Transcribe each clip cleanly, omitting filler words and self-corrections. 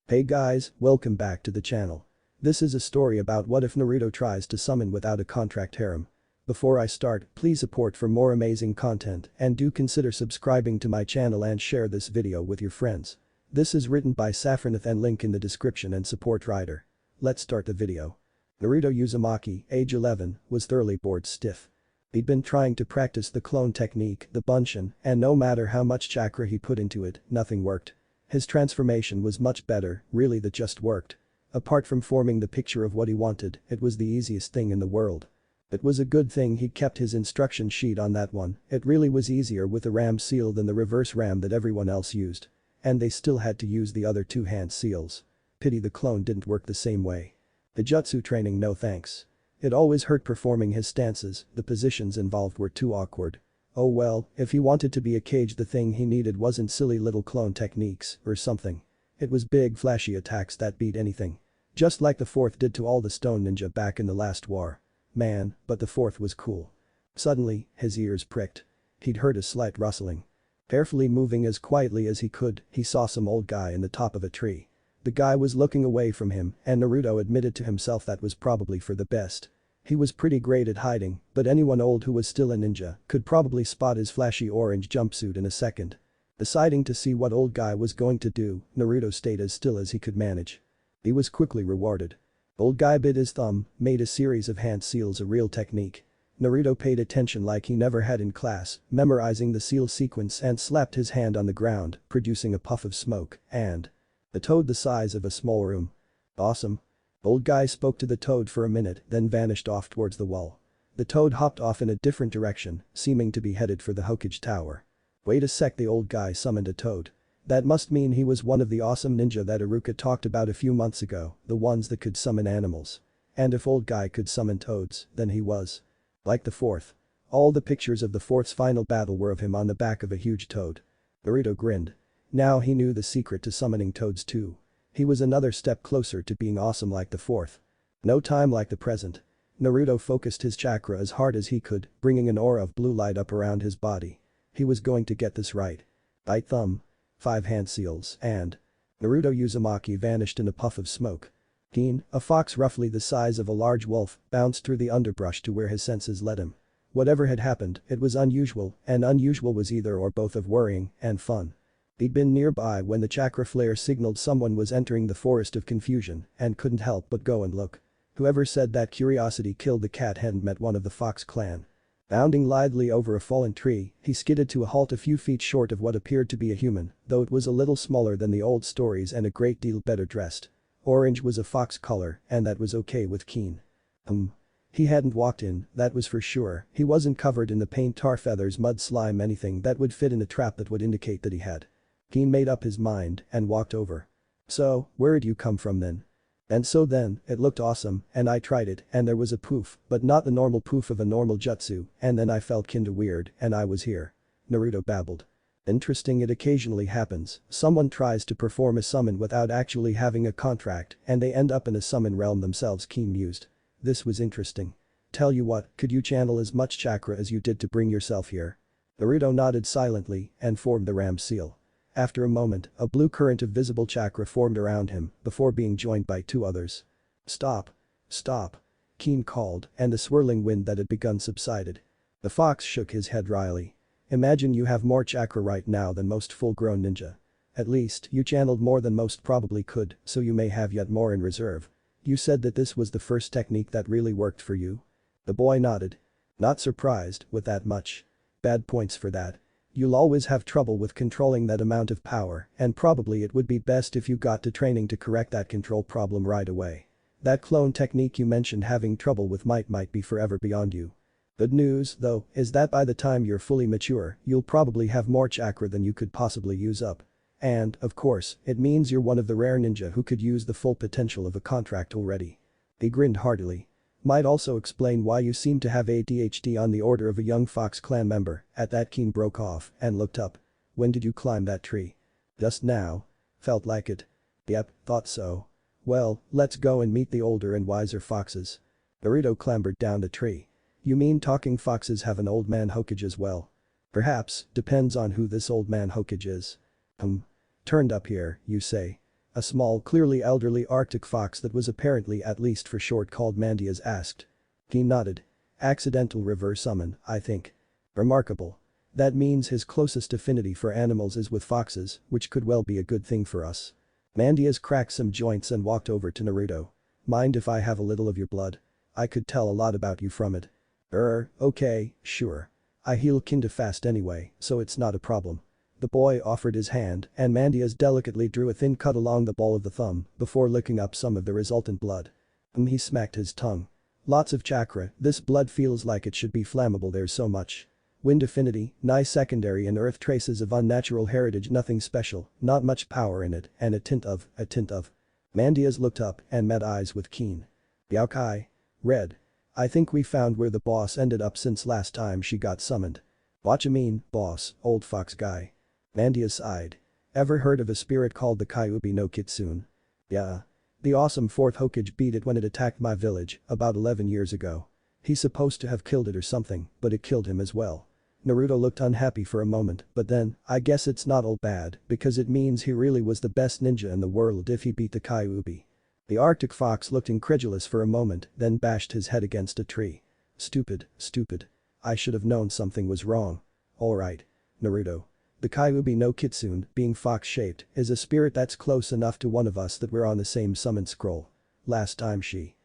Hey guys, welcome back to the channel. This is a story about what if Naruto tries to summon without a contract harem. Before I start, please support for more amazing content and do consider subscribing to my channel and share this video with your friends. This is written by Saphroneth and link in the description and support writer. Let's start the video. Naruto Uzumaki, age 11, was thoroughly bored stiff. He'd been trying to practice the clone technique, the Bunshin, and no matter how much chakra he put into it, nothing worked. His transformation was much better, really that just worked. Apart from forming the picture of what he wanted, it was the easiest thing in the world. It was a good thing he kept his instruction sheet on that one, it really was easier with the ram seal than the reverse ram that everyone else used. And they still had to use the other two hand seals. Pity the clone didn't work the same way. The jutsu training no thanks. It always hurt performing his stances, the positions involved were too awkward. Oh well, if he wanted to be a Kage the thing he needed wasn't silly little clone techniques or something. It was big flashy attacks that beat anything. Just like the fourth did to all the stone ninja back in the last war. Man, but the fourth was cool. Suddenly, his ears pricked. He'd heard a slight rustling. Carefully moving as quietly as he could, he saw some old guy in the top of a tree. The guy was looking away from him and Naruto admitted to himself that was probably for the best. He was pretty great at hiding, but anyone old who was still a ninja could probably spot his flashy orange jumpsuit in a second. Deciding to see what old guy was going to do, Naruto stayed as still as he could manage. He was quickly rewarded. Old guy bit his thumb, made a series of hand seals a real technique. Naruto paid attention like he never had in class, memorizing the seal sequence and slapped his hand on the ground, producing a puff of smoke, and a toad the size of a small room. Awesome. Old guy spoke to the toad for a minute then vanished off towards the wall. The toad hopped off in a different direction, seeming to be headed for the Hokage tower. Wait a sec, the old guy summoned a toad. That must mean he was one of the awesome ninja that Iruka talked about a few months ago, the ones that could summon animals. And if old guy could summon toads, then he was like the fourth. All the pictures of the fourth's final battle were of him on the back of a huge toad. Naruto grinned. Now he knew the secret to summoning toads too. He was another step closer to being awesome like the fourth. No time like the present. Naruto focused his chakra as hard as he could, bringing an aura of blue light up around his body. He was going to get this right. Right thumb. 5 hand seals and Naruto Uzumaki vanished in a puff of smoke. Keen, a fox roughly the size of a large wolf, bounced through the underbrush to where his senses led him. Whatever had happened, it was unusual, and unusual was either or both of worrying and fun. He'd been nearby when the chakra flare signaled someone was entering the forest of confusion and couldn't help but go and look. Whoever said that curiosity killed the cat hadn't met one of the fox clan. Bounding lithely over a fallen tree, he skidded to a halt a few feet short of what appeared to be a human, though it was a little smaller than the old stories and a great deal better dressed. Orange was a fox color and that was okay with Keen. He hadn't walked in, that was for sure, he wasn't covered in the paint, tar, feathers, mud, slime, anything that would fit in a trap that would indicate that he had. Keen made up his mind and walked over. So, where'd you come from then? And so then, it looked awesome and I tried it and there was a poof, but not the normal poof of a normal jutsu, and then I felt kinda weird and I was here. Naruto babbled. Interesting, it occasionally happens, someone tries to perform a summon without actually having a contract and they end up in a summon realm themselves, Keen mused. This was interesting. Tell you what, could you channel as much chakra as you did to bring yourself here? Naruto nodded silently and formed the ram seal. After a moment, a blue current of visible chakra formed around him before being joined by 2 others. Stop. Stop. Keen called and the swirling wind that had begun subsided. The fox shook his head wryly. Imagine you have more chakra right now than most full-grown ninja. At least, you channeled more than most probably could, so you may have yet more in reserve. You said that this was the first technique that really worked for you? The boy nodded. Not surprised with that much. Bad points for that. You'll always have trouble with controlling that amount of power and probably it would be best if you got to training to correct that control problem right away. That clone technique you mentioned having trouble with might be forever beyond you. Good news, though, is that by the time you're fully mature, you'll probably have more chakra than you could possibly use up. And, of course, it means you're one of the rare ninja who could use the full potential of a contract already. He grinned heartily. Might also explain why you seem to have ADHD on the order of a young Fox clan member. At that Keen broke off and looked up. When did you climb that tree? Just now. Felt like it. Yep, thought so. Well, let's go and meet the older and wiser foxes. Naruto clambered down the tree. You mean talking foxes have an old man Hokage as well? Perhaps, depends on who this old man Hokage is. Turned up here, you say? A small, clearly elderly Arctic fox that was apparently at least for short called Mandias asked. He nodded. Accidental reverse summon, I think. Remarkable. That means his closest affinity for animals is with foxes, which could well be a good thing for us. Mandias cracked some joints and walked over to Naruto. Mind if I have a little of your blood? I could tell a lot about you from it. Okay, sure. I heal kinda fast anyway, so it's not a problem. The boy offered his hand and Mandias delicately drew a thin cut along the ball of the thumb before licking up some of the resultant blood. He smacked his tongue. Lots of chakra, this blood feels like it should be flammable, there's so much. Wind affinity, nice secondary and earth traces of unnatural heritage, nothing special, not much power in it, and a tint of. Mandias looked up and met eyes with keen. Yaokai. Red. I think we found where the boss ended up since last time she got summoned. Watcha mean, boss, old fox guy. Mandias sighed. Ever heard of a spirit called the Kyuubi no Kitsune? Yeah. The awesome 4th Hokage beat it when it attacked my village, about 11 years ago. He's supposed to have killed it or something, but it killed him as well. Naruto looked unhappy for a moment, but then, I guess it's not all bad, because it means he really was the best ninja in the world if he beat the Kyuubi. The Arctic fox looked incredulous for a moment, then bashed his head against a tree. Stupid. I should have known something was wrong. Alright. Naruto. The Kyuubi no Kitsune, being fox-shaped, is a spirit that's close enough to one of us that we're on the same summon scroll. Last time she?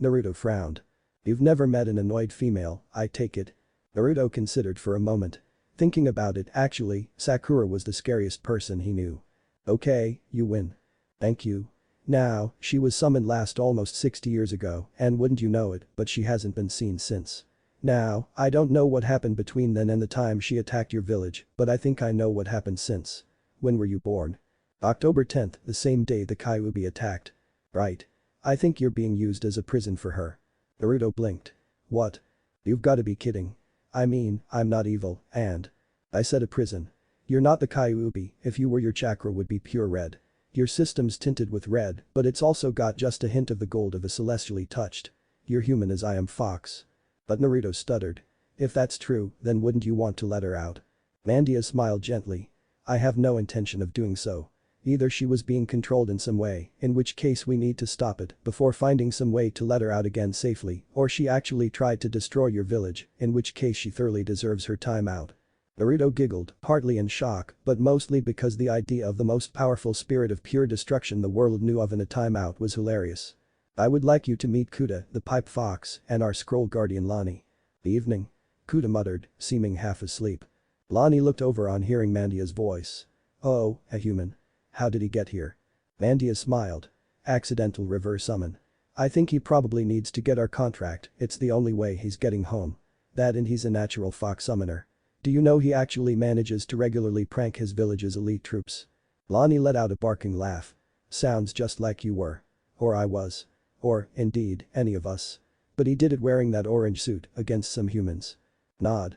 Naruto frowned. You've never met an annoyed female, I take it? Naruto considered for a moment. Thinking about it, actually, Sakura was the scariest person he knew. Okay, you win. Thank you. Now, she was summoned last almost 60 years ago, and wouldn't you know it, but she hasn't been seen since. Now, I don't know what happened between then and the time she attacked your village, but I think I know what happened since. When were you born? October 10th, the same day the Kyuubi attacked. Right. I think you're being used as a prison for her. Naruto blinked. What? You've gotta be kidding. I mean, I'm not evil, and. I said a prison. You're not the Kyuubi, if you were your chakra would be pure red. Your system's tinted with red, but it's also got just a hint of the gold of a celestially touched. You're human as I am fox. But Naruto stuttered. If that's true, then wouldn't you want to let her out? Mandias smiled gently. I have no intention of doing so. Either she was being controlled in some way, in which case we need to stop it before finding some way to let her out again safely, or she actually tried to destroy your village, in which case she thoroughly deserves her time out. Naruto giggled, partly in shock, but mostly because the idea of the most powerful spirit of pure destruction the world knew of in a timeout was hilarious. I would like you to meet Kuda, the pipe fox, and our scroll guardian Lonnie. Evening. Kuda muttered, seeming half asleep. Lonnie looked over on hearing Mandia's voice. Oh, a human. How did he get here? Mandia smiled. Accidental reverse summon. I think he probably needs to get our contract, it's the only way he's getting home. That and he's a natural fox summoner. Do you know he actually manages to regularly prank his village's elite troops? Lonnie let out a barking laugh. Sounds just like you were. Or I was. Or, indeed, any of us. But he did it wearing that orange suit against some humans. Nod.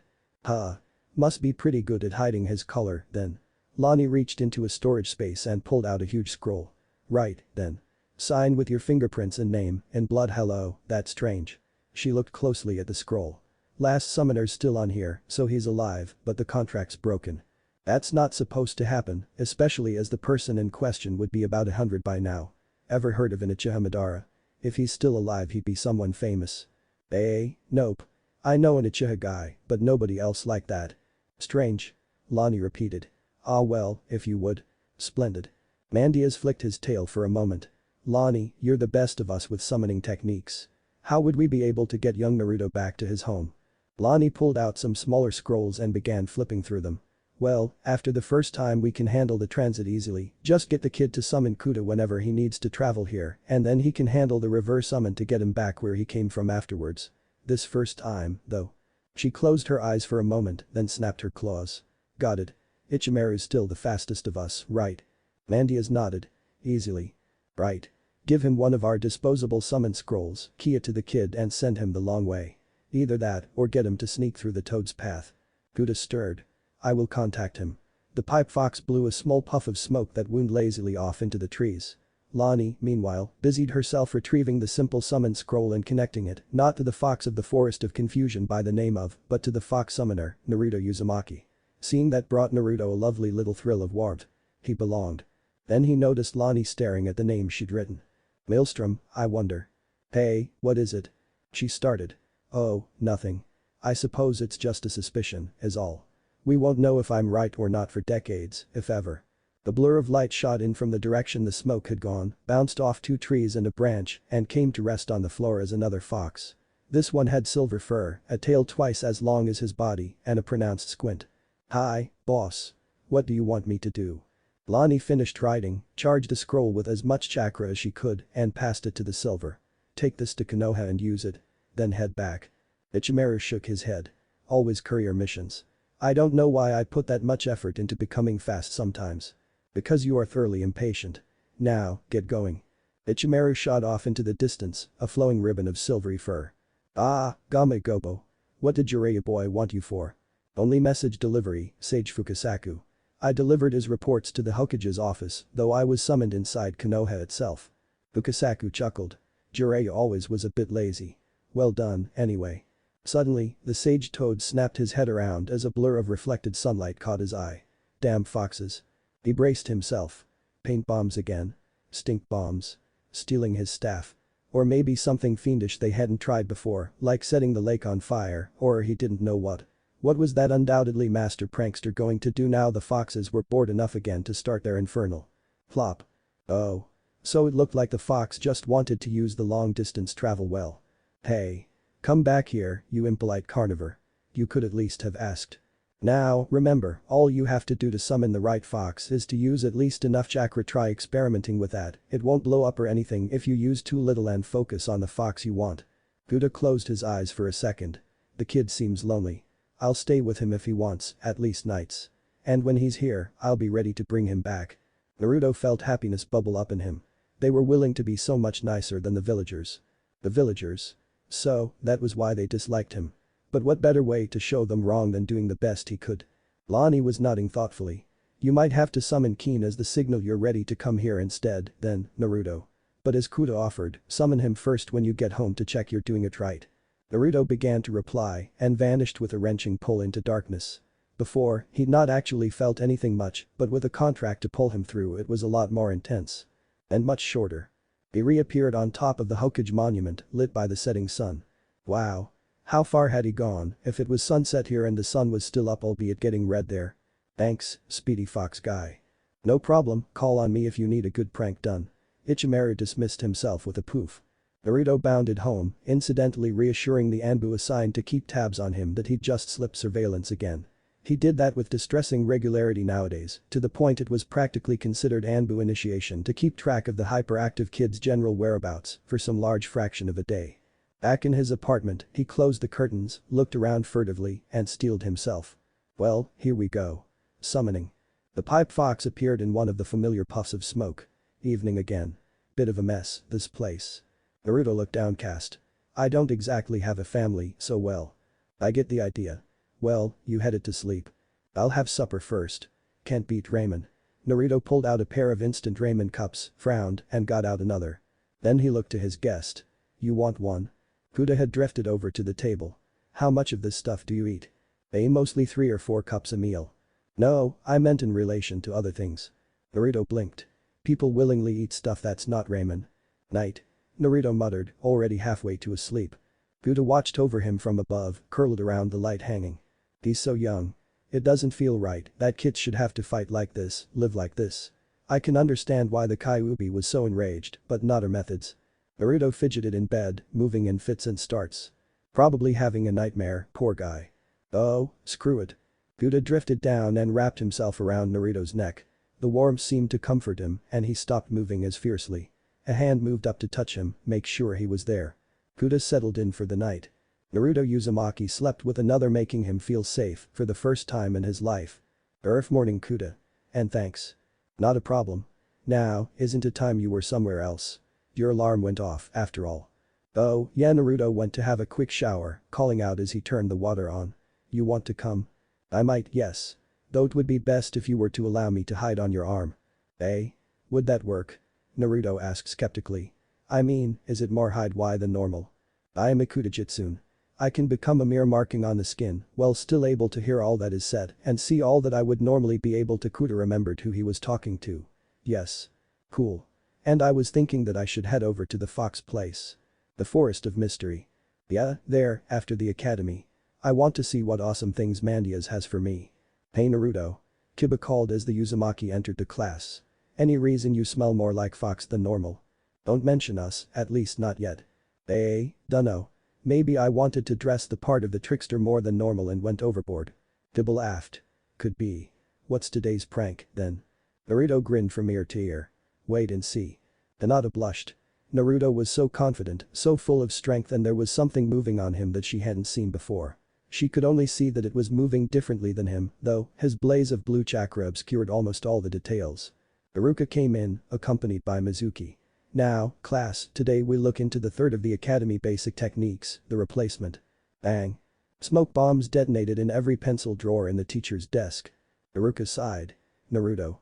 Must be pretty good at hiding his color, then. Lonnie reached into a storage space and pulled out a huge scroll. Right, then. Sign with your fingerprints and name, in blood. Hello, that's strange. She looked closely at the scroll. Last summoner's still on here, so he's alive, but the contract's broken. That's not supposed to happen, especially as the person in question would be about 100 by now. Ever heard of an Uchiha Madara? If he's still alive he'd be someone famous. Nope. I know an Uchiha guy, but nobody else like that. Strange. Lonnie repeated. Ah well, if you would. Splendid. Mandias flicked his tail for a moment. Lonnie, you're the best of us with summoning techniques. How would we be able to get young Naruto back to his home? Lonnie pulled out some smaller scrolls and began flipping through them. Well, after the first time we can handle the transit easily, just get the kid to summon Kuda whenever he needs to travel here, and then he can handle the reverse summon to get him back where he came from afterwards. This first time, though. She closed her eyes for a moment, then snapped her claws. Got it. Ichimaru's still the fastest of us, right? Mandias nodded. Easily. Right. Give him one of our disposable summon scrolls, key it to the kid and send him the long way. Either that, or get him to sneak through the toad's path. Kuda stirred. I will contact him. The pipe fox blew a small puff of smoke that wound lazily off into the trees. Lonnie, meanwhile, busied herself retrieving the simple summon scroll and connecting it, not to the fox of the Forest of Confusion by the name of, but to the fox summoner, Naruto Uzumaki. Seeing that brought Naruto a lovely little thrill of warmth. He belonged. Then he noticed Lonnie staring at the name she'd written. Maelstrom, I wonder. Hey, what is it? She started. Oh, nothing. I suppose it's just a suspicion, is all. We won't know if I'm right or not for decades, if ever. The blur of light shot in from the direction the smoke had gone, bounced off 2 trees and a branch, and came to rest on the floor as another fox. This one had silver fur, a tail twice as long as his body, and a pronounced squint. Hi, boss. What do you want me to do? Lonnie finished writing, charged a scroll with as much chakra as she could, and passed it to the silver. Take this to Konoha and use it. Then head back. Ichimaru shook his head. Always courier missions. I don't know why I put that much effort into becoming fast sometimes. Because you are thoroughly impatient. Now, get going. Ichimaru shot off into the distance, a flowing ribbon of silvery fur. Ah, Game Gobo. What did Jiraiya boy want you for? Only message delivery, Sage Fukasaku. I delivered his reports to the Hokage's office, though I was summoned inside Konoha itself. Fukasaku chuckled. Jiraiya always was a bit lazy. Well done, anyway. Suddenly, the sage toad snapped his head around as a blur of reflected sunlight caught his eye. Damn foxes. He braced himself. Paint bombs again. Stink bombs. Stealing his staff. Or maybe something fiendish they hadn't tried before, like setting the lake on fire, or he didn't know what. What was that undoubtedly master prankster going to do now the foxes were bored enough again to start their infernal? Flop. Oh. So it looked like the fox just wanted to use the long-distance travel well. Hey. Come back here, you impolite carnivore. You could at least have asked. Now, remember, all you have to do to summon the right fox is to use at least enough chakra. Try experimenting with that, it won't blow up or anything if you use too little and focus on the fox you want. Buddha closed his eyes for a second. The kid seems lonely. I'll stay with him if he wants, at least nights. And when he's here, I'll be ready to bring him back. Naruto felt happiness bubble up in him. They were willing to be so much nicer than the villagers. The villagers. So, that was why they disliked him. But what better way to show them wrong than doing the best he could? Lonnie was nodding thoughtfully. You might have to summon Keen as the signal you're ready to come here instead, then, Naruto. But as Kuta offered, summon him first when you get home to check you're doing it right. Naruto began to reply and vanished with a wrenching pull into darkness. Before, he'd not actually felt anything much, but with a contract to pull him through it was a lot more intense. And much shorter. He reappeared on top of the Hokage monument, lit by the setting sun. Wow. How far had he gone if it was sunset here and the sun was still up, albeit getting red there? Thanks, Speedy Fox guy. No problem, call on me if you need a good prank done. Ichimaru dismissed himself with a poof. Naruto bounded home, incidentally reassuring the Anbu assigned to keep tabs on him that he'd just slipped surveillance again. He did that with distressing regularity nowadays, to the point it was practically considered Anbu initiation to keep track of the hyperactive kid's general whereabouts for some large fraction of a day. Back in his apartment, he closed the curtains, looked around furtively, and steeled himself. Well, here we go. Summoning. The pipe fox appeared in one of the familiar puffs of smoke. Evening again. Bit of a mess, this place. Naruto looked downcast. I don't exactly have a family, so well. I get the idea. Well, you headed to sleep. I'll have supper first. Can't beat ramen. Naruto pulled out a pair of instant ramen cups, frowned, and got out another. Then he looked to his guest. You want one? Kuta had drifted over to the table. How much of this stuff do you eat? Mostly 3 or 4 cups a meal. No, I meant in relation to other things. Naruto blinked. People willingly eat stuff that's not ramen. Night. Naruto muttered, already halfway to his sleep. Kuta watched over him from above, curled around the light hanging. He's so young. It doesn't feel right that kids should have to fight like this, live like this. I can understand why the Kyuubi was so enraged, but not her methods. Naruto fidgeted in bed, moving in fits and starts. Probably having a nightmare, poor guy. Oh, screw it. Kuta drifted down and wrapped himself around Naruto's neck. The warmth seemed to comfort him and he stopped moving as fiercely. A hand moved up to touch him, make sure he was there. Kuta settled in for the night. Naruto Uzumaki slept with another, making him feel safe for the first time in his life. Morning Kuta. And thanks. Not a problem. Now, isn't it time you were somewhere else? Your alarm went off, after all. Oh, yeah. Naruto went to have a quick shower, calling out as he turned the water on. You want to come? I might, yes. Though it would be best if you were to allow me to hide on your arm. Eh? Would that work? Naruto asked skeptically. I mean, is it more hide Y than normal? I am a Kutajitsun. I can become a mere marking on the skin while still able to hear all that is said and see all that I would normally be able to. Kuta remembered who he was talking to. Yes. Cool. And I was thinking that I should head over to the Fox place. The Forest of Mystery. Yeah, there, after the academy. I want to see what awesome things Mandias has for me. Hey Naruto. Kiba called as the Uzumaki entered the class. Any reason you smell more like Fox than normal? Don't mention us, at least not yet. Dunno. Maybe I wanted to dress the part of the trickster more than normal and went overboard. Kiba laughed. Could be. What's today's prank, then? Naruto grinned from ear to ear. Wait and see. Hinata blushed. Naruto was so confident, so full of strength, and there was something moving on him that she hadn't seen before. She could only see that it was moving differently than him, though, his blaze of blue chakra obscured almost all the details. Iruka came in, accompanied by Mizuki. Now, class, today we look into the third of the academy basic techniques, the replacement. Bang. Smoke bombs detonated in every pencil drawer in the teacher's desk. Iruka sighed. Naruto.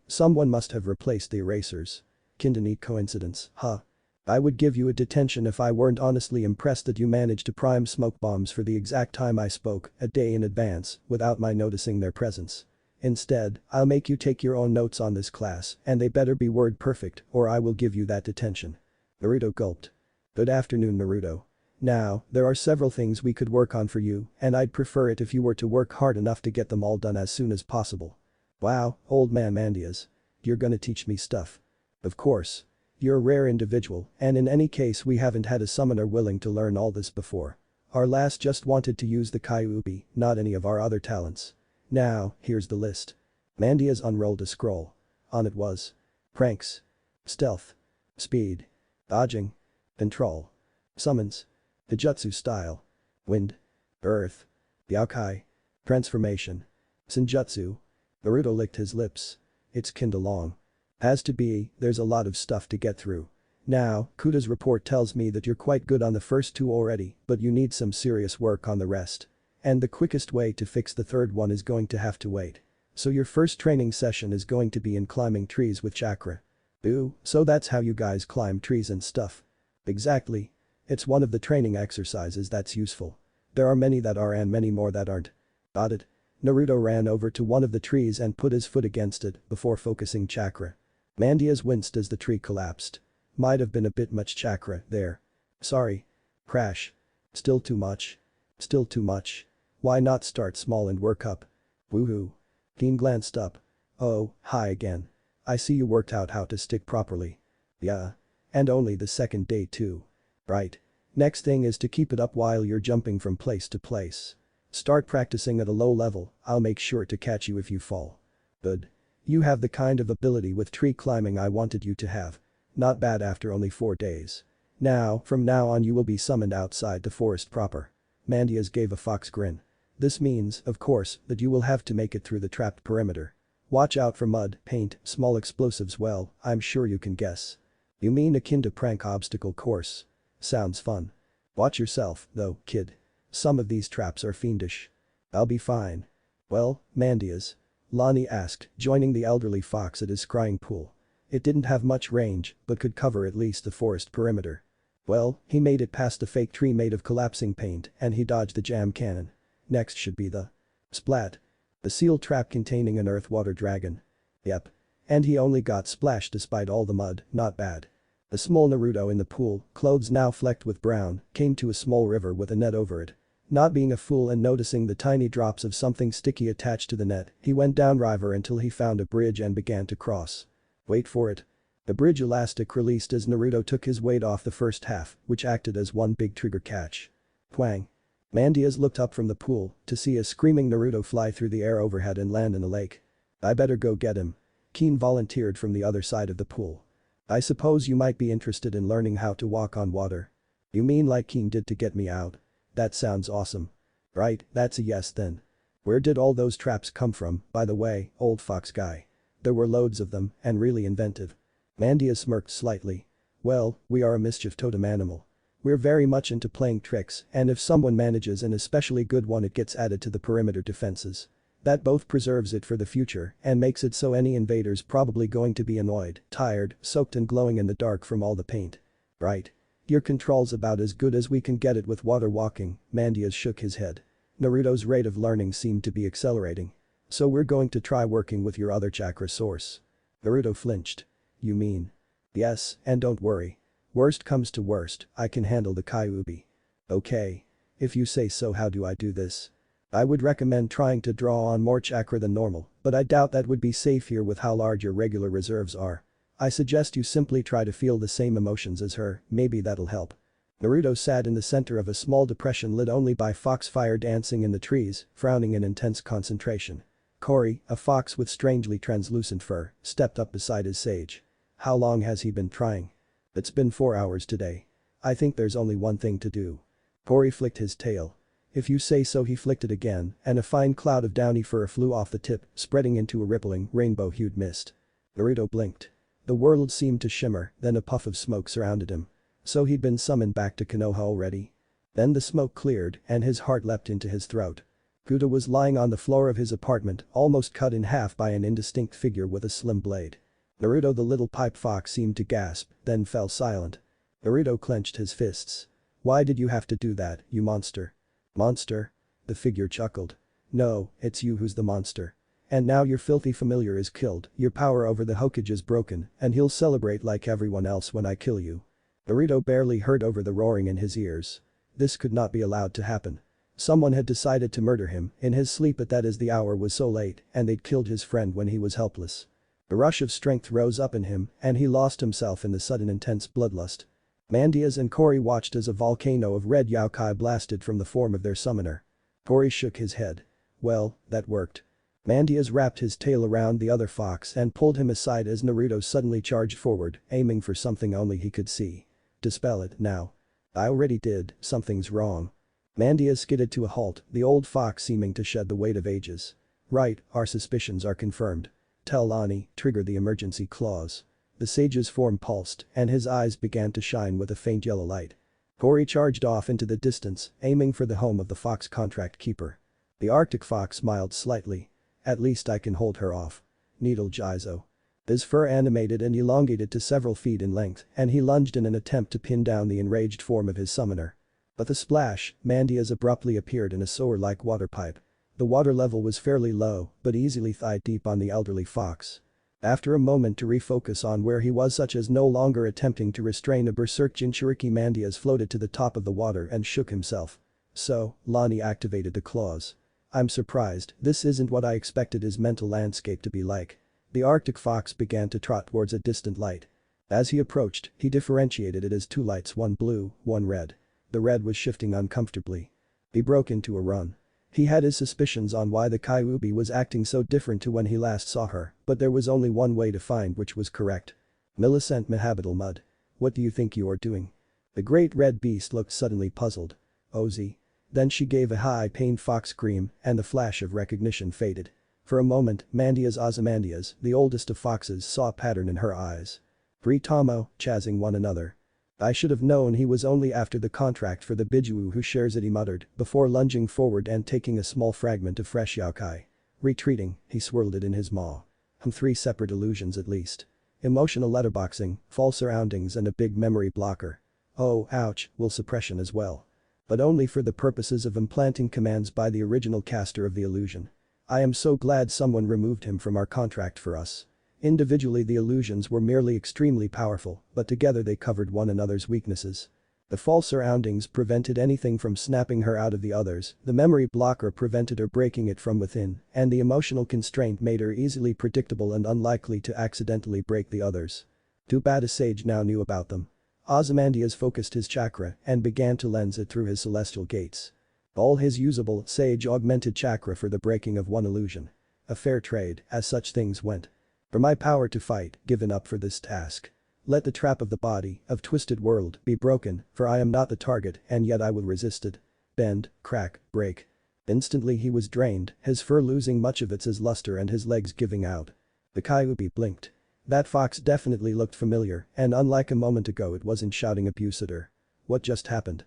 Someone must have replaced the erasers. Kinda neat coincidence, huh? I would give you a detention if I weren't honestly impressed that you managed to prime smoke bombs for the exact time I spoke, a day in advance, without my noticing their presence. Instead, I'll make you take your own notes on this class, and they better be word perfect or I will give you that detention. Naruto gulped. Good afternoon Naruto. Now, there are several things we could work on for you, and I'd prefer it if you were to work hard enough to get them all done as soon as possible. Wow, old man Mandias. You're gonna teach me stuff. Of course. You're a rare individual, and in any case we haven't had a summoner willing to learn all this before. Our last just wanted to use the Kyuubi, not any of our other talents. Now, here's the list. Mandias unrolled a scroll. On it was. Pranks. Stealth. Speed. Dodging. Control. Summons. Hijutsu style. Wind. Earth. Yaokai. Transformation. Senjutsu. Naruto licked his lips. It's kinda long. Has to be, there's a lot of stuff to get through. Now, Kuda's report tells me that you're quite good on the first two already, but you need some serious work on the rest. And the quickest way to fix the third one is going to have to wait. So your first training session is going to be in climbing trees with chakra. Ooh, so that's how you guys climb trees and stuff. Exactly. It's one of the training exercises that's useful. There are many that are and many more that aren't. Got it? Naruto ran over to one of the trees and put his foot against it before focusing chakra. Mandias winced as the tree collapsed. Might have been a bit much chakra there. Sorry. Crash. Still too much. Still too much. Why not start small and work up? Woohoo. Keen glanced up. Oh, hi again. I see you worked out how to stick properly. Yeah. And only the second day too. Right. Next thing is to keep it up while you're jumping from place to place. Start practicing at a low level, I'll make sure to catch you if you fall. Good. You have the kind of ability with tree climbing I wanted you to have. Not bad after only 4 days. Now, from now on you will be summoned outside the forest proper. Mandias gave a fox grin. This means, of course, that you will have to make it through the trapped perimeter. Watch out for mud, paint, small explosives. Well, I'm sure you can guess. You mean akin to prank obstacle course. Sounds fun. Watch yourself, though, kid. Some of these traps are fiendish. I'll be fine. Well, Mandias? Lonnie asked, joining the elderly fox at his crying pool. It didn't have much range, but could cover at least the forest perimeter. Well, he made it past the fake tree made of collapsing paint and he dodged the jam cannon. Next should be the splat. The seal trap containing an earth water dragon. Yep. And he only got splashed despite all the mud, not bad. The small Naruto in the pool, clothes now flecked with brown, came to a small river with a net over it. Not being a fool and noticing the tiny drops of something sticky attached to the net, he went down river until he found a bridge and began to cross. Wait for it. The bridge elastic released as Naruto took his weight off the first half, which acted as one big trigger catch. Twang. Mandias looked up from the pool to see a screaming Naruto fly through the air overhead and land in the lake. I better go get him. Keen volunteered from the other side of the pool. I suppose you might be interested in learning how to walk on water. You mean like Keen did to get me out? That sounds awesome. Right, that's a yes then. Where did all those traps come from, by the way, old fox guy? There were loads of them, and really inventive. Mandias smirked slightly. Well, we are a mischief totem animal. We're very much into playing tricks, and if someone manages an especially good one it gets added to the perimeter defenses. That both preserves it for the future and makes it so any invader's probably going to be annoyed, tired, soaked and glowing in the dark from all the paint. Right. Your control's about as good as we can get it with water walking, Mandias shook his head. Naruto's rate of learning seemed to be accelerating. So we're going to try working with your other chakra source. Naruto flinched. You mean? Yes, and don't worry. Worst comes to worst, I can handle the Kyuubi. Okay. If you say so, how do I do this? I would recommend trying to draw on more chakra than normal, but I doubt that would be safe here with how large your regular reserves are. I suggest you simply try to feel the same emotions as her, maybe that'll help. Naruto sat in the center of a small depression lit only by foxfire dancing in the trees, frowning in intense concentration. Kori, a fox with strangely translucent fur, stepped up beside his sage. How long has he been trying? It's been 4 hours today. I think there's only one thing to do. Kori flicked his tail. If you say so. He flicked it again, and a fine cloud of downy fur flew off the tip, spreading into a rippling, rainbow-hued mist. Naruto blinked. The world seemed to shimmer, then a puff of smoke surrounded him. So he'd been summoned back to Konoha already? Then the smoke cleared, and his heart leapt into his throat. Guta was lying on the floor of his apartment, almost cut in half by an indistinct figure with a slim blade. Naruto the little pipe fox seemed to gasp, then fell silent. Naruto clenched his fists. Why did you have to do that, you monster? Monster? The figure chuckled. No, it's you who's the monster. And now your filthy familiar is killed, your power over the Hokage is broken, and he'll celebrate like everyone else when I kill you. Naruto barely heard over the roaring in his ears. This could not be allowed to happen. Someone had decided to murder him in his sleep, but that is the hour was so late and they'd killed his friend when he was helpless. A rush of strength rose up in him and he lost himself in the sudden intense bloodlust. Mandias and Kori watched as a volcano of red yokai blasted from the form of their summoner. Kori shook his head. Well, that worked. Mandias wrapped his tail around the other fox and pulled him aside as Naruto suddenly charged forward, aiming for something only he could see. Dispel it, now. I already did, something's wrong. Mandias skidded to a halt, the old fox seeming to shed the weight of ages. Right, our suspicions are confirmed. Tell Ani, trigger the emergency clause. The sage's form pulsed, and his eyes began to shine with a faint yellow light. Kori charged off into the distance, aiming for the home of the fox contract keeper. The Arctic fox smiled slightly. At least I can hold her off. Needle Jizo. His fur animated and elongated to several feet in length, and he lunged in an attempt to pin down the enraged form of his summoner. But the splash, Mandias abruptly appeared in a sewer-like water pipe. The water level was fairly low, but easily thigh-deep on the elderly fox. After a moment to refocus on where he was, such as no longer attempting to restrain a berserk Jinchuriki, Mandias floated to the top of the water and shook himself. So, Lani activated the claws. I'm surprised, this isn't what I expected his mental landscape to be like. The Arctic fox began to trot towards a distant light. As he approached, he differentiated it as two lights, one blue, one red. The red was shifting uncomfortably. He broke into a run. He had his suspicions on why the Kyuubi was acting so different to when he last saw her, but there was only one way to find which was correct. Millicent Mahabitl Mud. What do you think you are doing? The great red beast looked suddenly puzzled. Ozzy. Then she gave a high-pained fox scream, and the flash of recognition faded. For a moment, Mandias Ozymandias, the oldest of foxes, saw a pattern in her eyes. Britamo, chazzing one another. I should have known he was only after the contract for the Bijuu who shares it, he muttered, before lunging forward and taking a small fragment of fresh yokai. Retreating, he swirled it in his maw. 3 separate illusions at least. Emotional letterboxing, false surroundings and a big memory blocker. Oh, ouch, will suppression as well. But only for the purposes of implanting commands by the original caster of the illusion. I am so glad someone removed him from our contract for us. Individually the illusions were merely extremely powerful, but together they covered one another's weaknesses. The false surroundings prevented anything from snapping her out of the others, the memory blocker prevented her breaking it from within, and the emotional constraint made her easily predictable and unlikely to accidentally break the others. Too bad a sage now knew about them. Ozymandias focused his chakra and began to lens it through his celestial gates. All his usable, sage augmented chakra for the breaking of one illusion. A fair trade, as such things went. For my power to fight, given up for this task. Let the trap of the body, of twisted world, be broken, for I am not the target and yet I will resist it. Bend, crack, break. Instantly he was drained, his fur losing much of its luster and his legs giving out. The Kyuubi blinked. That fox definitely looked familiar, and unlike a moment ago it wasn't shouting abuse at her. What just happened?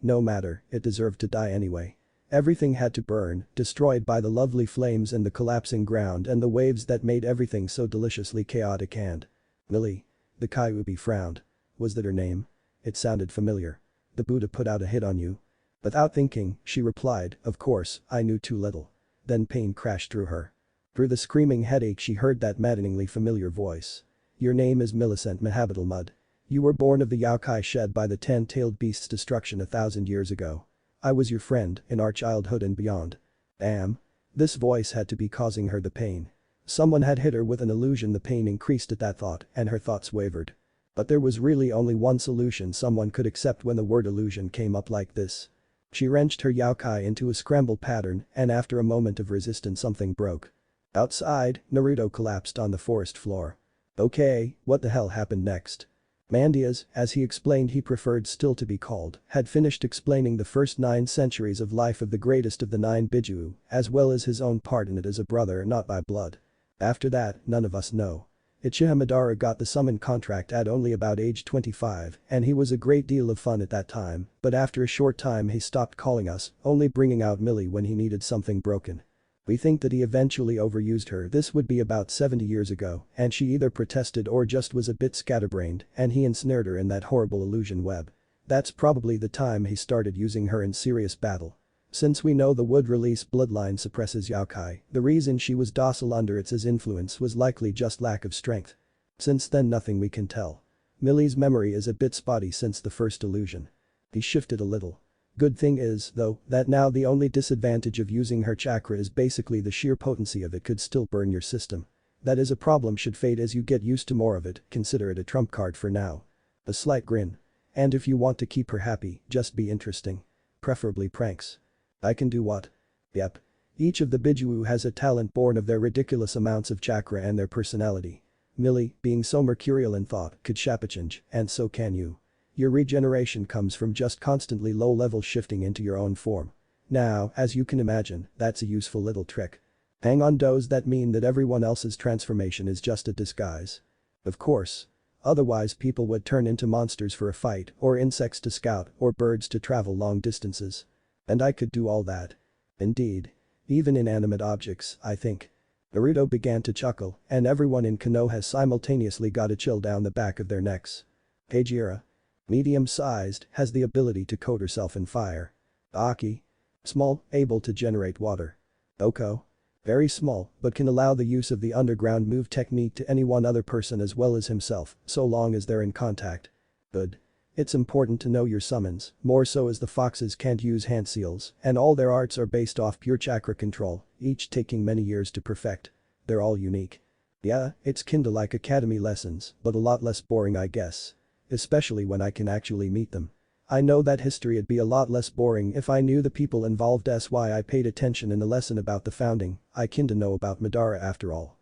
No matter, it deserved to die anyway. Everything had to burn, destroyed by the lovely flames and the collapsing ground and the waves that made everything so deliciously chaotic and… Millie. The Kyuubi frowned. Was that her name? It sounded familiar. The Buddha put out a hit on you? Without thinking, she replied, of course, I knew too little. Then pain crashed through her. Through the screaming headache she heard that maddeningly familiar voice. Your name is Millicent Mahabatalmud. You were born of the yokai shed by the 10-tailed beast's destruction 1,000 years ago. I was your friend in our childhood and beyond. Damn. This voice had to be causing her the pain. Someone had hit her with an illusion. The pain increased at that thought and her thoughts wavered. But there was really only one solution someone could accept when the word illusion came up like this. She wrenched her yokai into a scramble pattern and after a moment of resistance something broke. Outside, Naruto collapsed on the forest floor. Okay, what the hell happened next? Mandias, as he explained he preferred still to be called, had finished explaining the first 9 centuries of life of the greatest of the 9 Biju, as well as his own part in it as a brother not by blood. After that, none of us know. Uchiha Madara got the summon contract at only about age 25 and he was a great deal of fun at that time, but after a short time he stopped calling us, only bringing out Millie when he needed something broken. We think that he eventually overused her. This would be about 70 years ago and she either protested or just was a bit scatterbrained and he ensnared her in that horrible illusion web. That's probably the time he started using her in serious battle. Since we know the wood release bloodline suppresses yokai, the reason she was docile under its influence was likely just lack of strength. Since then nothing we can tell. Millie's memory is a bit spotty since the first illusion. He shifted a little. Good thing is, though, that now the only disadvantage of using her chakra is basically the sheer potency of it could still burn your system. That is a problem should fade as you get used to more of it, consider it a trump card for now. A slight grin. And if you want to keep her happy, just be interesting. Preferably pranks. I can do what? Yep. Each of the Biju has a talent born of their ridiculous amounts of chakra and their personality. Millie, being so mercurial in thought, could change, and so can you. Your regeneration comes from just constantly low-level shifting into your own form. Now, as you can imagine, that's a useful little trick. Hang on, does that mean that everyone else's transformation is just a disguise? Of course. Otherwise people would turn into monsters for a fight, or insects to scout, or birds to travel long distances. And I could do all that. Indeed. Even inanimate objects, I think. Naruto began to chuckle, and everyone in Konoha simultaneously got a chill down the back of their necks. Hejira. Medium-sized, has the ability to coat herself in fire. Aki. Small, able to generate water. Oko. Very small, but can allow the use of the underground move technique to any one other person as well as himself, so long as they're in contact. Good. It's important to know your summons, more so as the foxes can't use hand seals, and all their arts are based off pure chakra control, each taking many years to perfect. They're all unique. Yeah, it's kinda like academy lessons, but a lot less boring I guess. Especially when I can actually meet them. I know that history'd be a lot less boring if I knew the people involved. That's why I paid attention in the lesson about the founding. I kinda know about Madara after all.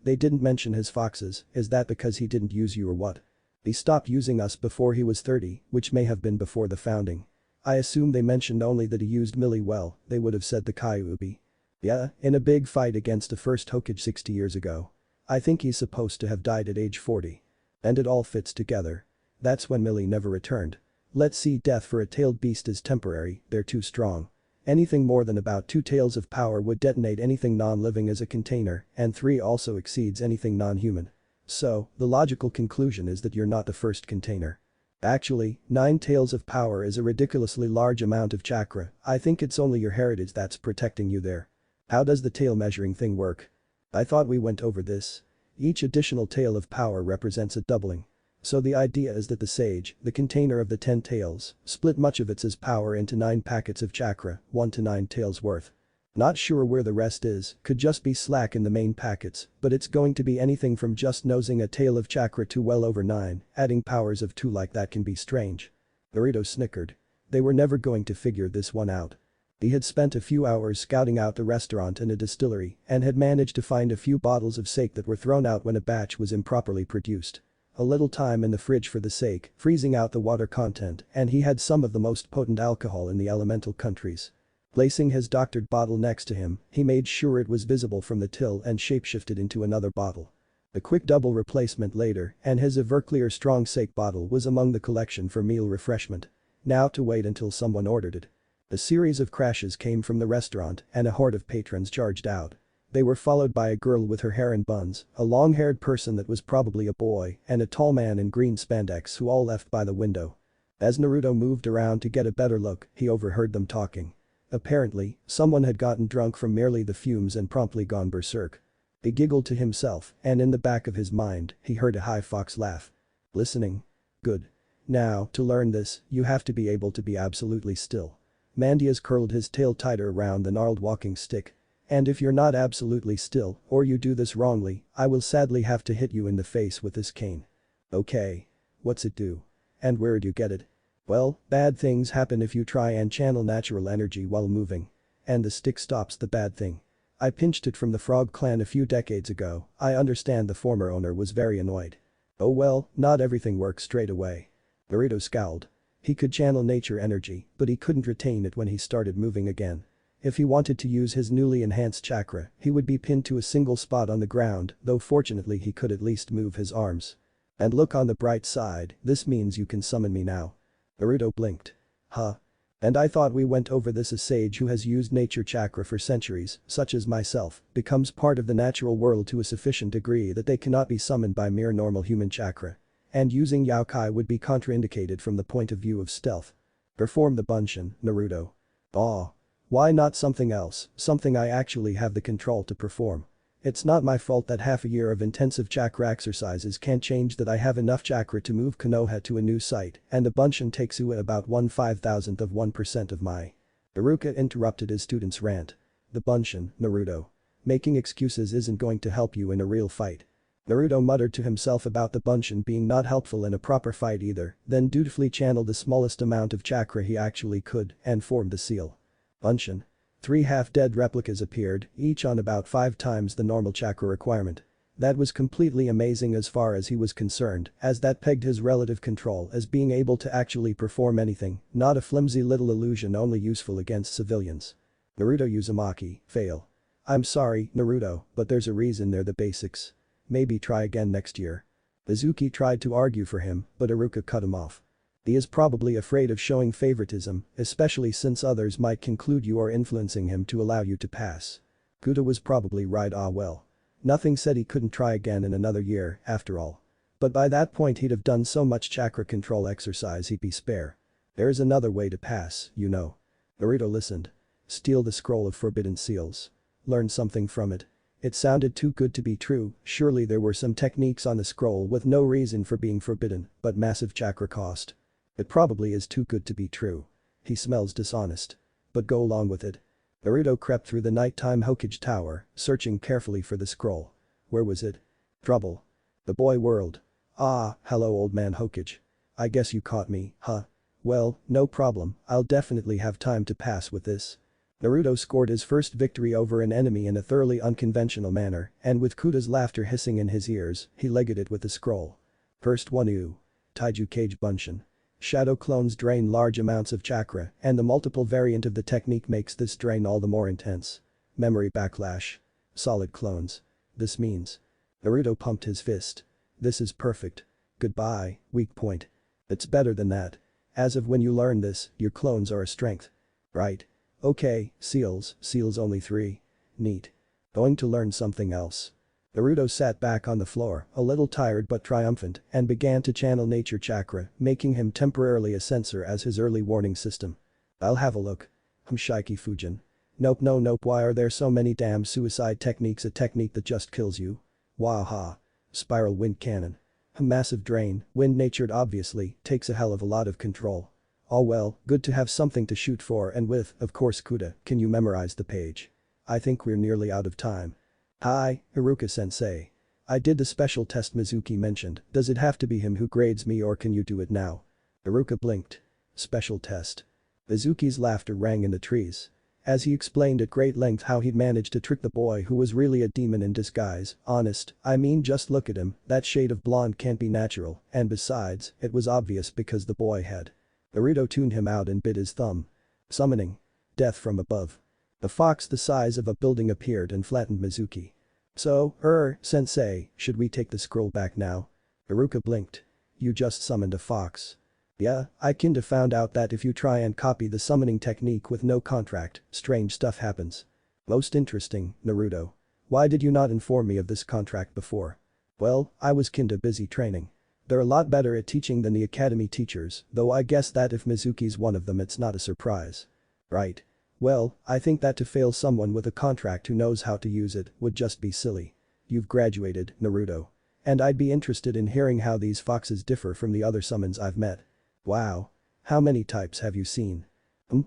They didn't mention his foxes, is that because he didn't use you or what? He stopped using us before he was 30, which may have been before the founding. I assume they mentioned only that he used Millie well, they would have said the Kyuubi. Yeah, in a big fight against the first Hokage 60 years ago. I think he's supposed to have died at age 40. And it all fits together. That's when Millie never returned. Let's see, death for a tailed beast is temporary, they're too strong. Anything more than about 2 tails of power would detonate anything non-living as a container, and 3 also exceeds anything non-human. So, the logical conclusion is that you're not the first container. Actually, 9 tails of power is a ridiculously large amount of chakra. I think it's only your heritage that's protecting you there. How does the tail measuring thing work? I thought we went over this. Each additional tail of power represents a doubling. So the idea is that the sage, the container of the 10 tails, split much of its power into 9 packets of chakra, 1 to 9 tails worth. Not sure where the rest is, could just be slack in the main packets, but it's going to be anything from just nosing a tail of chakra to well over 9, adding powers of 2 like that can be strange. Naruto snickered. They were never going to figure this one out. He had spent a few hours scouting out the restaurant and a distillery and had managed to find a few bottles of sake that were thrown out when a batch was improperly produced. A little time in the fridge for the sake, freezing out the water content, and he had some of the most potent alcohol in the elemental countries. Placing his doctored bottle next to him, he made sure it was visible from the till and shapeshifted into another bottle. A quick double replacement later, and his Everclear strong sake bottle was among the collection for meal refreshment. Now to wait until someone ordered it. A series of crashes came from the restaurant and a horde of patrons charged out. They were followed by a girl with her hair in buns, a long-haired person that was probably a boy, and a tall man in green spandex who all left by the window. As Naruto moved around to get a better look, he overheard them talking. Apparently, someone had gotten drunk from merely the fumes and promptly gone berserk. He giggled to himself, and in the back of his mind, he heard a high fox laugh. Listening? Good. Now, to learn this, you have to be able to be absolutely still. Mandias curled his tail tighter around the gnarled walking stick. And if you're not absolutely still, or you do this wrongly, I will sadly have to hit you in the face with this cane. Okay. What's it do? And where'd you get it? Well, bad things happen if you try and channel natural energy while moving. And the stick stops the bad thing. I pinched it from the Frog clan a few decades ago. I understand the former owner was very annoyed. Oh well, not everything works straight away. Naruto scowled. He could channel nature energy, but he couldn't retain it when he started moving again. If he wanted to use his newly enhanced chakra, he would be pinned to a single spot on the ground, though fortunately he could at least move his arms. And look on the bright side, this means you can summon me now. Naruto blinked. Huh? And I thought we went over this. A sage who has used nature chakra for centuries, such as myself, becomes part of the natural world to a sufficient degree that they cannot be summoned by mere normal human chakra. And using Yaokai would be contraindicated from the point of view of stealth. Perform the Bunshin, Naruto. Aw. Why not something else, something I actually have the control to perform? It's not my fault that half a year of intensive chakra exercises can't change that. I have enough chakra to move Konoha to a new site, and the Bunshin takes about 1/5000th of 1% of my. Iruka interrupted his student's rant. The Bunshin, Naruto. Making excuses isn't going to help you in a real fight. Naruto muttered to himself about the Bunshin being not helpful in a proper fight either, then dutifully channeled the smallest amount of chakra he actually could and formed the seal. Bunshin. 3 half-dead replicas appeared, each on about 5 times the normal chakra requirement. That was completely amazing as far as he was concerned, as that pegged his relative control as being able to actually perform anything, not a flimsy little illusion only useful against civilians. Naruto Uzumaki, fail. I'm sorry, Naruto, but there's a reason they're the basics. Maybe try again next year. Mizuki tried to argue for him, but Iruka cut him off. He is probably afraid of showing favoritism, especially since others might conclude you are influencing him to allow you to pass. Kuta was probably right. Ah well. Nothing said he couldn't try again in another year, after all. But by that point he'd have done so much chakra control exercise he'd be spare. There's another way to pass, you know. Naruto listened. Steal the scroll of forbidden seals. Learn something from it. It sounded too good to be true. Surely there were some techniques on the scroll with no reason for being forbidden, but massive chakra cost. It probably is too good to be true. He smells dishonest. But go along with it. Naruto crept through the nighttime Hokage tower, searching carefully for the scroll. Where was it? Trouble. The boy whirled. Ah, hello old man Hokage. I guess you caught me, huh? Well, no problem, I'll definitely have time to pass with this. Naruto scored his first victory over an enemy in a thoroughly unconventional manner, and with Kuta's laughter hissing in his ears, he legged it with the scroll. First one Taiju Kage Bunshin. Shadow clones drain large amounts of chakra, and the multiple variant of the technique makes this drain all the more intense. Memory backlash. Solid clones. This means. Naruto pumped his fist. This is perfect. Goodbye, weak point. It's better than that. As of when you learn this, your clones are a strength. Right. Okay, seals only 3. Neat. Going to learn something else. Naruto sat back on the floor, a little tired but triumphant, and began to channel nature chakra, making him temporarily a sensor as his early warning system. I'll have a look. Shiki Fujin. Nope. Why are there so many damn suicide techniques? A technique that just kills you? Waha. Spiral wind cannon. A massive drain, wind-natured obviously, takes a hell of a lot of control. Oh well, good to have something to shoot for and with, of course. Kuta, can you memorize the page? I think we're nearly out of time. Hi, Iruka-sensei. I did the special test Mizuki mentioned. Does it have to be him who grades me or can you do it now? Iruka blinked. Special test. Mizuki's laughter rang in the trees. As he explained at great length how he'd managed to trick the boy who was really a demon in disguise. Honest, I mean just look at him, that shade of blonde can't be natural, and besides, it was obvious because the boy had. Naruto tuned him out and bit his thumb. Summoning. Death from above. A fox the size of a building appeared and flattened Mizuki. So, sensei, should we take the scroll back now? Iruka blinked. You just summoned a fox. Yeah, I kinda found out that if you try and copy the summoning technique with no contract, strange stuff happens. Most interesting, Naruto. Why did you not inform me of this contract before? Well, I was kinda busy training. They're a lot better at teaching than the academy teachers, though I guess that if Mizuki's one of them it's not a surprise. Right. Well, I think that to fail someone with a contract who knows how to use it would just be silly. You've graduated, Naruto. And I'd be interested in hearing how these foxes differ from the other summons I've met. Wow. How many types have you seen?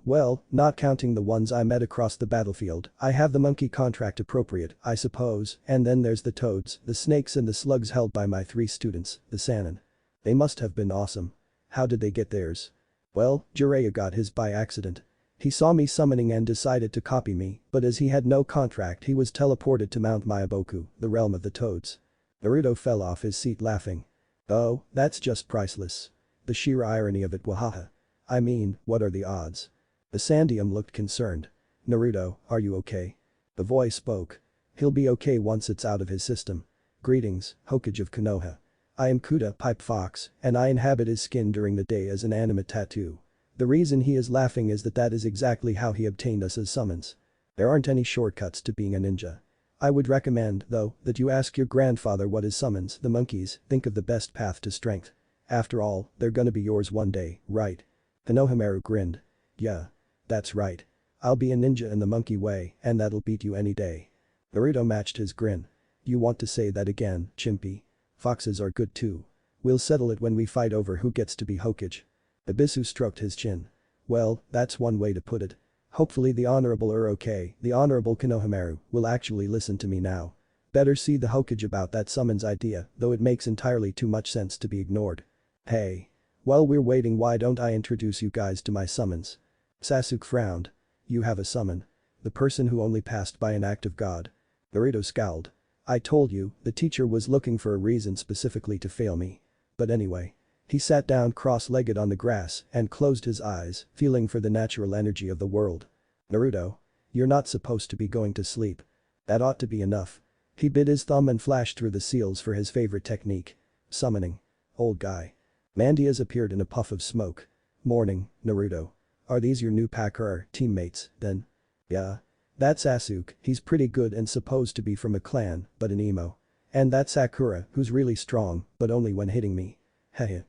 Well, not counting the ones I met across the battlefield, I have the monkey contract appropriate, I suppose, and then there's the toads, the snakes and the slugs held by my 3 students, the Sannin. They must have been awesome. How did they get theirs? Well, Jiraiya got his by accident. He saw me summoning and decided to copy me, but as he had no contract he was teleported to Mount Myaboku, the realm of the toads. Naruto fell off his seat laughing. Oh, that's just priceless. The sheer irony of it, wahaha. I mean, what are the odds? The Sandium looked concerned. Naruto, are you okay? The voice spoke. He'll be okay once it's out of his system. Greetings, Hokage of Konoha. I am Kuda Pipe Fox, and I inhabit his skin during the day as an animate tattoo. The reason he is laughing is that is exactly how he obtained us as summons. There aren't any shortcuts to being a ninja. I would recommend, though, that you ask your grandfather what his summons, the monkeys, think of the best path to strength. After all, they're gonna be yours one day, right? Konohamaru grinned. Yeah. That's right. I'll be a ninja in the monkey way, and that'll beat you any day. Naruto matched his grin. You want to say that again, Chimpy? Foxes are good too. We'll settle it when we fight over who gets to be Hokage. Ibisu stroked his chin. Well, that's one way to put it. Hopefully the Honorable Uroke, the Honorable Konohamaru, will actually listen to me now. Better see the Hokage about that summons idea, though it makes entirely too much sense to be ignored. Hey. While we're waiting, why don't I introduce you guys to my summons? Sasuke frowned. You have a summon. The person who only passed by an act of God. Naruto scowled. I told you, the teacher was looking for a reason specifically to fail me. But anyway. He sat down cross-legged on the grass and closed his eyes, feeling for the natural energy of the world. Naruto. You're not supposed to be going to sleep. That ought to be enough. He bit his thumb and flashed through the seals for his favorite technique. Summoning. Old guy. Mandias appeared in a puff of smoke. Morning, Naruto. Are these your new packer teammates, then? Yeah. That's Sasuke, he's pretty good and supposed to be from a clan, but an emo. And that's Sakura, who's really strong, but only when hitting me. Heh.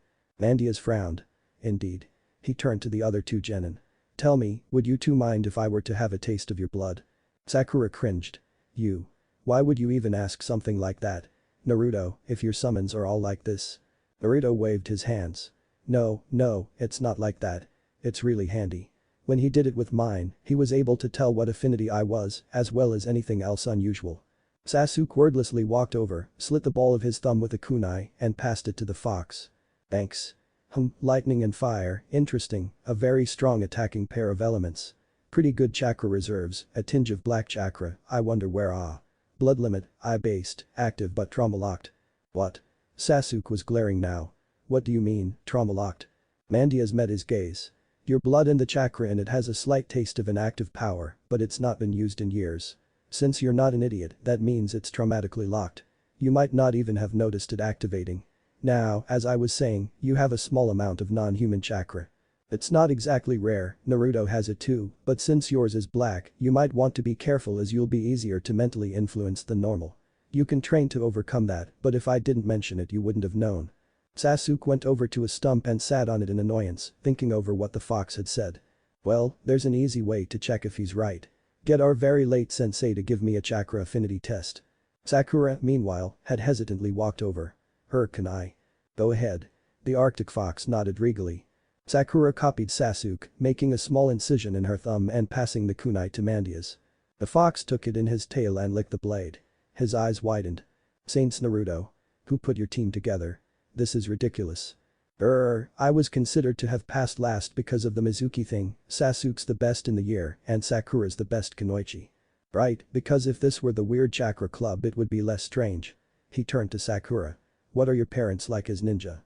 Mandias frowned. Indeed. He turned to the other 2 genin. Tell me, would you 2 mind if I were to have a taste of your blood? Sakura cringed. You. Why would you even ask something like that? Naruto, if your summons are all like this. Naruto waved his hands. No, it's not like that. It's really handy. When he did it with mine, he was able to tell what affinity I was, as well as anything else unusual. Sasuke wordlessly walked over, slit the ball of his thumb with a kunai, and passed it to the fox. Thanks. Lightning and fire, interesting, a very strong attacking pair of elements. Pretty good chakra reserves, a tinge of black chakra, I wonder where blood limit, I-based, active but trauma locked. What? Sasuke was glaring now. What do you mean, trauma locked? Mandias met his gaze. Your blood and the chakra in it has a slight taste of an active power, but it's not been used in years. Since you're not an idiot, that means it's traumatically locked. You might not even have noticed it activating. Now, as I was saying, you have a small amount of non-human chakra. It's not exactly rare, Naruto has it too, but since yours is black, you might want to be careful as you'll be easier to mentally influence than normal. You can train to overcome that, but if I didn't mention it you wouldn't have known. Sasuke went over to a stump and sat on it in annoyance, thinking over what the fox had said. Well, there's an easy way to check if he's right. Get our very late sensei to give me a chakra affinity test. Sakura, meanwhile, had hesitantly walked over. Can I? Go ahead. The Arctic fox nodded regally. Sakura copied Sasuke, making a small incision in her thumb and passing the kunai to Mandias. The fox took it in his tail and licked the blade. His eyes widened. Saints Naruto. Who put your team together? This is ridiculous. I was considered to have passed last because of the Mizuki thing, Sasuke's the best in the year and Sakura's the best kunoichi. Right, because if this were the weird chakra club it would be less strange. He turned to Sakura. What are your parents like as ninja?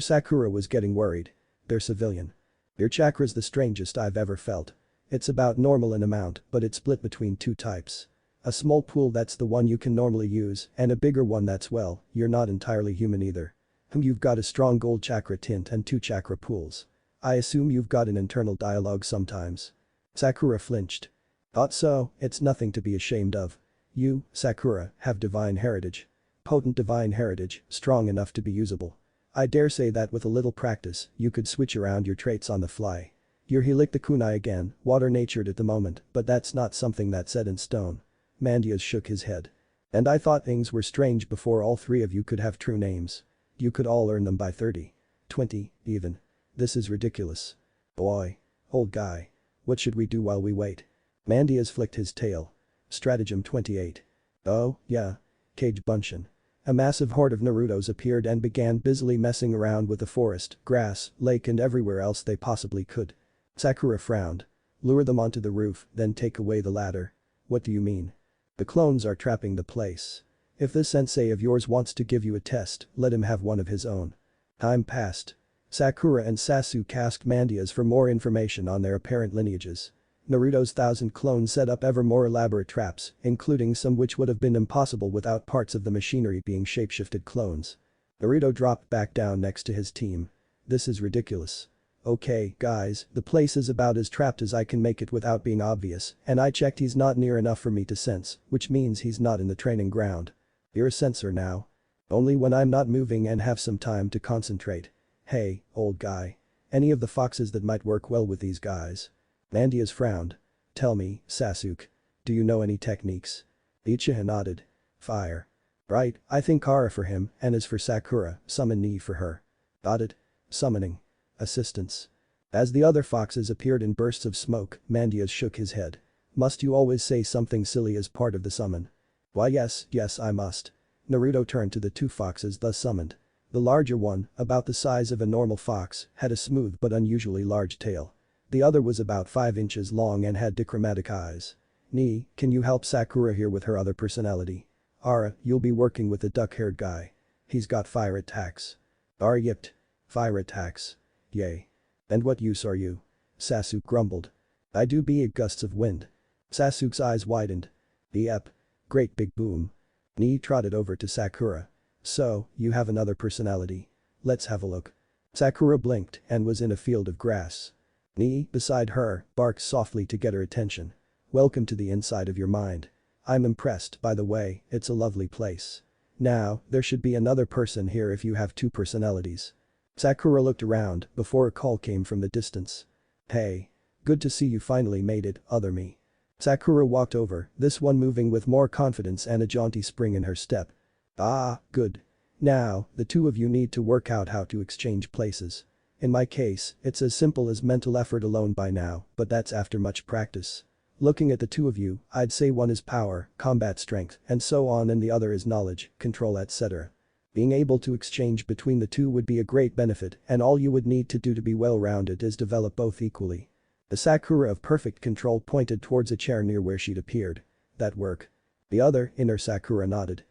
Sakura was getting worried. They're civilian. Your chakra's the strangest I've ever felt. It's about normal in amount, but it's split between 2 types. A small pool that's the one you can normally use, and a bigger one that's well, you're not entirely human either. You've got a strong gold chakra tint and 2 chakra pools. I assume you've got an internal dialogue sometimes. Sakura flinched. Thought so, it's nothing to be ashamed of. You, Sakura, have divine heritage. Potent divine heritage, strong enough to be usable. I dare say that with a little practice, you could switch around your traits on the fly. He licked the kunai again, water-natured at the moment, but that's not something that's set in stone. Mandias shook his head. And I thought things were strange before all three of you could have true names. You could all earn them by 30. 20, even. This is ridiculous. Boy. Old guy. What should we do while we wait? Mandias flicked his tail. Stratagem 28. Oh, yeah. Cage Bunshin. A massive horde of Narutos appeared and began busily messing around with the forest, grass, lake and everywhere else they possibly could. Sakura frowned. Lure them onto the roof, then take away the ladder. What do you mean? The clones are trapping the place. If this sensei of yours wants to give you a test, let him have one of his own. Time passed. Sakura and Sasuke asked Mandias for more information on their apparent lineages. Naruto's 1,000 clones set up ever more elaborate traps, including some which would have been impossible without parts of the machinery being shapeshifted clones. Naruto dropped back down next to his team. This is ridiculous. Okay, guys, the place is about as trapped as I can make it without being obvious, and I checked he's not near enough for me to sense, which means he's not in the training ground. You're a sensor now. Only when I'm not moving and have some time to concentrate. Hey, old guy. Any of the foxes that might work well with these guys? Mandias frowned. Tell me, Sasuke. Do you know any techniques? Ichiha nodded. Fire. Right, I think Kara for him, and as for Sakura, summon Ni for her. Got it? Summoning. Assistance. As the other foxes appeared in bursts of smoke, Mandias shook his head. Must you always say something silly as part of the summon? Why yes, I must. Naruto turned to the two foxes thus summoned. The larger one, about the size of a normal fox, had a smooth but unusually large tail. The other was about 5 inches long and had dichromatic eyes. Ni, can you help Sakura here with her other personality? Ara, you'll be working with the duck-haired guy. He's got fire attacks. Ara yipped. Fire attacks. Yay. And what use are you? Sasuke grumbled. I do be gusts of wind. Sasuke's eyes widened. Yep. Great big boom. Ni trotted over to Sakura. So, you have another personality. Let's have a look. Sakura blinked and was in a field of grass. Ni, beside her, barked softly to get her attention. Welcome to the inside of your mind. I'm impressed, by the way, it's a lovely place. Now, there should be another person here if you have two personalities. Sakura looked around before a call came from the distance. Hey. Good to see you finally made it, other me. Sakura walked over, this one moving with more confidence and a jaunty spring in her step. Ah, good. Now, the two of you need to work out how to exchange places. In my case, it's as simple as mental effort alone by now, but that's after much practice. Looking at the two of you, I'd say one is power, combat strength, and so on and the other is knowledge, control etc. Being able to exchange between the two would be a great benefit and all you would need to do to be well-rounded is develop both equally. The Sakura of perfect control pointed towards a chair near where she'd appeared. That work? The other, inner Sakura nodded.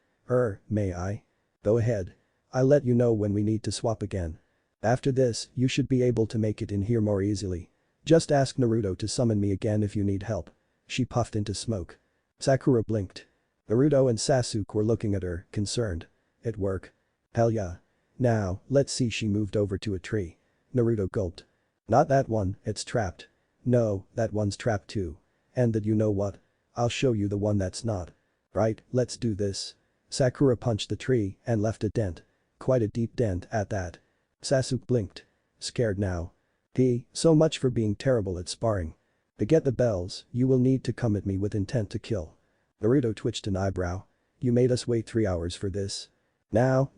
May I? Go ahead. I'll let you know when we need to swap again. After this, you should be able to make it in here more easily. Just ask Naruto to summon me again if you need help. She puffed into smoke. Sakura blinked. Naruto and Sasuke were looking at her, concerned. It work? Hell yeah. Now, let's see. She moved over to a tree. Naruto gulped. Not that one, it's trapped. No, that one's trapped too. And that you know what? I'll show you the one that's not. Right, let's do this. Sakura punched the tree and left a dent. Quite a deep dent at that. Sasuke blinked. Scared now. So much for being terrible at sparring. To get the bells, you will need to come at me with intent to kill. Naruto twitched an eyebrow. You made us wait 3 hours for this. Now,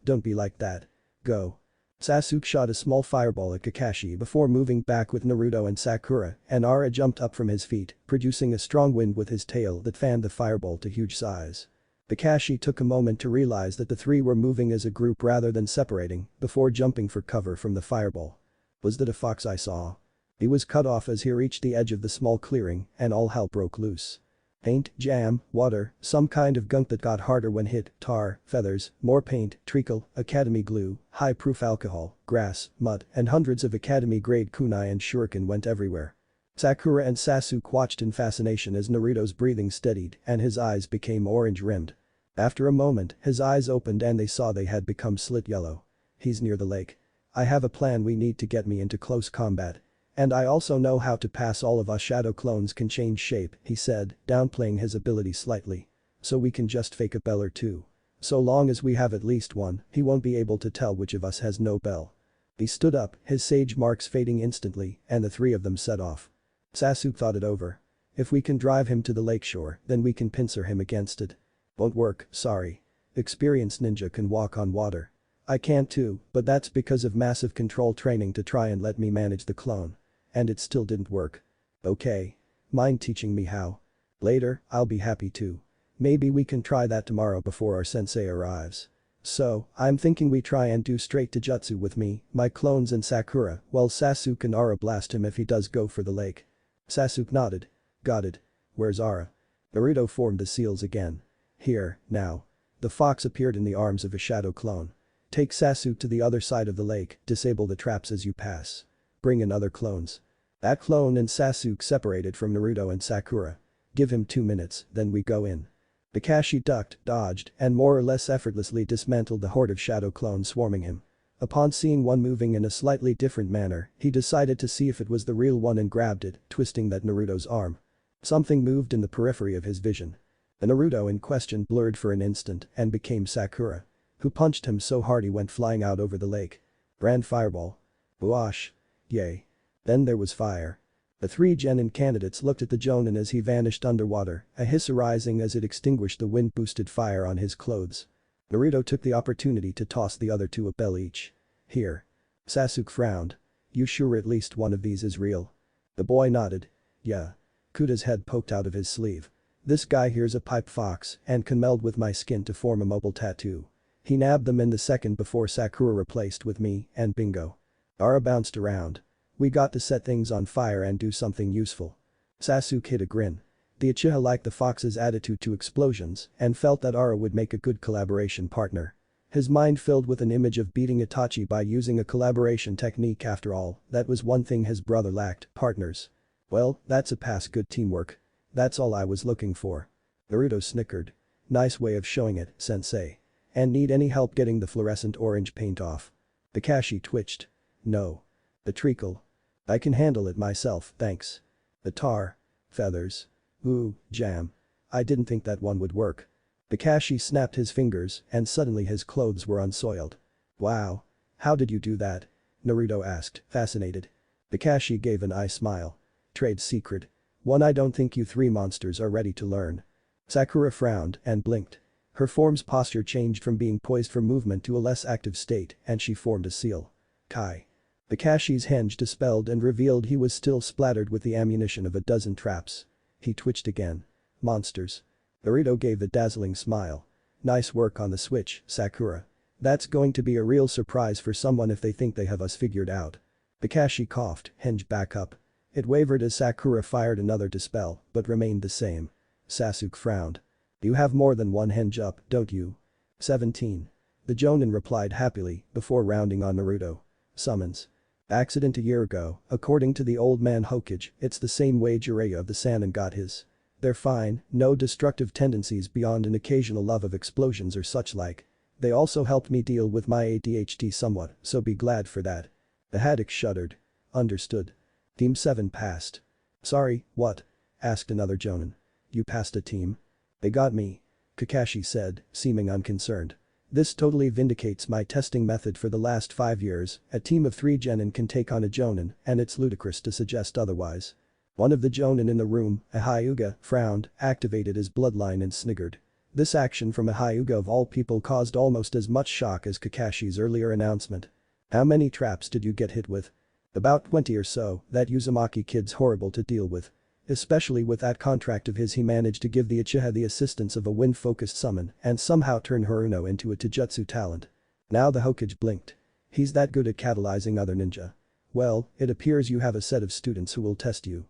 don't be like that. Go. Sasuke shot a small fireball at Kakashi before moving back with Naruto and Sakura, and Ara jumped up from his feet, producing a strong wind with his tail that fanned the fireball to huge size. Kakashi took a moment to realize that the three were moving as a group rather than separating, before jumping for cover from the fireball. Was that a fox I saw? He was cut off as he reached the edge of the small clearing, and all hell broke loose. Paint, jam, water, some kind of gunk that got harder when hit, tar, feathers, more paint, treacle, academy glue, high-proof alcohol, grass, mud, and hundreds of academy-grade kunai and shuriken went everywhere. Sakura and Sasuke watched in fascination as Naruto's breathing steadied and his eyes became orange-rimmed. After a moment, his eyes opened and they saw they had become slit yellow. He's near the lake. I have a plan. We need to get me into close combat. And I also know how to pass all of us shadow clones can change shape, he said, downplaying his ability slightly. So we can just fake a bell or two. So long as we have at least one, he won't be able to tell which of us has no bell. He stood up, his sage marks fading instantly, and the three of them set off. Sasuke thought it over. If we can drive him to the lakeshore, then we can pincer him against it. Won't work, sorry. Experienced ninja can walk on water. I can too, but that's because of massive control training to try and let me manage the clone. And it still didn't work. Okay. Mind teaching me how? Later, I'll be happy to. Maybe we can try that tomorrow before our sensei arrives. So, I'm thinking we try and do straight to jutsu with me, my clones and Sakura, while Sasuke and Ara blast him if he does go for the lake. Sasuke nodded. Got it. Where's Ara? Naruto formed the seals again. Here, now. The fox appeared in the arms of a shadow clone. Take Sasuke to the other side of the lake, disable the traps as you pass. Bring in other clones. That clone and Sasuke separated from Naruto and Sakura. Give him 2 minutes, then we go in. Kakashi ducked, dodged, and more or less effortlessly dismantled the horde of shadow clones swarming him. Upon seeing one moving in a slightly different manner, he decided to see if it was the real one and grabbed it, twisting that Naruto's arm. Something moved in the periphery of his vision. The Naruto in question blurred for an instant and became Sakura, who punched him so hard he went flying out over the lake. Brand fireball. Whoosh. Yay. Then there was fire. The three Genin candidates looked at the Jonin as he vanished underwater, a hiss arising as it extinguished the wind-boosted fire on his clothes. Naruto took the opportunity to toss the other two a bell each. Here. Sasuke frowned. You sure at least one of these is real? The boy nodded. Yeah. Kuta's head poked out of his sleeve. This guy here's a pipe fox and can meld with my skin to form a mobile tattoo. He nabbed them in the second before Sakura replaced with me, and bingo. Ara bounced around. We got to set things on fire and do something useful. Sasuke hid a grin. The Uchiha liked the fox's attitude to explosions and felt that Ara would make a good collaboration partner. His mind filled with an image of beating Itachi by using a collaboration technique. After all, that was one thing his brother lacked, partners. Well, that's a pass, good teamwork. That's all I was looking for. Naruto snickered. Nice way of showing it, sensei. And need any help getting the fluorescent orange paint off? Kakashi twitched. No. The treacle. I can handle it myself, thanks. The tar. Feathers. Ooh, jam. I didn't think that one would work. Kakashi snapped his fingers and suddenly his clothes were unsoiled. Wow. How did you do that? Naruto asked, fascinated. Kakashi gave an eye smile. Trade secret. One I don't think you three monsters are ready to learn. Sakura frowned and blinked. Her form's posture changed from being poised for movement to a less active state and she formed a seal. Kai. Kakashi's henge dispelled and revealed he was still splattered with the ammunition of a dozen traps. He twitched again. Monsters. Naruto gave a dazzling smile. Nice work on the switch, Sakura. That's going to be a real surprise for someone if they think they have us figured out. Kakashi coughed, henge back up. It wavered as Sakura fired another dispel, but remained the same. Sasuke frowned. You have more than one henge up, don't you? 17. The Jonin replied happily, before rounding on Naruto. Summons. Accident a year ago, according to the old man Hokage, it's the same way Jiraiya of the Sannin got his. They're fine, no destructive tendencies beyond an occasional love of explosions or such like. They also helped me deal with my ADHD somewhat, so be glad for that. The Haddock shuddered. Understood. Team 7 passed. Sorry, what? Asked another Jonin. You passed a team? They got me. Kakashi said, seeming unconcerned. This totally vindicates my testing method for the last 5 years, a team of 3 Genin can take on a Jonin and it's ludicrous to suggest otherwise. One of the Jonin in the room, a Hyuga, frowned, activated his bloodline and sniggered. This action from a Hyuga of all people caused almost as much shock as Kakashi's earlier announcement. How many traps did you get hit with? About 20 or so, that Uzumaki kid's horrible to deal with. Especially with that contract of his he managed to give the Uchiha the assistance of a wind-focused summon and somehow turn Haruno into a Taijutsu talent. Now the Hokage blinked. He's that good at catalyzing other ninja. Well, it appears you have a set of students who will test you.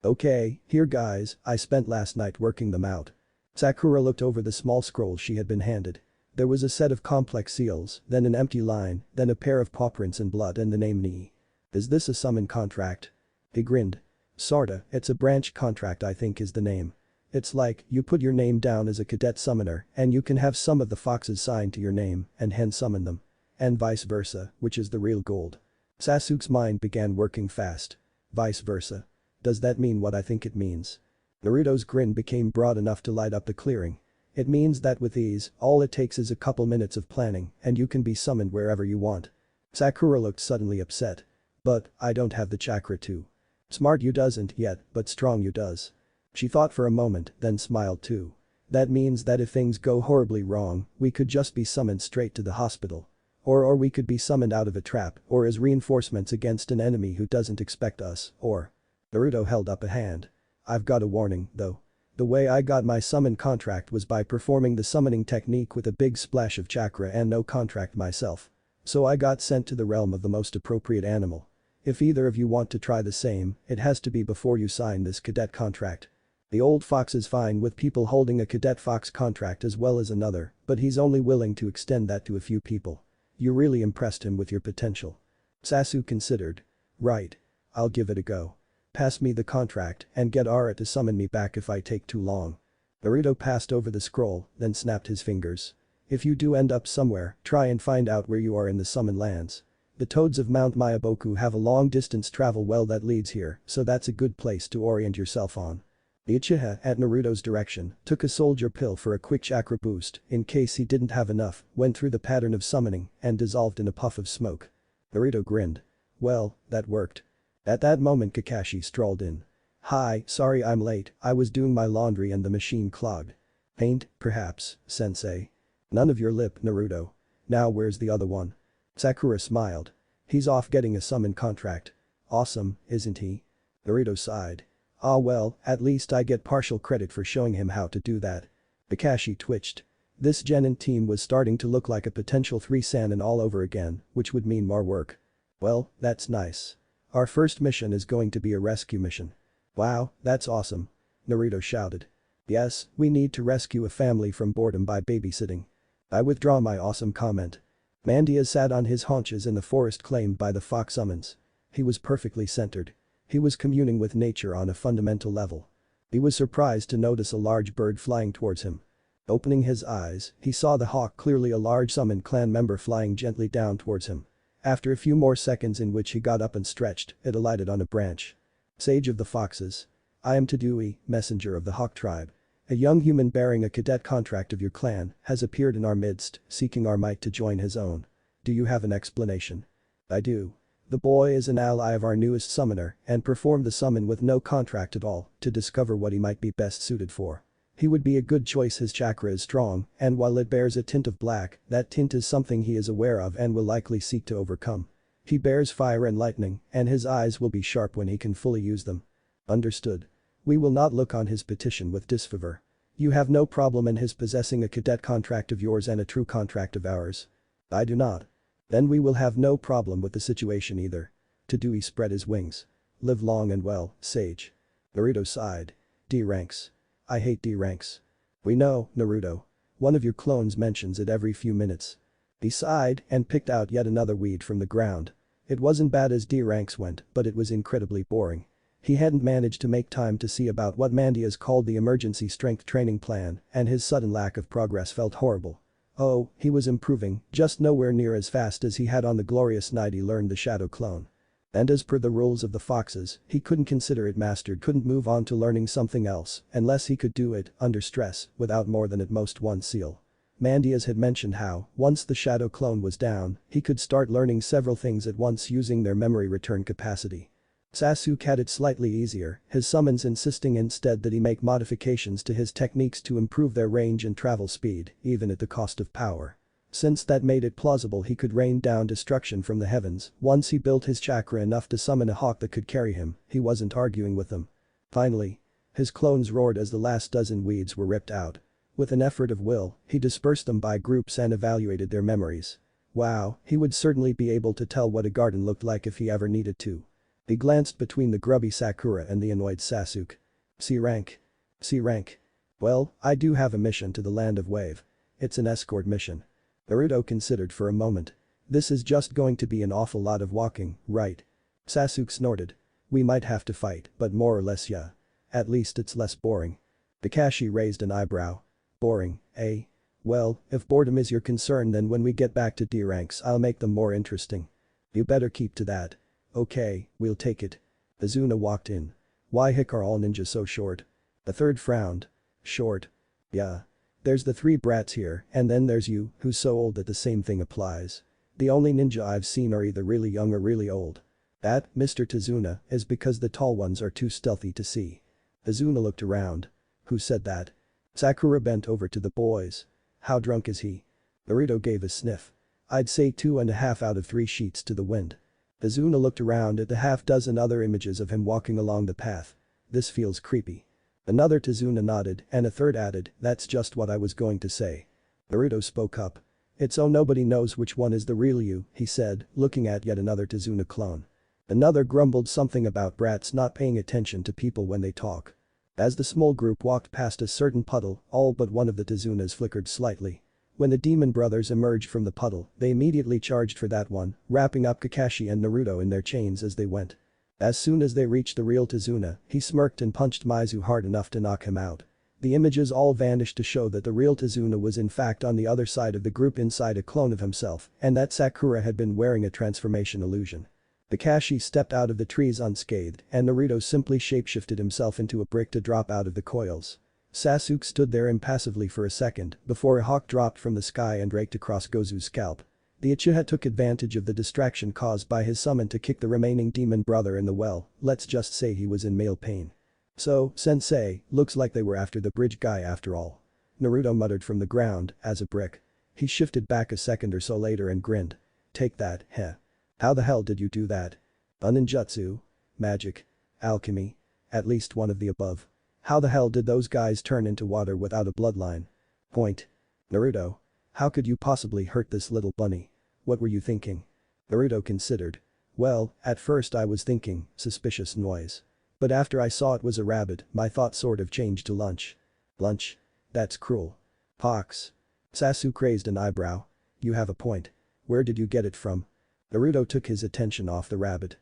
Okay, here guys, I spent last night working them out. Sakura looked over the small scroll she had been handed. There was a set of complex seals, then an empty line, then a pair of paw prints in blood and the name Ni. Is this a summon contract? He grinned. Sorta, it's a branch contract I think is the name. It's like, you put your name down as a cadet summoner and you can have some of the foxes signed to your name and hence summon them. And vice versa, which is the real gold. Sasuke's mind began working fast. Vice versa. Does that mean what I think it means? Naruto's grin became broad enough to light up the clearing. It means that with ease, all it takes is a couple minutes of planning and you can be summoned wherever you want. Sakura looked suddenly upset. But, I don't have the chakra too. Smart you doesn't yet, but strong you does. She thought for a moment, then smiled too. That means that if things go horribly wrong, we could just be summoned straight to the hospital. Or we could be summoned out of a trap, or as reinforcements against an enemy who doesn't expect us, or… Naruto held up a hand. I've got a warning, though. The way I got my summon contract was by performing the summoning technique with a big splash of chakra and no contract myself. So I got sent to the realm of the most appropriate animal. If either of you want to try the same, it has to be before you sign this cadet contract. The old fox is fine with people holding a cadet fox contract as well as another, but he's only willing to extend that to a few people. You really impressed him with your potential. Sasuke considered. Right. I'll give it a go. Pass me the contract and get Ara to summon me back if I take too long. Naruto passed over the scroll, then snapped his fingers. If you do end up somewhere, try and find out where you are in the summon lands. The toads of Mount Mayaboku have a long distance travel well that leads here, so that's a good place to orient yourself on. The Uchiha, at Naruto's direction, took a soldier pill for a quick chakra boost in case he didn't have enough, went through the pattern of summoning, and dissolved in a puff of smoke. Naruto grinned. Well, that worked. At that moment Kakashi strolled in. Hi, sorry I'm late, I was doing my laundry and the machine clogged. Paint, perhaps, sensei. None of your lip, Naruto. Now where's the other one? Sakura smiled. He's off getting a summon contract. Awesome, isn't he? Naruto sighed. Ah well, at least I get partial credit for showing him how to do that. Kakashi twitched. This genin team was starting to look like a potential 3 Sannin all over again, which would mean more work. Well, that's nice. Our first mission is going to be a rescue mission. Wow, that's awesome. Naruto shouted. Yes, we need to rescue a family from boredom by babysitting. I withdraw my awesome comment. Mandia sat on his haunches in the forest claimed by the fox summons. He was perfectly centered. He was communing with nature on a fundamental level. He was surprised to notice a large bird flying towards him. Opening his eyes, he saw the hawk, clearly a large summoned clan member, flying gently down towards him. After a few more seconds in which he got up and stretched, it alighted on a branch. Sage of the Foxes. I am Tadui, messenger of the Hawk tribe. A young human bearing a cadet contract of your clan has appeared in our midst, seeking our might to join his own. Do you have an explanation? I do. The boy is an ally of our newest summoner and performed the summon with no contract at all to discover what he might be best suited for. He would be a good choice. His chakra is strong, and while it bears a tint of black, that tint is something he is aware of and will likely seek to overcome. He bears fire and lightning, and his eyes will be sharp when he can fully use them. Understood. We will not look on his petition with disfavor. You have no problem in his possessing a cadet contract of yours and a true contract of ours. I do not. Then we will have no problem with the situation either. Tadui spread his wings. Live long and well, Sage. Naruto sighed. D ranks. I hate D ranks. We know, Naruto. One of your clones mentions it every few minutes. He sighed and picked out yet another weed from the ground. It wasn't bad as D ranks went, but it was incredibly boring. He hadn't managed to make time to see about what Mandia's called the emergency strength training plan, and his sudden lack of progress felt horrible. Oh, he was improving, just nowhere near as fast as he had on the glorious night he learned the shadow clone. And as per the rules of the foxes, he couldn't consider it mastered, couldn't move on to learning something else unless he could do it, under stress, without more than at most one seal. Mandias had mentioned how, once the shadow clone was down, he could start learning several things at once using their memory return capacity. Sasuke had it slightly easier, his summons insisting instead that he make modifications to his techniques to improve their range and travel speed, even at the cost of power. Since that made it plausible he could rain down destruction from the heavens, once he built his chakra enough to summon a hawk that could carry him, he wasn't arguing with them. Finally. His clones roared as the last dozen weeds were ripped out. With an effort of will, he dispersed them by groups and evaluated their memories. Wow, he would certainly be able to tell what a garden looked like if he ever needed to. He glanced between the grubby Sakura and the annoyed Sasuke. C rank. C rank. Well, I do have a mission to the Land of Wave. It's an escort mission. Naruto considered for a moment. This is just going to be an awful lot of walking, right? Sasuke snorted. We might have to fight, but more or less yeah. At least it's less boring. Kakashi raised an eyebrow. Boring, eh? Well, if boredom is your concern then when we get back to D ranks I'll make them more interesting. You better keep to that. Okay, we'll take it. Azuna walked in. Why heck are all ninjas so short? The third frowned. Short? Yeah. There's the 3 brats here and then there's you, who's so old that the same thing applies. The only ninja I've seen are either really young or really old. That, Mr. Tazuna, is because the tall ones are too stealthy to see. Azuna looked around. Who said that? Sakura bent over to the boys. How drunk is he? Naruto gave a sniff. I'd say 2.5 out of 3 sheets to the wind. Azuna looked around at the half-dozen other images of him walking along the path. This feels creepy. Another Tazuna nodded and a third added, that's just what I was going to say. Naruto spoke up. It's so nobody knows which one is the real you, he said, looking at yet another Tazuna clone. Another grumbled something about brats not paying attention to people when they talk. As the small group walked past a certain puddle, all but one of the Tazunas flickered slightly. When the demon brothers emerged from the puddle, they immediately charged for that one, wrapping up Kakashi and Naruto in their chains as they went. As soon as they reached the real Tazuna, he smirked and punched Maizu hard enough to knock him out. The images all vanished to show that the real Tazuna was in fact on the other side of the group inside a clone of himself, and that Sakura had been wearing a transformation illusion. Kakashi stepped out of the trees unscathed, and Naruto simply shapeshifted himself into a brick to drop out of the coils. Sasuke stood there impassively for a second before a hawk dropped from the sky and raked across Gozu's scalp. The Uchiha took advantage of the distraction caused by his summon to kick the remaining demon brother in the well, let's just say he was in male pain. So, sensei, looks like they were after the bridge guy after all. Naruto muttered from the ground, as a brick. He shifted back a second or so later and grinned. Take that, heh. How the hell did you do that? A ninjutsu? Magic? Alchemy? At least one of the above. How the hell did those guys turn into water without a bloodline? Point. Naruto. How could you possibly hurt this little bunny? What were you thinking? Naruto considered. Well, at first I was thinking, suspicious noise. But after I saw it was a rabbit, my thought sort of changed to lunch. Lunch? That's cruel. Pox. Sasuke raised an eyebrow. You have a point. Where did you get it from? Naruto took his attention off the rabbit.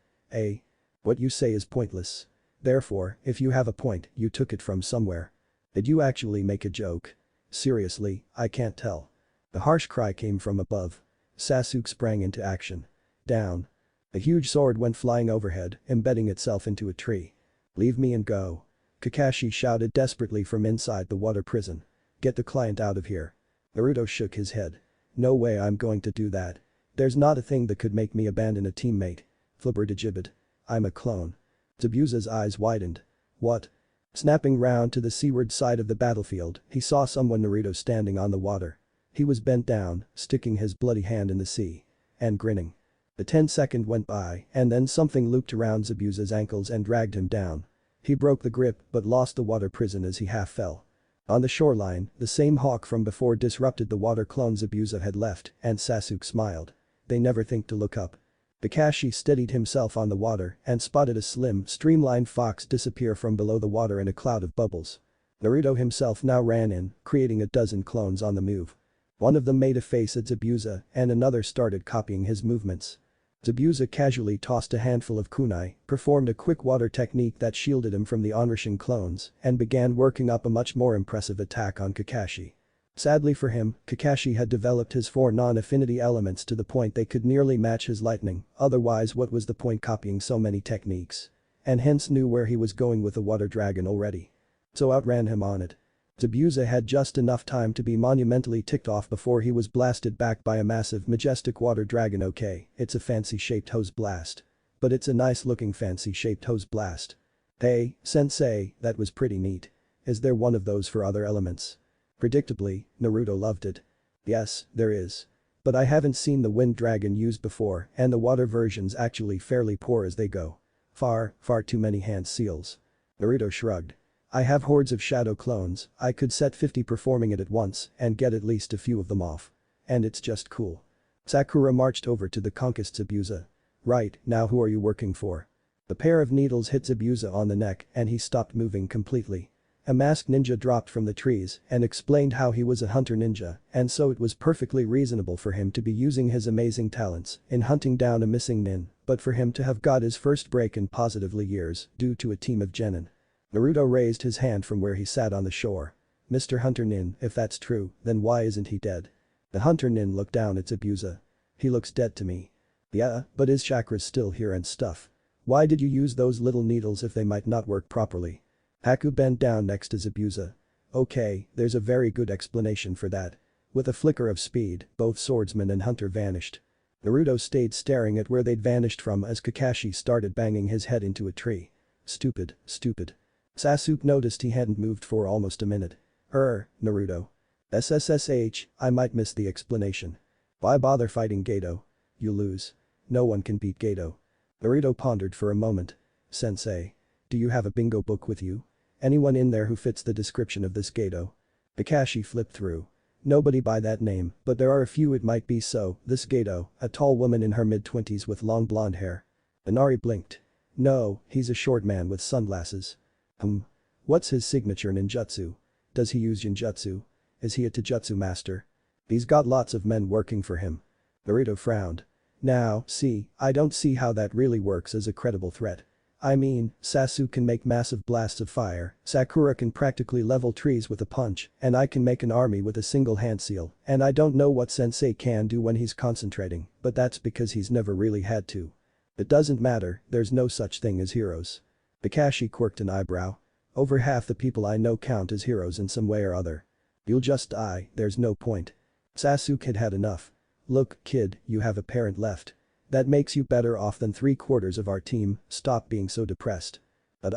What you say is pointless. Therefore, if you have a point, you took it from somewhere. Did you actually make a joke? Seriously, I can't tell. The harsh cry came from above. Sasuke sprang into action. Down. A huge sword went flying overhead, embedding itself into a tree. Leave me and go. Kakashi shouted desperately from inside the water prison. Get the client out of here. Naruto shook his head. No way I'm going to do that. There's not a thing that could make me abandon a teammate. Flibbertigibbet. I'm a clone. Zabuza's eyes widened. What? Snapping round to the seaward side of the battlefield, he saw someone Naruto standing on the water. He was bent down, sticking his bloody hand in the sea. And grinning. A 10-second went by and then something looped around Zabuza's ankles and dragged him down. He broke the grip but lost the water prison as he half fell. On the shoreline, the same hawk from before disrupted the water clone Zabuza had left and Sasuke smiled. They never think to look up. Kakashi steadied himself on the water and spotted a slim, streamlined fox disappear from below the water in a cloud of bubbles. Naruto himself now ran in, creating a dozen clones on the move. One of them made a face at Zabuza and another started copying his movements. Zabuza casually tossed a handful of kunai, performed a quick water technique that shielded him from the onrushing clones, and began working up a much more impressive attack on Kakashi. Sadly for him, Kakashi had developed his 4 non-affinity elements to the point they could nearly match his lightning, otherwise what was the point copying so many techniques? And hence knew where he was going with the water dragon already. So outran him on it. Zabuza had just enough time to be monumentally ticked off before he was blasted back by a massive majestic water dragon. Okay, it's a fancy-shaped hose blast. But it's a nice-looking fancy-shaped hose blast. Hey, sensei, that was pretty neat. Is there one of those for other elements? Predictably, Naruto loved it. Yes, there is. But I haven't seen the wind dragon used before and the water version's actually fairly poor as they go. Far too many hand seals. Naruto shrugged. I have hordes of shadow clones, I could set 50 performing it at once and get at least a few of them off. And it's just cool. Sakura marched over to the conquest Zabuza. Right, now who are you working for? The pair of needles hit Zabuza on the neck and he stopped moving completely. A masked ninja dropped from the trees and explained how he was a hunter ninja and so it was perfectly reasonable for him to be using his amazing talents in hunting down a missing nin, but for him to have got his first break in positively years due to a team of genin. Naruto raised his hand from where he sat on the shore. Mr. Hunter Nin, if that's true, then why isn't he dead? The Hunter Nin looked down at Zabuza. He looks dead to me. Yeah, but his chakra's still here and stuff. Why did you use those little needles if they might not work properly? Haku bent down next to Zabuza. Okay, there's a very good explanation for that. With a flicker of speed, both swordsman and hunter vanished. Naruto stayed staring at where they'd vanished from as Kakashi started banging his head into a tree. Stupid, stupid. Sasuke noticed he hadn't moved for almost a minute. Naruto. SSSH, I might miss the explanation. Why bother fighting Gato? You lose. No one can beat Gato. Naruto pondered for a moment. Sensei. Do you have a bingo book with you? Anyone in there who fits the description of this Gato? Kakashi flipped through. Nobody by that name, but there are a few it might be so, this Gato, a tall woman in her mid-20s with long blonde hair. Inari blinked. No, he's a short man with sunglasses. What's his signature ninjutsu? Does he use ninjutsu? Is he a taijutsu master? He's got lots of men working for him. Naruto frowned. Now, see, I don't see how that really works as a credible threat. I mean, Sasuke can make massive blasts of fire, Sakura can practically level trees with a punch, and I can make an army with a single hand seal, and I don't know what Sensei can do when he's concentrating, but that's because he's never really had to. It doesn't matter, there's no such thing as heroes. Kakashi quirked an eyebrow. Over half the people I know count as heroes in some way or other. You'll just die, there's no point. Sasuke had had enough. Look, kid, you have a parent left. That makes you better off than 3/4 of our team, stop being so depressed. But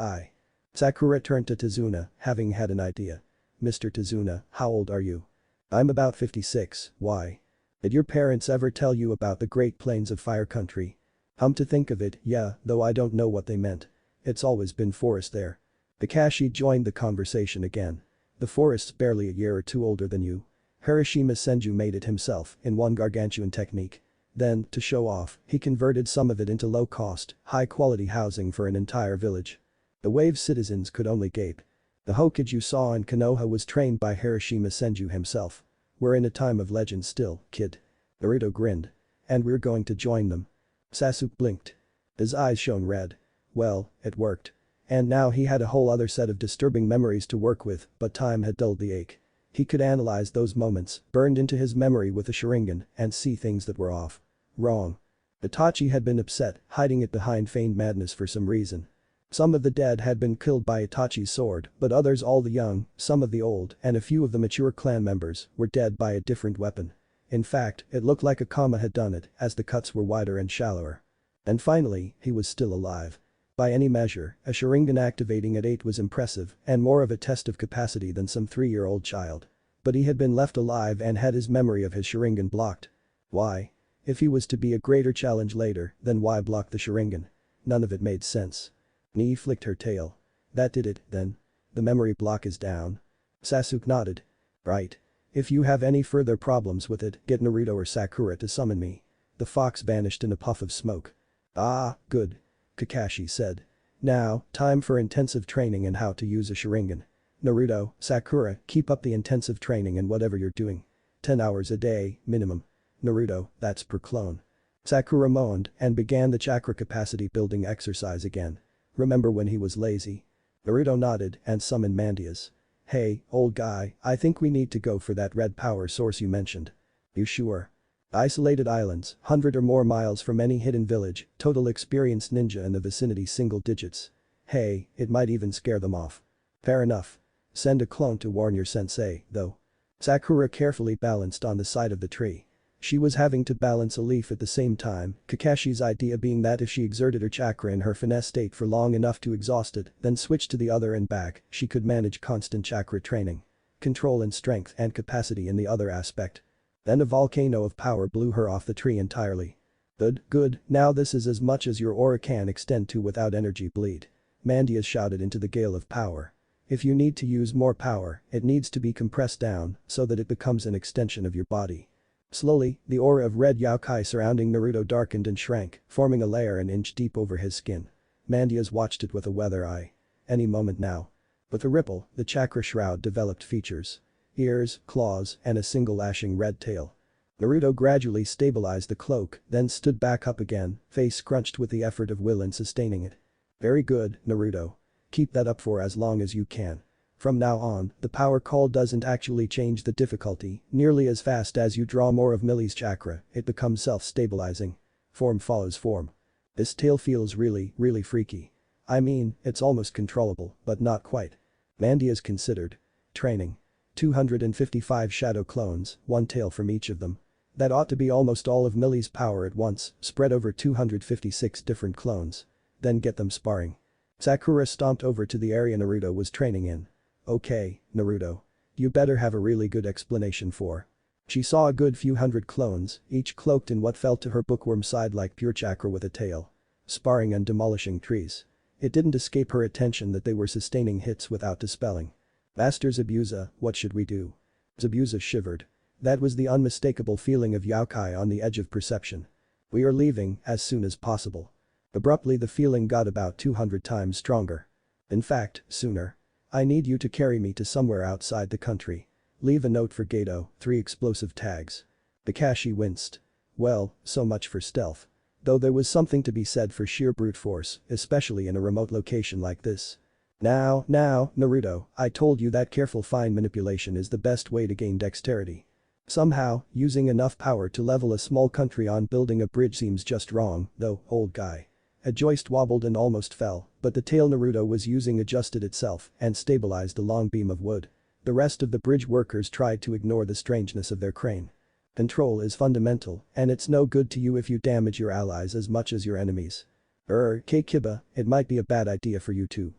Sakura turned to Tazuna, having had an idea. Mr. Tazuna, how old are you? I'm about 56, why? Did your parents ever tell you about the Great Plains of Fire Country? To think of it, yeah, though I don't know what they meant. It's always been forest there. Kakashi joined the conversation again. The forest's barely a year or two older than you. Hiroshima Senju made it himself in one gargantuan technique. Then, to show off, he converted some of it into low-cost, high-quality housing for an entire village. The Wave's citizens could only gape. The Hokage you saw in Konoha was trained by Hiroshima Senju himself. We're in a time of legend still, kid. Naruto grinned. And we're going to join them. Sasuke blinked. His eyes shone red. Well, it worked. And now he had a whole other set of disturbing memories to work with, but time had dulled the ache. He could analyze those moments, burned into his memory with a Sharingan, and see things that were off. Wrong. Itachi had been upset, hiding it behind feigned madness for some reason. Some of the dead had been killed by Itachi's sword, but others, all the young, some of the old, and a few of the mature clan members, were dead by a different weapon. In fact, it looked like a Kama had done it, as the cuts were wider and shallower. And finally, he was still alive. By any measure, a Sharingan activating at 8 was impressive and more of a test of capacity than some 3-year-old child. But he had been left alive and had his memory of his Sharingan blocked. Why? If he was to be a greater challenge later, then why block the Sharingan? None of it made sense. Nii flicked her tail. That did it, then. The memory block is down. Sasuke nodded. Right. If you have any further problems with it, get Naruto or Sakura to summon me. The fox vanished in a puff of smoke. Ah, good. Kakashi said. Now, time for intensive training in how to use a Sharingan. Naruto, Sakura, keep up the intensive training in whatever you're doing. 10 hours a day, minimum. Naruto, that's per clone. Sakura moaned and began the chakra capacity building exercise again. Remember when he was lazy? Naruto nodded and summoned Mandias. Hey, old guy, I think we need to go for that red power source you mentioned. You sure? Isolated islands, 100 or more miles from any hidden village, total experienced ninja in the vicinity single digits. Hey, it might even scare them off. Fair enough. Send a clone to warn your sensei, though. Sakura carefully balanced on the side of the tree. She was having to balance a leaf at the same time, Kakashi's idea being that if she exerted her chakra in her finesse state for long enough to exhaust it, then switched to the other and back, she could manage constant chakra training. Control and strength and capacity in the other aspect. Then a volcano of power blew her off the tree entirely. Good, now this is as much as your aura can extend to without energy bleed. Mandias shouted into the gale of power. If you need to use more power, it needs to be compressed down so that it becomes an extension of your body. Slowly, the aura of red Yaokai surrounding Naruto darkened and shrank, forming a layer an inch deep over his skin. Mandias watched it with a weather eye. Any moment now. With a ripple, the chakra shroud developed features. Ears, claws, and a single lashing red tail. Naruto gradually stabilized the cloak, then stood back up again, face scrunched with the effort of will in sustaining it. Very good, Naruto. Keep that up for as long as you can. From now on, the power call doesn't actually change the difficulty, nearly as fast as you draw more of Millie's chakra, it becomes self-stabilizing. Form follows form. This tail feels really freaky. I mean, it's almost controllable, but not quite. Mandias considered. Training. 255 shadow clones, one tail from each of them. That ought to be almost all of Millie's power at once, spread over 256 different clones. Then get them sparring. Sakura stomped over to the area Naruto was training in. Okay, Naruto. You better have a really good explanation for. She saw a good few hundred clones, each cloaked in what felt to her bookworm side like pure chakra with a tail. Sparring and demolishing trees. It didn't escape her attention that they were sustaining hits without dispelling. Master Zabuza, what should we do? Zabuza shivered. That was the unmistakable feeling of Yaokai on the edge of perception. We are leaving as soon as possible. Abruptly the feeling got about 200 times stronger. In fact, sooner. I need you to carry me to somewhere outside the country. Leave a note for Gato, 3 explosive tags. Kakashi winced. Well, so much for stealth. Though there was something to be said for sheer brute force, especially in a remote location like this. Now, Naruto, I told you that careful fine manipulation is the best way to gain dexterity. Somehow, using enough power to level a small country on building a bridge seems just wrong, though, old guy. A joist wobbled and almost fell, but the tail Naruto was using adjusted itself and stabilized a long beam of wood. The rest of the bridge workers tried to ignore the strangeness of their crane. Control is fundamental, and it's no good to you if you damage your allies as much as your enemies. Kiba, it might be a bad idea for you to,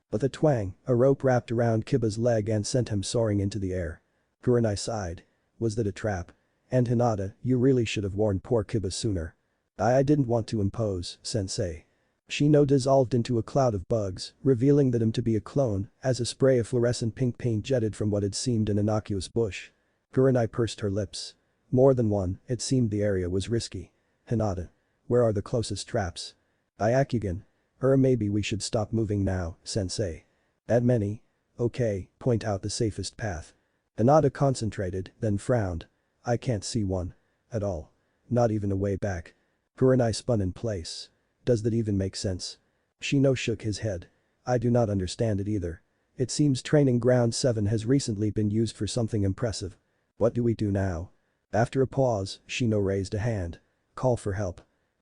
With a twang, a rope wrapped around Kiba's leg and sent him soaring into the air. Kurenai sighed. Was that a trap? And Hinata, you really should have warned poor Kiba sooner. I didn't want to impose, sensei. Shino dissolved into a cloud of bugs, revealing them to be a clone, as a spray of fluorescent pink paint jetted from what had seemed an innocuous bush. Kurenai pursed her lips. More than one, it seemed the area was risky. Hinata. Where are the closest traps? Byakugan. Maybe we should stop moving now, sensei. That many? Okay, point out the safest path. Hinata concentrated, then frowned. I can't see one. At all. Not even a way back. Kurenai spun in place. Does that even make sense? Shino shook his head. I do not understand it either. It seems training ground 7 has recently been used for something impressive. What do we do now? After a pause, Shino raised a hand. Call for help.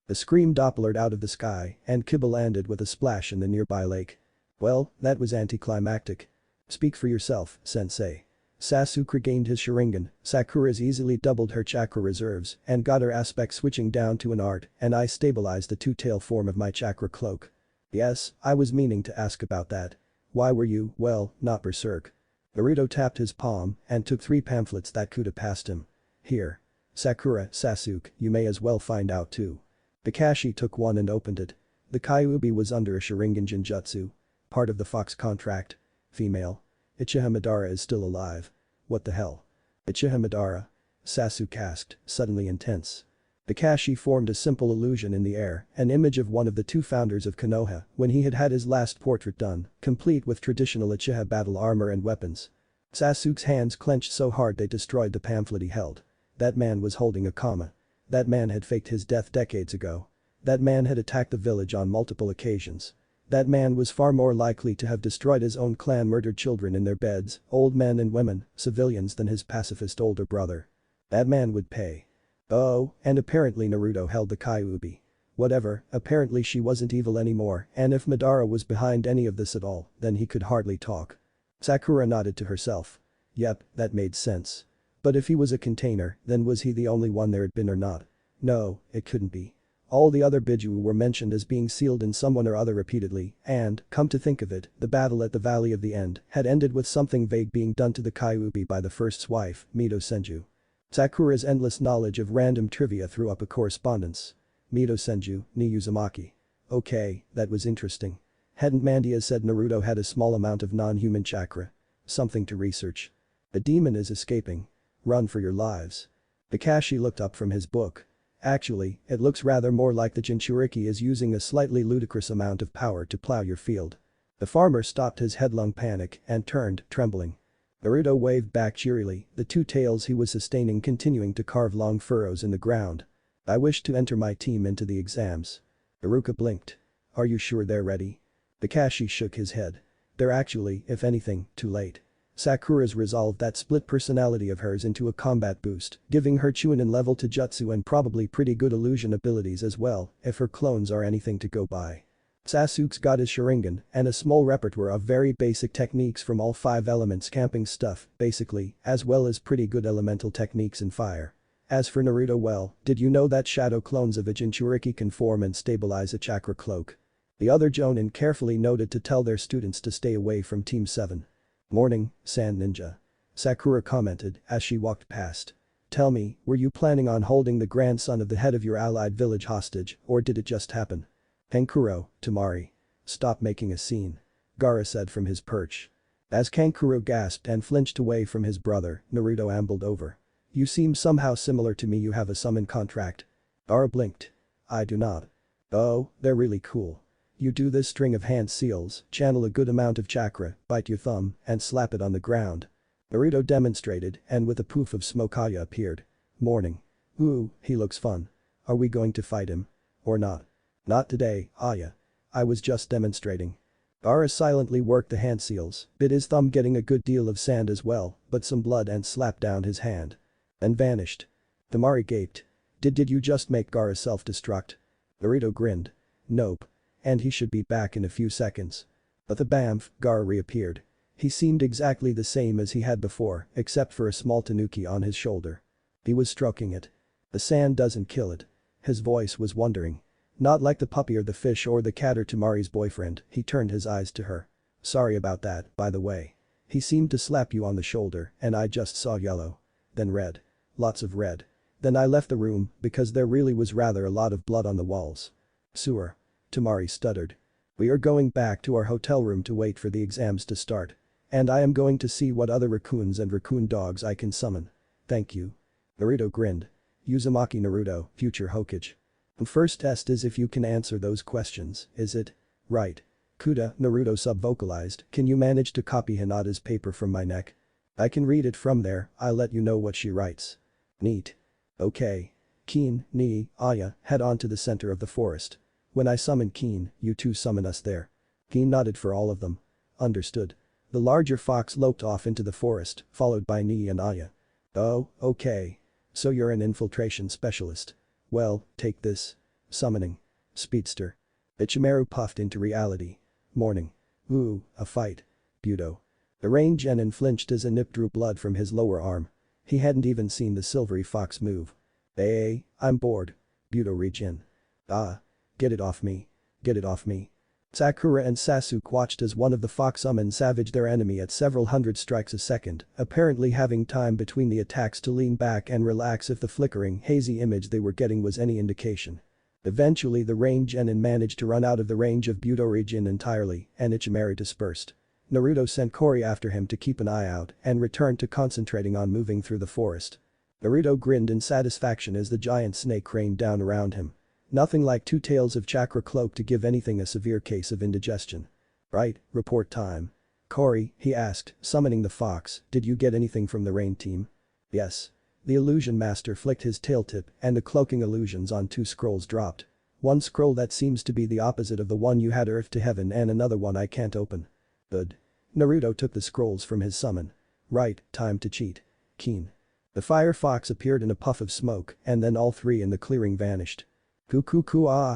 A scream dopplered out of the sky and Kiba landed with a splash in the nearby lake. Well, that was anticlimactic. Speak for yourself, sensei. Sasuke regained his Sharingan, Sakura's easily doubled her chakra reserves and got her aspect switching down to an art and I stabilized the two-tail form of my chakra cloak. Yes, I was meaning to ask about that. Why were you, well, not berserk? Naruto tapped his palm and took 3 pamphlets that Kuta passed him. Here. Sakura, Sasuke, you may as well find out too. Kakashi took one and opened it. The Kyuubi was under a Sharingan Jinjutsu. Part of the Fox contract. Female. Uchiha Madara is still alive. What the hell? Uchiha Madara? Sasuke asked, suddenly intense. Kakashi formed a simple illusion in the air, an image of one of the 2 founders of Konoha when he had had his last portrait done, complete with traditional Uchiha battle armor and weapons. Sasuke's hands clenched so hard they destroyed the pamphlet he held. That man was holding a comma. That man had faked his death decades ago. That man had attacked the village on multiple occasions. That man was far more likely to have destroyed his own clan, murdered children in their beds, old men and women, civilians than his pacifist older brother. That man would pay. Oh, and apparently Naruto held the Kyuubi. Whatever, apparently she wasn't evil anymore and if Madara was behind any of this at all, then he could hardly talk. Sakura nodded to herself. Yep, that made sense. But if he was a container, then was he the only one there had been or not? No, it couldn't be. All the other Biju were mentioned as being sealed in someone or other repeatedly and, come to think of it, the battle at the Valley of the End had ended with something vague being done to the Kyuubi by the first's wife, Mito Senju. Sakura's endless knowledge of random trivia threw up a correspondence. Mito Senju, ni Uzumaki. Okay, that was interesting. Hadn't Mandia said Naruto had a small amount of non-human chakra? Something to research. The demon is escaping. Run for your lives. Kakashi looked up from his book. Actually, it looks rather more like the Jinchuriki is using a slightly ludicrous amount of power to plow your field. The farmer stopped his headlong panic and turned, trembling. Naruto waved back cheerily, the 2 tails he was sustaining continuing to carve long furrows in the ground. I wish to enter my team into the exams. Iruka blinked. Are you sure they're ready? Kakashi shook his head. They're actually, if anything, too late. Sakura's resolved that split personality of hers into a combat boost, giving her Chunin level to Jutsu and probably pretty good illusion abilities as well, if her clones are anything to go by. Sasuke's got his Sharingan and a small repertoire of very basic techniques from all 5 elements camping stuff, basically, as well as pretty good elemental techniques in fire. As for Naruto, well, did you know that shadow clones of a Jinchuriki can form and stabilize a chakra cloak? The other Jonin carefully noted to tell their students to stay away from Team 7. Morning, Sand Ninja. Sakura commented as she walked past. Tell me, were you planning on holding the grandson of the head of your allied village hostage, or did it just happen? Kankuro, Tamari. Stop making a scene. Gaara said from his perch. As Kankuro gasped and flinched away from his brother, Naruto ambled over. You seem somehow similar to me. You have a summon contract. Gaara blinked. I do not. Oh, they're really cool. You do this string of hand seals, channel a good amount of chakra, bite your thumb, and slap it on the ground. Naruto demonstrated, and with a poof of smoke Aya appeared. Morning. Ooh, he looks fun. Are we going to fight him? Or not? Not today, Aya. I was just demonstrating. Gaara silently worked the hand seals, bit his thumb getting a good deal of sand as well, but some blood and slapped down his hand. And vanished. Tamari gaped. Did you just make Gaara self-destruct? Naruto grinned. Nope. And he should be back in a few seconds. But the bamf, Gaara reappeared. He seemed exactly the same as he had before, except for a small tanuki on his shoulder. He was stroking it. The sand doesn't kill it. His voice was wondering. Not like the puppy or the fish or the cat or Tamari's boyfriend. He turned his eyes to her. Sorry about that, by the way. He seemed to slap you on the shoulder and I just saw yellow. Then red. Lots of red. Then I left the room because there really was rather a lot of blood on the walls. Sewer. Tamari stuttered. We are going back to our hotel room to wait for the exams to start. And I am going to see what other raccoons and raccoon dogs I can summon. Thank you. Naruto grinned. Uzumaki Naruto, future Hokage. The first test is if you can answer those questions, is it? Right. Kuda, Naruto sub-vocalized, can you manage to copy Hinata's paper from my neck? I can read it from there, I'll let you know what she writes. Neat. Okay. Keen, Nii, Aya, head on to the center of the forest. When I summon Keen, you two summon us there. Keen nodded for all of them. Understood. The larger fox loped off into the forest, followed by Nii and Aya. Oh, okay. So you're an infiltration specialist. Well, take this. Summoning. Speedster. Ichimaru puffed into reality. Morning. Ooh, a fight. Budo. The range genin flinched as a nip drew blood from his lower arm. He hadn't even seen the silvery fox move. Hey, I'm bored. Budo regen. Ah. Get it off me. Get it off me. Sakura and Sasuke watched as one of the fox summon savaged their enemy at several hundred strikes a second, apparently having time between the attacks to lean back and relax if the flickering, hazy image they were getting was any indication. Eventually the range genin managed to run out of the range of Budo Regen entirely, and Ichimaru dispersed. Naruto sent Kori after him to keep an eye out and returned to concentrating on moving through the forest. Naruto grinned in satisfaction as the giant snake rained down around him. Nothing like 2 tails of chakra cloak to give anything a severe case of indigestion. Right, report time. Kori, he asked, summoning the fox, did you get anything from the rain team? Yes. The illusion master flicked his tail tip and the cloaking illusions on 2 scrolls dropped. One scroll that seems to be the opposite of the one you had Earth to Heaven and another one I can't open. Good. Naruto took the scrolls from his summon. Right, time to cheat. Keen. The fire fox appeared in a puff of smoke and then all 3 in the clearing vanished.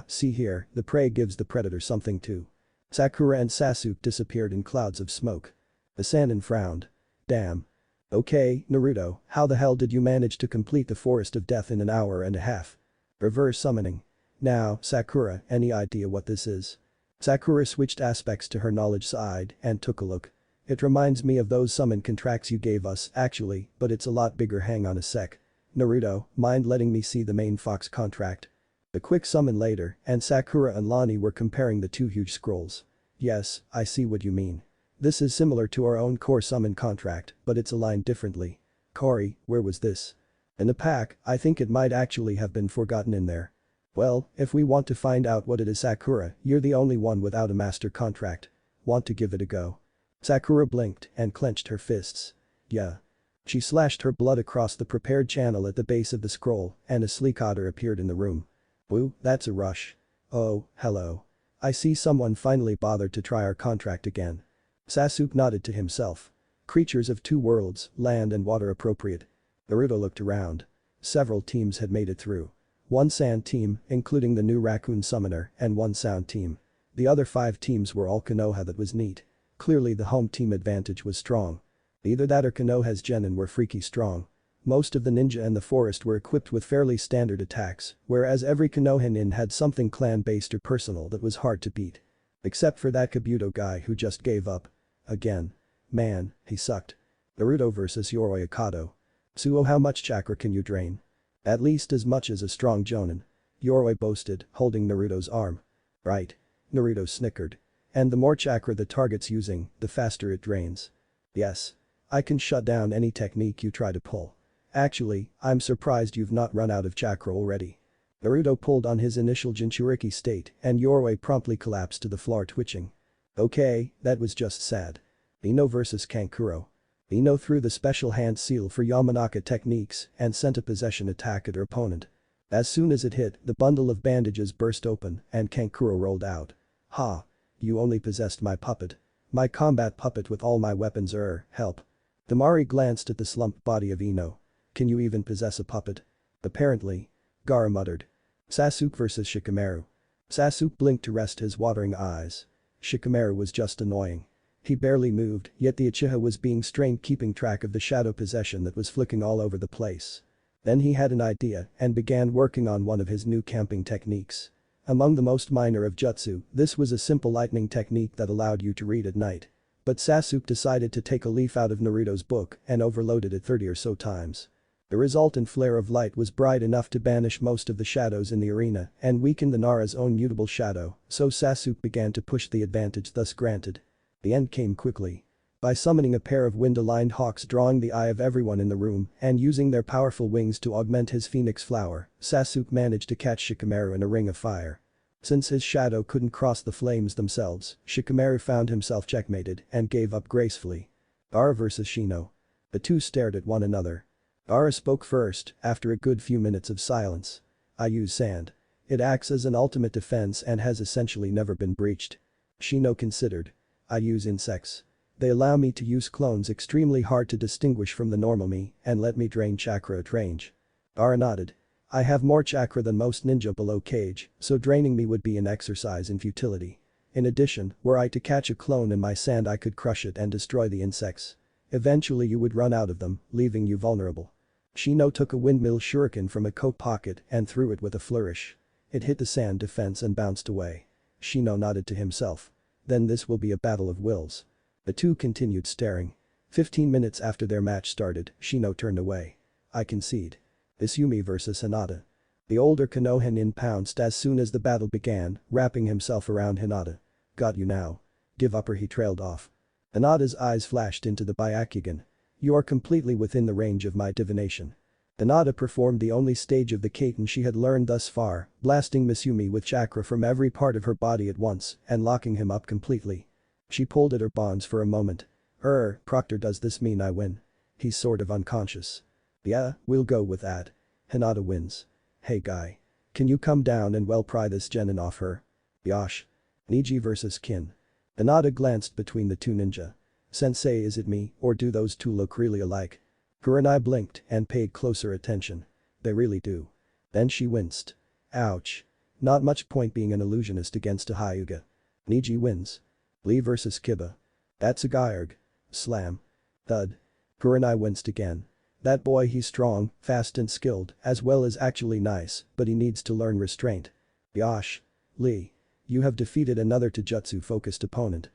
See here, the prey gives the predator something too. Sakura and Sasuke disappeared in clouds of smoke. The Sannin frowned. Damn. Okay, Naruto, how the hell did you manage to complete the Forest of Death in an hour and a half? Reverse summoning. Now, Sakura, any idea what this is? Sakura switched aspects to her knowledge side and took a look. It reminds me of those summon contracts you gave us, actually, but it's a lot bigger. Hang on a sec. Naruto, mind letting me see the main fox contract? A quick summon later, and Sakura and Lani were comparing the 2 huge scrolls. Yes, I see what you mean. This is similar to our own core summon contract, but it's aligned differently. Kori, where was this? In the pack, I think it might actually have been forgotten in there. Well, if we want to find out what it is, Sakura, you're the only one without a master contract. Want to give it a go? Sakura blinked and clenched her fists. Yeah. She slashed her blood across the prepared channel at the base of the scroll, and a sleek otter appeared in the room. Woo, that's a rush. Oh, hello. I see someone finally bothered to try our contract again. Sasuke nodded to himself. Creatures of 2 worlds, land and water appropriate. Naruto looked around. Several teams had made it through. 1 sand team, including the new raccoon summoner, and 1 sound team. The other 5 teams were all Konoha. That was neat. Clearly the home team advantage was strong. Either that or Konoha's genin were freaky strong. Most of the ninja in the forest were equipped with fairly standard attacks, whereas every Konohinin had something clan-based or personal that was hard to beat. Except for that Kabuto guy who just gave up. Again. Man, he sucked. Naruto vs Yoroi Akato. Suo, how much chakra can you drain? At least as much as a strong jonin. Yoroi boasted, holding Naruto's arm. Right. Naruto snickered. And the more chakra the target's using, the faster it drains. Yes. I can shut down any technique you try to pull. Actually, I'm surprised you've not run out of chakra already. Naruto pulled on his initial Jinchuriki state and Yoroi promptly collapsed to the floor twitching. Okay, that was just sad. Ino vs Kankuro. Ino threw the special hand seal for Yamanaka techniques and sent a possession attack at her opponent. As soon as it hit, the bundle of bandages burst open and Kankuro rolled out. Ha! You only possessed my puppet. My combat puppet with all my weapons help. Damari glanced at the slumped body of Ino. Can you even possess a puppet? Apparently. Gaara muttered. Sasuke vs Shikamaru. Sasuke blinked to rest his watering eyes. Shikamaru was just annoying. He barely moved, yet the Uchiha was being strained keeping track of the shadow possession that was flicking all over the place. Then he had an idea and began working on one of his new camping techniques. Among the most minor of jutsu, this was a simple lightning technique that allowed you to read at night. But Sasuke decided to take a leaf out of Naruto's book and overloaded it 30 or so times. The resultant flare of light was bright enough to banish most of the shadows in the arena and weaken the Nara's own mutable shadow, so Sasuke began to push the advantage thus granted. The end came quickly. By summoning a pair of wind-aligned hawks drawing the eye of everyone in the room and using their powerful wings to augment his phoenix flower, Sasuke managed to catch Shikamaru in a ring of fire. Since his shadow couldn't cross the flames themselves, Shikamaru found himself checkmated and gave up gracefully. Gaara vs Shino. The two stared at one another. Gaara spoke first, after a good few minutes of silence. I use sand. It acts as an ultimate defense and has essentially never been breached. Shino considered. I use insects. They allow me to use clones extremely hard to distinguish from the normal me and let me drain chakra at range. Gaara nodded. I have more chakra than most ninja below cage, so draining me would be an exercise in futility. In addition, were I to catch a clone in my sand I could crush it and destroy the insects. Eventually you would run out of them, leaving you vulnerable. Shino took a windmill shuriken from a coat pocket and threw it with a flourish. It hit the sand defense and bounced away. Shino nodded to himself. Then this will be a battle of wills. The two continued staring. 15 minutes after their match started, Shino turned away. I concede. Izumi vs Hinata. The older Konohinin pounced as soon as the battle began, wrapping himself around Hinata. Got you now. Give up or he trailed off. Hinata's eyes flashed into the Byakugan. You are completely within the range of my divination. Hinata performed the only stage of the Kaiten she had learned thus far, blasting Izumi with chakra from every part of her body at once and locking him up completely. She pulled at her bonds for a moment. Proctor, does this mean I win? He's sort of unconscious. Yeah, we'll go with that. Hinata wins. Hey guy. Can you come down and well pry this genin off her? Yosh. Niji vs Kin. Hinata glanced between the two ninja. Sensei, is it me or do those two look really alike? Kurenai blinked and paid closer attention. They really do. Then she winced. Ouch. Not much point being an illusionist against a Hyuga. Niji wins. Lee vs Kiba. That's a Gyurg. Slam. Thud. Kurenai winced again. That boy, he's strong, fast and skilled, as well as actually nice, but he needs to learn restraint. Yosh. Lee. You have defeated another Taijutsu-focused opponent.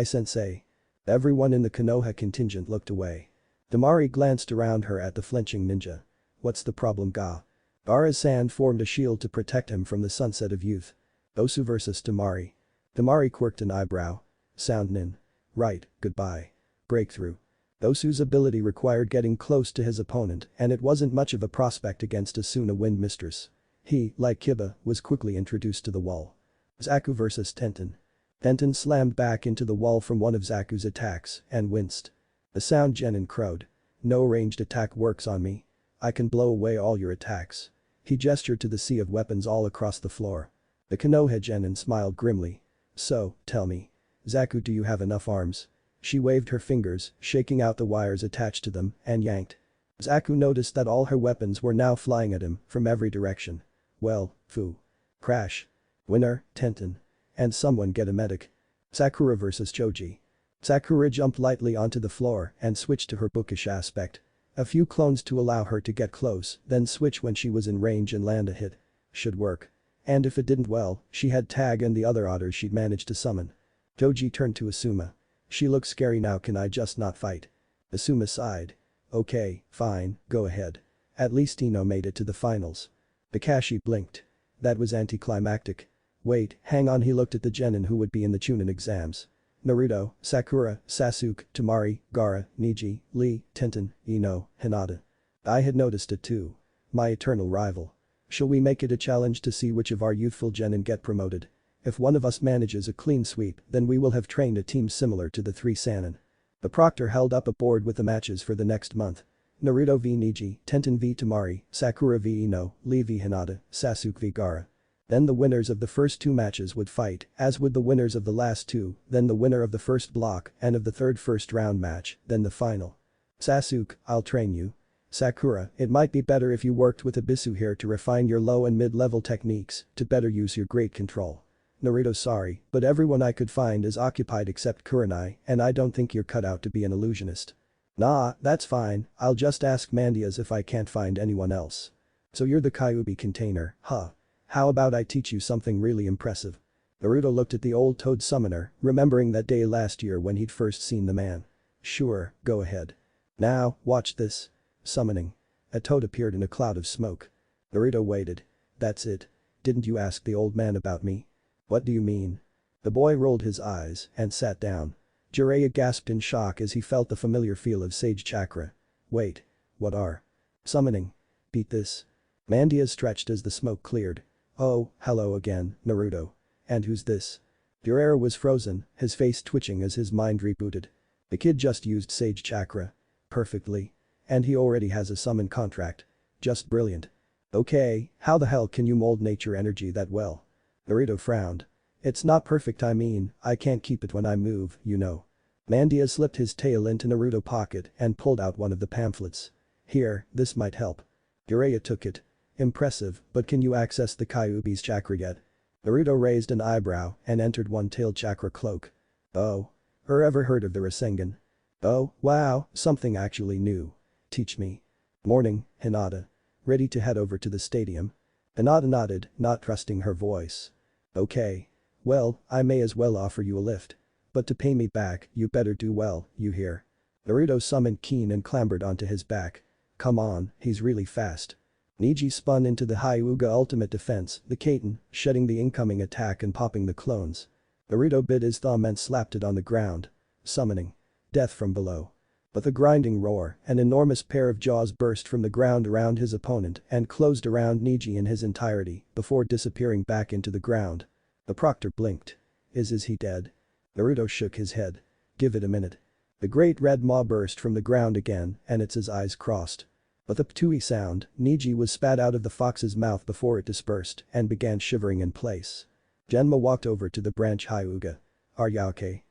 Sensei. Everyone in the Konoha contingent looked away. Damari glanced around her at the flinching ninja. What's the problem, Ga? Gaara's sand formed a shield to protect him from the sunset of youth. Osu vs Damari. Damari quirked an eyebrow. Sound nin. Right, goodbye. Breakthrough. Osu's ability required getting close to his opponent and it wasn't much of a prospect against Asuna Wind Mistress. He, like Kiba, was quickly introduced to the wall. Zaku vs Tenten. Tenten slammed back into the wall from one of Zaku's attacks and winced. The sound genin crowed. No ranged attack works on me. I can blow away all your attacks. He gestured to the sea of weapons all across the floor. The Konoha genin smiled grimly. So, tell me. Zaku, do you have enough arms? She waved her fingers, shaking out the wires attached to them, and yanked. Zaku noticed that all her weapons were now flying at him from every direction. Well, phew. Crash. Winner, Tenten. And someone get a medic. Sakura vs Choji. Sakura jumped lightly onto the floor and switched to her bookish aspect. A few clones to allow her to get close, then switch when she was in range and land a hit. Should work. And if it didn't, well, she had Tag and the other otters she'd managed to summon. Doji turned to Asuma. She looks scary now, can I just not fight? Asuma sighed. Okay, fine, go ahead. At least Ino made it to the finals. Kakashi blinked. That was anticlimactic. Wait, hang on, he looked at the genin who would be in the Chunin exams. Naruto, Sakura, Sasuke, Temari, Gaara, Neji, Lee, Tenten, Ino, Hinata. I had noticed it too. My eternal rival. Shall we make it a challenge to see which of our youthful genin get promoted? If one of us manages a clean sweep, then we will have trained a team similar to the 3 Sannin. The proctor held up a board with the matches for the next month. Naruto v Neji, Tenten v Temari, Sakura v Ino, Lee v Hinata, Sasuke v Gaara. Then the winners of the first 2 matches would fight, as would the winners of the last 2, then the winner of the first block and of the third first round match, then the final. Sasuke, I'll train you. Sakura, it might be better if you worked with Abisu here to refine your low and mid-level techniques to better use your great control. Naruto, sorry, but everyone I could find is occupied except Kurenai, and I don't think you're cut out to be an illusionist. Nah, that's fine, I'll just ask Mandias if I can't find anyone else. So you're the Kyuubi container, huh? How about I teach you something really impressive? Naruto looked at the old toad summoner, remembering that day last year when he'd first seen the man. Sure, go ahead. Now, watch this. Summoning. A toad appeared in a cloud of smoke. Naruto waited. That's it. Didn't you ask the old man about me? What do you mean? The boy rolled his eyes and sat down. Jiraiya gasped in shock as he felt the familiar feel of sage chakra. Wait. What are? Summoning. Beat this. Mandias stretched as the smoke cleared. Oh, hello again, Naruto. And who's this? Jiraiya was frozen, his face twitching as his mind rebooted. The kid just used sage chakra. Perfectly. And he already has a summon contract. Just brilliant. Okay, how the hell can you mold nature energy that well? Naruto frowned. It's not perfect, I mean, I can't keep it when I move, you know. Mandias slipped his tail into Naruto's pocket and pulled out one of the pamphlets. Here, this might help. Jiraiya took it. Impressive, but can you access the Kyuubi's chakra yet? Naruto raised an eyebrow and entered one-tailed chakra cloak. Oh. Ever heard of the Rasengan? Oh, wow, something actually new. Teach me. Morning, Hinata. Ready to head over to the stadium? Hinata nodded, not trusting her voice. Okay. Well, I may as well offer you a lift. But to pay me back, you better do well, you hear? Naruto summoned Keen and clambered onto his back. Come on, he's really fast. Neji spun into the Hyuga ultimate defense, the Kaiten, shedding the incoming attack and popping the clones. Naruto bit his thumb and slapped it on the ground. Summoning. Death from below. With a grinding roar, an enormous pair of jaws burst from the ground around his opponent and closed around Neji in his entirety before disappearing back into the ground. The proctor blinked. Is he dead? Naruto shook his head. Give it a minute. The great red maw burst from the ground again and its eyes crossed. With a ptooey sound, Neji was spat out of the fox's mouth before it dispersed and began shivering in place. Genma walked over to the branch Hyuga. Are ya okay?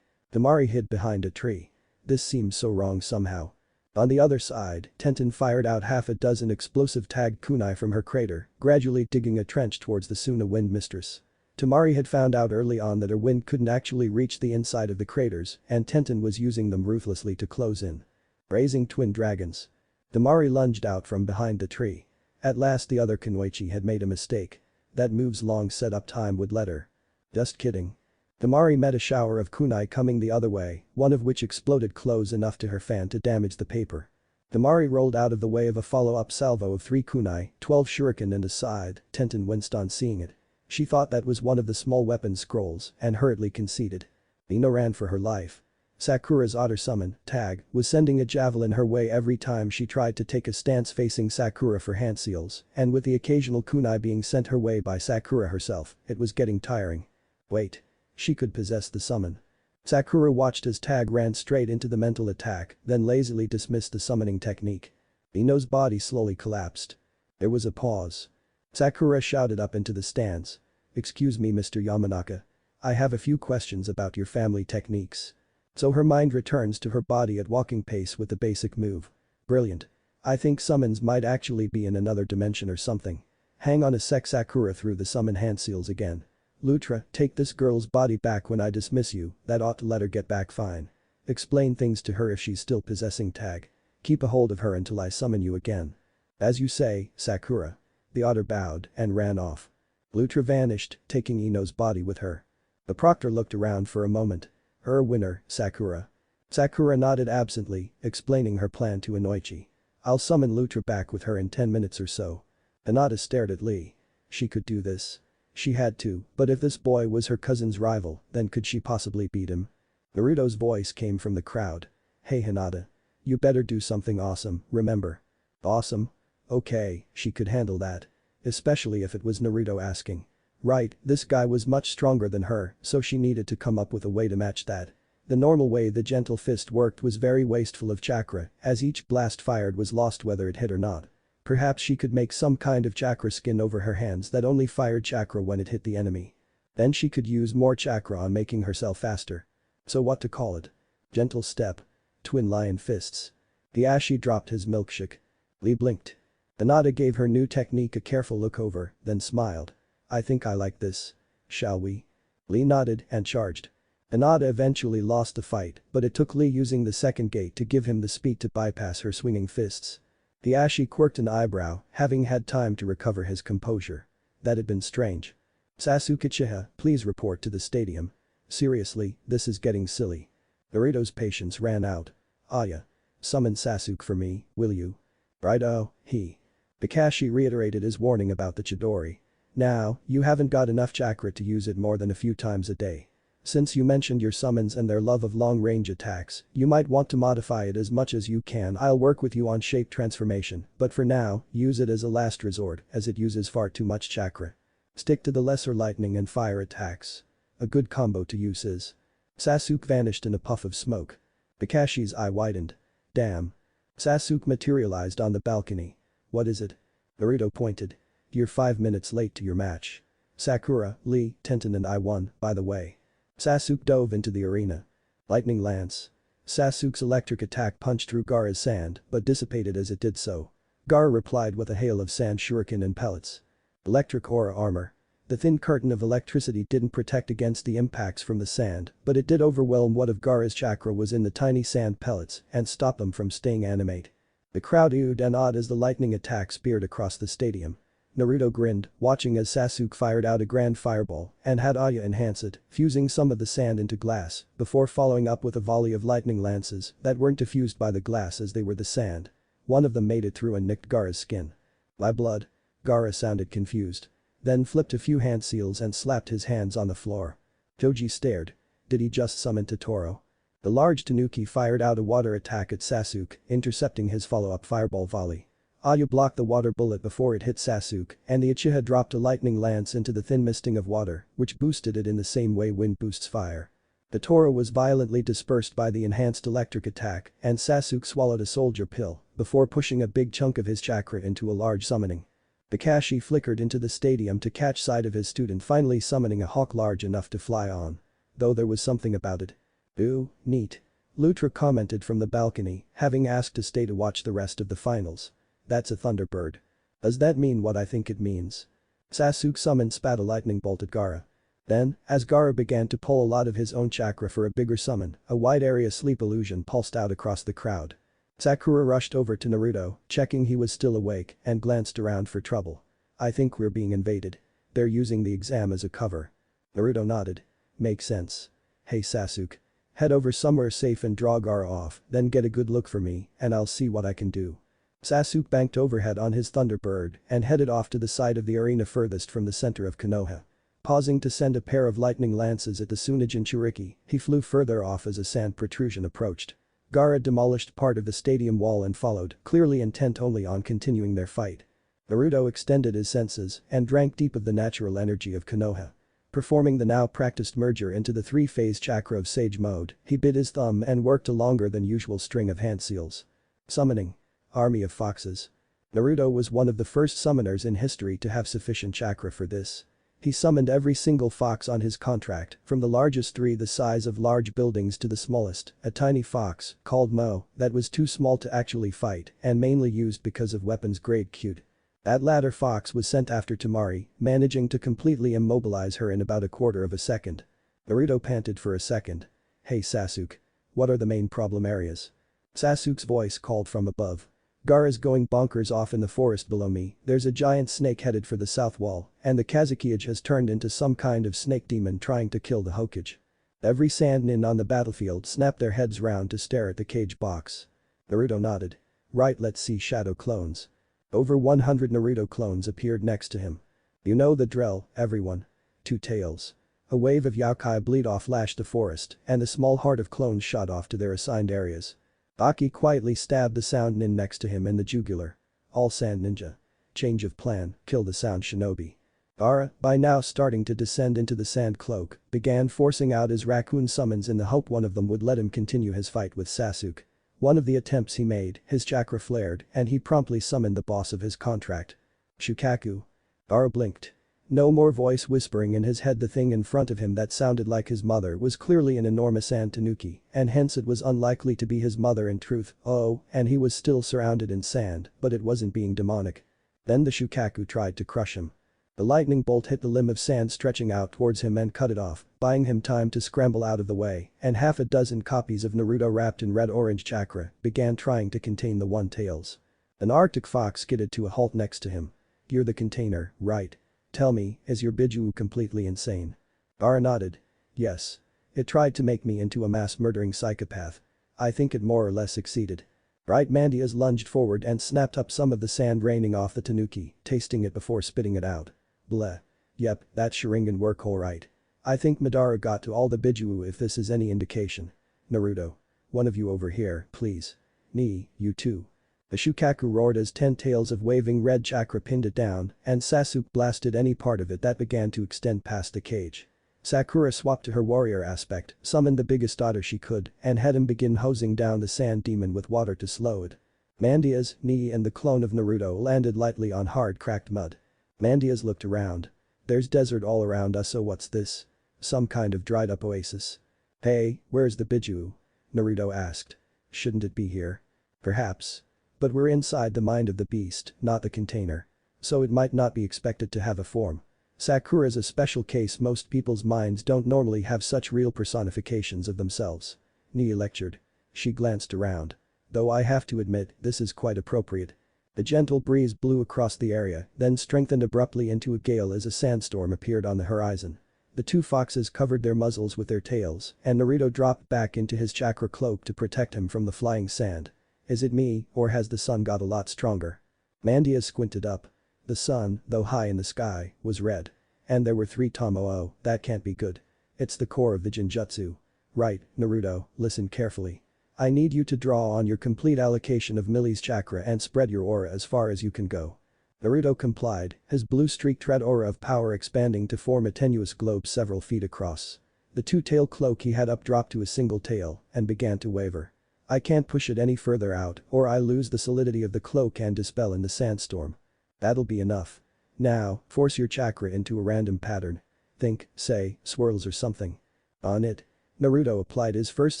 Temari hid behind a tree. This seems so wrong somehow. On the other side, Tenten fired out half a dozen explosive tagged kunai from her crater, gradually digging a trench towards the Suna Wind Mistress. Temari had found out early on that her wind couldn't actually reach the inside of the craters, and Tenten was using them ruthlessly to close in. Raising twin dragons. Temari lunged out from behind the tree. At last the other Kunoichi had made a mistake. That move's long setup time would let her. Just kidding. Temari met a shower of kunai coming the other way, one of which exploded close enough to her fan to damage the paper. Temari rolled out of the way of a follow-up salvo of 3 kunai, 12 shuriken and a side. Tenten winced on seeing it. She thought that was one of the small weapon scrolls and hurriedly conceded. Ino ran for her life. Sakura's otter summon, Tag, was sending a javelin her way every time she tried to take a stance facing Sakura for hand seals, and with the occasional kunai being sent her way by Sakura herself, it was getting tiring. Wait. She could possess the summon. Sakura watched as Tag ran straight into the mental attack, then lazily dismissed the summoning technique. Ino's body slowly collapsed. There was a pause. Sakura shouted up into the stands. Excuse me, Mr. Yamanaka. I have a few questions about your family techniques. So her mind returns to her body at walking pace with the basic move. Brilliant. I think summons might actually be in another dimension or something. Hang on a sec. Sakura threw the summon hand seals again. Lutra, take this girl's body back when I dismiss you, that ought to let her get back fine. Explain things to her if she's still possessing tag. Keep a hold of her until I summon you again. As you say, Sakura. The otter bowed and ran off. Lutra vanished, taking Ino's body with her. The proctor looked around for a moment. Her winner, Sakura. Sakura nodded absently, explaining her plan to Inoichi. I'll summon Lutra back with her in 10 minutes or so. Hinata stared at Lee. She could do this. She had to, but if this boy was her cousin's rival, then could she possibly beat him? Naruto's voice came from the crowd. Hey Hinata. You better do something awesome, remember? Awesome? Okay, she could handle that. Especially if it was Naruto asking. Right, this guy was much stronger than her, so she needed to come up with a way to match that. The normal way the gentle fist worked was very wasteful of chakra, as each blast fired was lost whether it hit or not. Perhaps she could make some kind of chakra skin over her hands that only fired chakra when it hit the enemy. Then she could use more chakra on making herself faster. So what to call it? Gentle step. Twin lion fists. The Ashi dropped his milkshake. Lee blinked. Hinata gave her new technique a careful look over, then smiled. I think I like this. Shall we? Lee nodded and charged. Hinata eventually lost the fight, but it took Lee using the second gate to give him the speed to bypass her swinging fists. The Ashi quirked an eyebrow, having had time to recover his composure. That had been strange. Sasuke Uchiha, please report to the stadium. Seriously, this is getting silly. Naruto's patience ran out. Aya. Summon Sasuke for me, will you? Righto, he. Kakashi reiterated his warning about the Chidori. Now, you haven't got enough chakra to use it more than a few times a day. Since you mentioned your summons and their love of long-range attacks, you might want to modify it as much as you can. I'll work with you on shape transformation, but for now, use it as a last resort as it uses far too much chakra. Stick to the lesser lightning and fire attacks. A good combo to use is. Sasuke vanished in a puff of smoke. Kakashi's eye widened. Damn. Sasuke materialized on the balcony. What is it? Naruto pointed. You're 5 minutes late to your match. Sakura, Lee, Tenten and I won, by the way. Sasuke dove into the arena. Lightning lance. Sasuke's electric attack punched through Gaara's sand but dissipated as it did so. Gaara replied with a hail of sand shuriken and pellets. Electric aura armor. The thin curtain of electricity didn't protect against the impacts from the sand, but it did overwhelm what of Gaara's chakra was in the tiny sand pellets and stop them from staying animate. The crowd oohed and awed as the lightning attack speared across the stadium. Naruto grinned, watching as Sasuke fired out a grand fireball and had Aya enhance it, fusing some of the sand into glass, before following up with a volley of lightning lances that weren't diffused by the glass as they were the sand. One of them made it through and nicked Gaara's skin. My blood? Gaara sounded confused. Then flipped a few hand seals and slapped his hands on the floor. Toji stared. Did he just summon Totoro? The large tanuki fired out a water attack at Sasuke, intercepting his follow-up fireball volley. Aya blocked the water bullet before it hit Sasuke, and the Uchiha dropped a lightning lance into the thin misting of water, which boosted it in the same way wind boosts fire. Totoro was violently dispersed by the enhanced electric attack, and Sasuke swallowed a soldier pill before pushing a big chunk of his chakra into a large summoning. Kakashi flickered into the stadium to catch sight of his student finally summoning a hawk large enough to fly on. Though there was something about it. Ooh, neat. Lutra commented from the balcony, having asked to stay to watch the rest of the finals. That's a thunderbird. Does that mean what I think it means? Sasuke summoned spat a lightning bolt at Gaara. Then, as Gaara began to pull a lot of his own chakra for a bigger summon, a wide area sleep illusion pulsed out across the crowd. Sakura rushed over to Naruto, checking he was still awake, and glanced around for trouble. I think we're being invaded. They're using the exam as a cover. Naruto nodded. Makes sense. Hey Sasuke. Head over somewhere safe and draw Gaara off, then get a good look for me, and I'll see what I can do. Sasuke banked overhead on his Thunderbird and headed off to the side of the arena furthest from the center of Konoha. Pausing to send a pair of lightning lances at the Tsunade and Chiriki, he flew further off as a sand protrusion approached. Gaara demolished part of the stadium wall and followed, clearly intent only on continuing their fight. Naruto extended his senses and drank deep of the natural energy of Konoha. Performing the now practiced merger into the three-phase chakra of Sage mode, he bit his thumb and worked a longer than usual string of hand seals. Summoning. Army of Foxes. Naruto was one of the first summoners in history to have sufficient chakra for this. He summoned every single fox on his contract, from the largest three the size of large buildings to the smallest, a tiny fox, called Mo, that was too small to actually fight and mainly used because of weapons grade cute. That latter fox was sent after Tamari, managing to completely immobilize her in about a quarter of a second. Naruto panted for a second. "Hey Sasuke. What are the main problem areas?" Sasuke's voice called from above. "Gaara's going bonkers off in the forest below me, there's a giant snake headed for the south wall, and the Kazekage has turned into some kind of snake demon trying to kill the Hokage." Every Sandnin on the battlefield snapped their heads round to stare at the cage box. Naruto nodded. "Right, let's see shadow clones." Over 100 Naruto clones appeared next to him. "You know the drill, everyone. Two tails." A wave of Yokai bleed off lashed the forest, and the small horde of clones shot off to their assigned areas. Baki quietly stabbed the sound nin next to him in the jugular. "All sand ninja. Change of plan, kill the sound shinobi." Gaara, by now starting to descend into the sand cloak, began forcing out his raccoon summons in the hope one of them would let him continue his fight with Sasuke. One of the attempts he made, his chakra flared and he promptly summoned the boss of his contract. "Shukaku." Gaara blinked. No more voice whispering in his head. The thing in front of him that sounded like his mother was clearly an enormous sand tanuki, and hence it was unlikely to be his mother in truth. Oh, and he was still surrounded in sand, but it wasn't being demonic. Then the Shukaku tried to crush him. The lightning bolt hit the limb of sand stretching out towards him and cut it off, buying him time to scramble out of the way, and half a dozen copies of Naruto wrapped in red-orange chakra began trying to contain the one-tails. An Arctic fox skidded to a halt next to him. "You're the container, right? Tell me, is your Biju completely insane?" Gaara nodded. "Yes. It tried to make me into a mass-murdering psychopath. I think it more or less succeeded." Bright Mandias lunged forward and snapped up some of the sand raining off the tanuki, tasting it before spitting it out. "Bleh. Yep, that Sharingan work alright. I think Madara got to all the Biju if this is any indication. Naruto. One of you over here, please. Nee, you too." The Shukaku roared as 10 tails of waving red chakra pinned it down, and Sasuke blasted any part of it that began to extend past the cage. Sakura swapped to her warrior aspect, summoned the biggest otter she could, and had him begin hosing down the sand demon with water to slow it. Mandias, Nee and the clone of Naruto landed lightly on hard cracked mud. Mandias looked around. "There's desert all around us, so what's this? Some kind of dried up oasis?" "Hey, where's the Biju?" Naruto asked. "Shouldn't it be here?" "Perhaps. But we're inside the mind of the beast, not the container. So it might not be expected to have a form. Sakura's a special case. Most people's minds don't normally have such real personifications of themselves." Nee lectured. She glanced around. "Though I have to admit, this is quite appropriate." A gentle breeze blew across the area, then strengthened abruptly into a gale as a sandstorm appeared on the horizon. The two foxes covered their muzzles with their tails, and Naruto dropped back into his chakra cloak to protect him from the flying sand. "Is it me, or has the sun got a lot stronger?" Mandia squinted up. The sun, though high in the sky, was red. And there were 3 Tomoe, that can't be good. It's the core of the Jinjutsu. "Right, Naruto, listen carefully. I need you to draw on your complete allocation of Millie's chakra and spread your aura as far as you can go." Naruto complied, his blue-streaked red aura of power expanding to form a tenuous globe several feet across. The 2-tail cloak he had up dropped to a single tail and began to waver. "I can't push it any further out or I lose the solidity of the cloak and dispel in the sandstorm." "That'll be enough. Now, force your chakra into a random pattern. Think, say, swirls or something." On it. Naruto applied his first